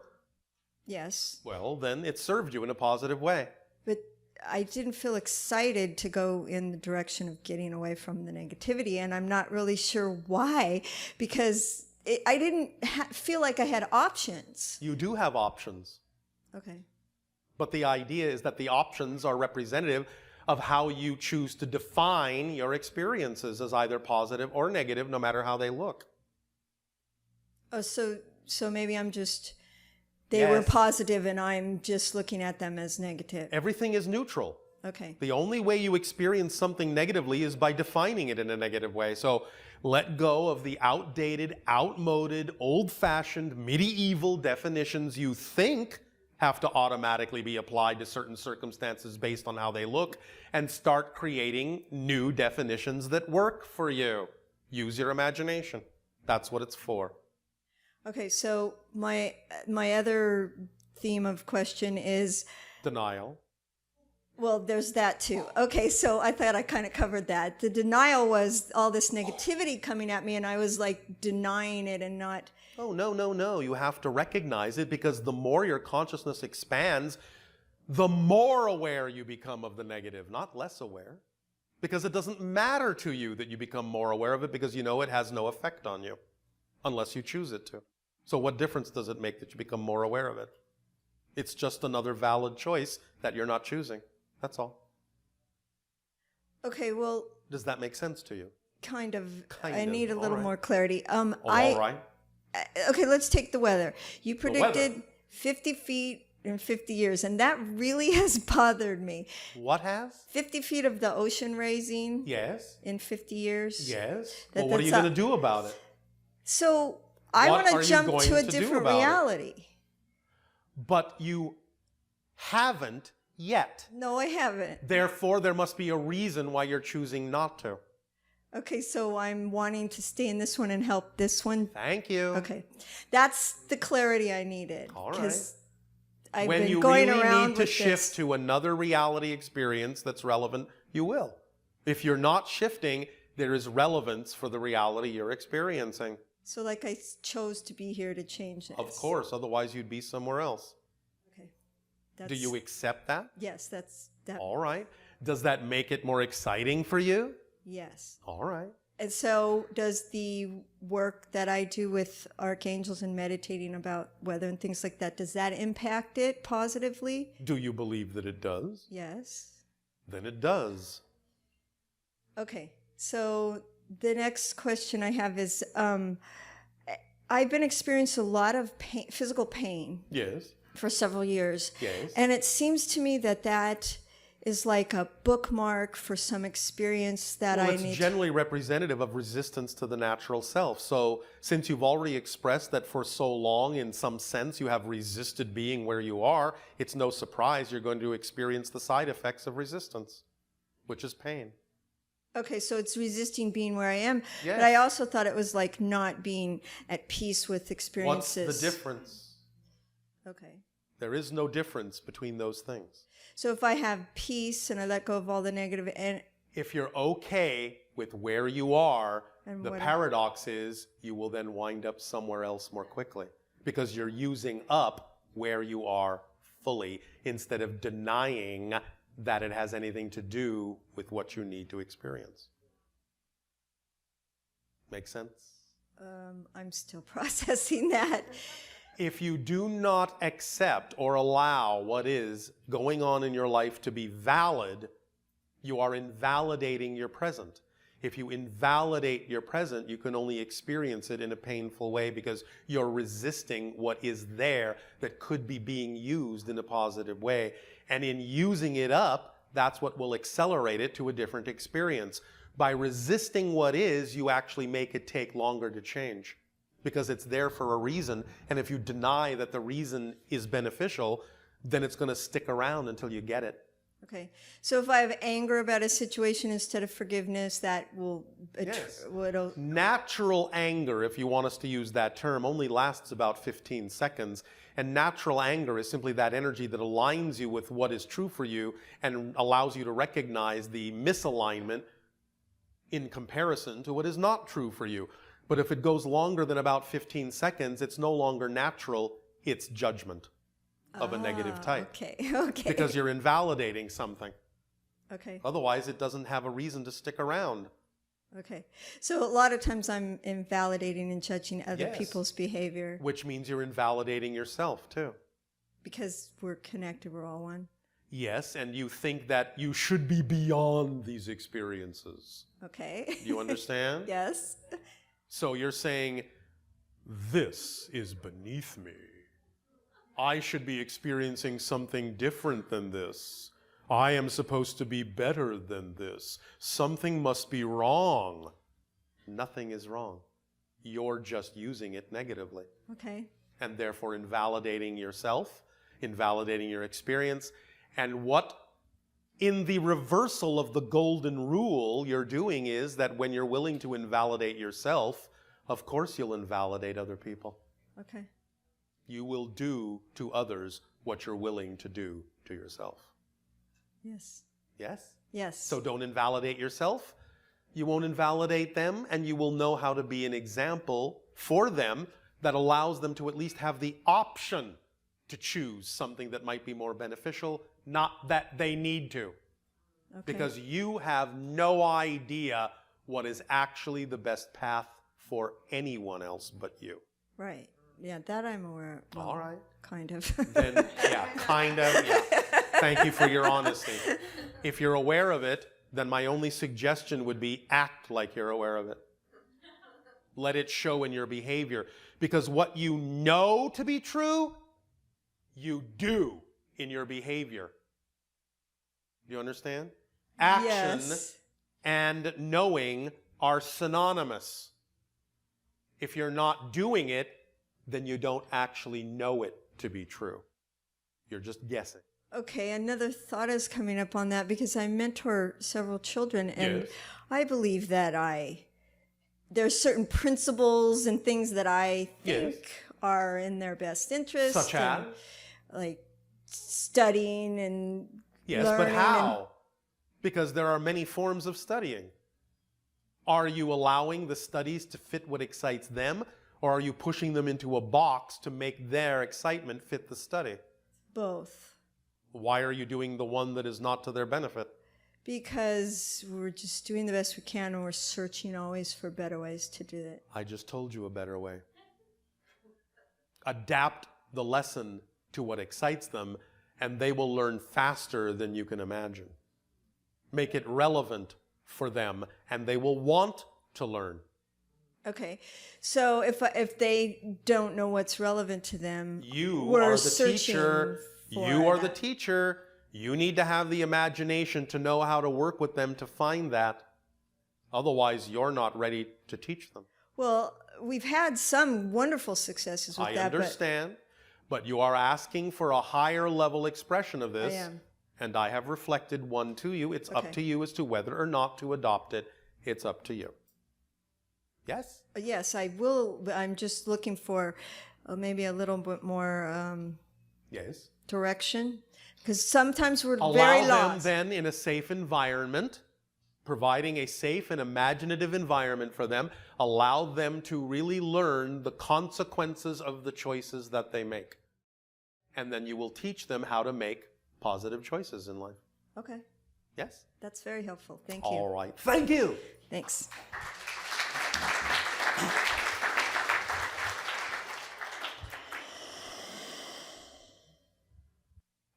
Yes. Well, then it served you in a positive way. But I didn't feel excited to go in the direction of getting away from the negativity, and I'm not really sure why, because I didn't feel like I had options. You do have options. Okay. But the idea is that the options are representative of how you choose to define your experiences as either positive or negative, no matter how they look. Oh, so maybe I'm just, they were Yes. positive and I'm just looking at them as negative. Everything is neutral. Okay. The only way you experience something negatively is by defining it in a negative way. So let go of the outdated, outmoded, old-fashioned, medieval definitions you think have to automatically be applied to certain circumstances based on how they look, and start creating new definitions that work for you. Use your imagination. That's what it's for. Okay, so my other theme of question is, Denial. well, there's that too. Okay, so I thought I kind of covered that. The denial was all this negativity coming at me, and I was like denying it and not... Oh, no, no, no. You have to recognize it, because the more your consciousness expands, the more aware you become of the negative, not less aware. Because it doesn't matter to you that you become more aware of it, because you know it has no effect on you unless you choose it to. So what difference does it make that you become more aware of it? It's just another valid choice that you're not choosing. That's all. Okay, well, Does that make sense to you? kind of. Kind I of, need a all little right. more clarity. Oh, all right. Okay, let's take the weather. You weather. predicted 50 feet in 50 years, and that really has bothered me. What has? 50 feet of the ocean raising. Yes. In 50 years. Yes. Well, what are you going to do about it? So I What want are to you jump going to a to do different about it? reality. But you haven't yet. No, I haven't. Therefore, there must be a reason why you're choosing not to. Okay, so I'm wanting to stay in this one and help this one. Thank you. Okay, that's the clarity I needed. All right. Because I've When been you going really around need to with shift this. to another reality experience that's relevant, you will. If you're not shifting, there is relevance for the reality you're experiencing. So, like, I chose to be here to change this. Of course, otherwise you'd be somewhere else. That's, Do you accept that? Yes, that's that. All right. Does that make it more exciting for you? Yes. All right. And so, does the work that I do with archangels and meditating about weather and things like that, does that impact it positively? Do you believe that it does? Yes. Then it does. Okay. So the next question I have is, I've been experiencing a lot of pain, physical pain. Yes. For several years. Yes. And it seems to me that that is like a bookmark for some experience that Well, I it's need. generally representative of resistance to the natural self. So since you've already expressed that for so long, in some sense, you have resisted being where you are, it's no surprise you're going to experience the side effects of resistance, which is pain. Okay, so it's resisting being where I am. Yes. But I also thought it was like not being at peace with experiences. What's the difference? Okay. There is no difference between those things. So if I have peace and I let go of all the negative and If you're okay with where you are, And the what- paradox is you will then wind up somewhere else more quickly because you're using up where you are fully instead of denying that it has anything to do with what you need to experience. Make sense? I'm still processing that. If you do not accept or allow what is going on in your life to be valid, you are invalidating your present. If you invalidate your present, you can only experience it in a painful way because you're resisting what is there that could be being used in a positive way. And in using it up, that's what will accelerate it to a different experience. By resisting what is, you actually make it take longer to change because it's there for a reason. And if you deny that the reason is beneficial, then it's going to stick around until you get it. Okay. So if I have anger about a situation instead of forgiveness, that will... Yes. It'll, Natural anger, if you want us to use that term, only lasts about 15 seconds. And natural anger is simply that energy that aligns you with what is true for you and allows you to recognize the misalignment in comparison to what is not true for you. But if it goes longer than about 15 seconds, it's no longer natural, it's judgment of a negative type. Okay, okay. Because you're invalidating something. Okay. Otherwise, it doesn't have a reason to stick around. Okay. So a lot of times I'm invalidating and judging other Yes. people's behavior Which means you're invalidating yourself, too. because we're connected, we're all one. Yes, and you think that you should be beyond these experiences. Okay. You understand? Yes. So you're saying, this is beneath me. I should be experiencing something different than this. I am supposed to be better than this. Something must be wrong. Nothing is wrong. You're just using it negatively. Okay. And therefore invalidating yourself, invalidating your experience. And what, in the reversal of the golden rule, you're doing is that when you're willing to invalidate yourself, of course you'll invalidate other people. Okay. You will do to others what you're willing to do to yourself. Yes. Yes? Yes. So don't invalidate yourself. You won't invalidate them, and you will know how to be an example for them that allows them to at least have the option to choose something that might be more beneficial, not that they need to. Okay. Because you have no idea what is actually the best path for anyone else but you. Right. Yeah, that I'm aware of. Well, all right. Kind of. Then, yeah, kind of, yeah. Thank you for your honesty. If you're aware of it, then my only suggestion would be act like you're aware of it. let it show in your behavior. Because what you know to be true, you do in your behavior. Do you understand? Action Yes. and knowing are synonymous. If you're not doing it, then you don't actually know it to be true. You're just guessing. Okay, another thought is coming up on that because I mentor several children, and Yes. I believe that there's certain principles and things that I think Yes. are in their best interest. Such as? and, like studying and Yes, learning. but how? Because there are many forms of studying. Are you allowing the studies to fit what excites them, or are you pushing them into a box to make their excitement fit the study? Both. Why are you doing the one that is not to their benefit? Because we're just doing the best we can, and we're searching always for better ways to do it. I just told you a better way. Adapt the lesson to what excites them, and they will learn faster than you can imagine. Make it relevant for them, and they will want to learn. Okay, so if they don't know what's relevant to them, You we're are the searching teacher. for You are the that. teacher. You need to have the imagination to know how to work with them to find that. Otherwise, you're not ready to teach them. Well, we've had some wonderful successes with I that, understand, but you are asking for a higher level expression of this. I am. And I have reflected one to you. It's up Okay. to you as to whether or not to adopt it. It's up to you. Yes? Yes, I will. But I'm just looking for maybe a little bit more Yes. direction, because sometimes we're Allow very them lost. then in a safe environment, providing a safe and imaginative environment for them. Allow them to really learn the consequences of the choices that they make. And then you will teach them how to make positive choices in life. Okay, Yes? that's very helpful. Thank you. All right. Thank you. Thanks.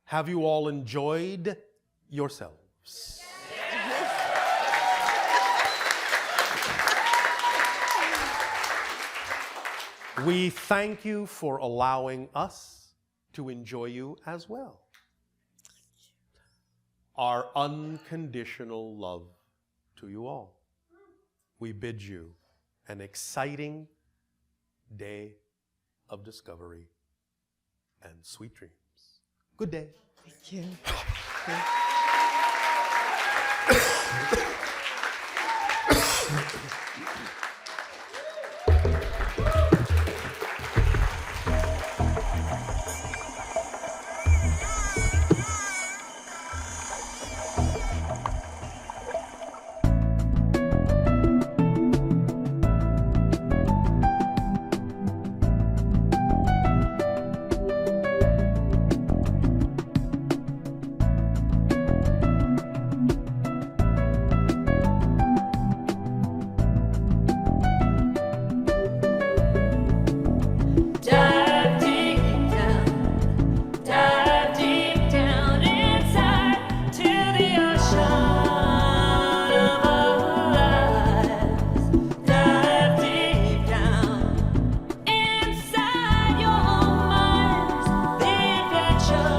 Have you all enjoyed yourselves? We thank you for allowing us to enjoy you as well. Our unconditional love to you all. We bid you an exciting day of discovery and sweet dreams. Good day. Thank you. Dive deep down inside to the ocean of our lives. Dive deep down inside your minds, the adventure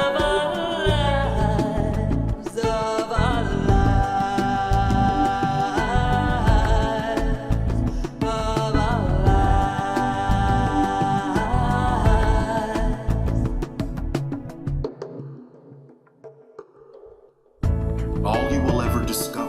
of our lives, of our All you will ever discover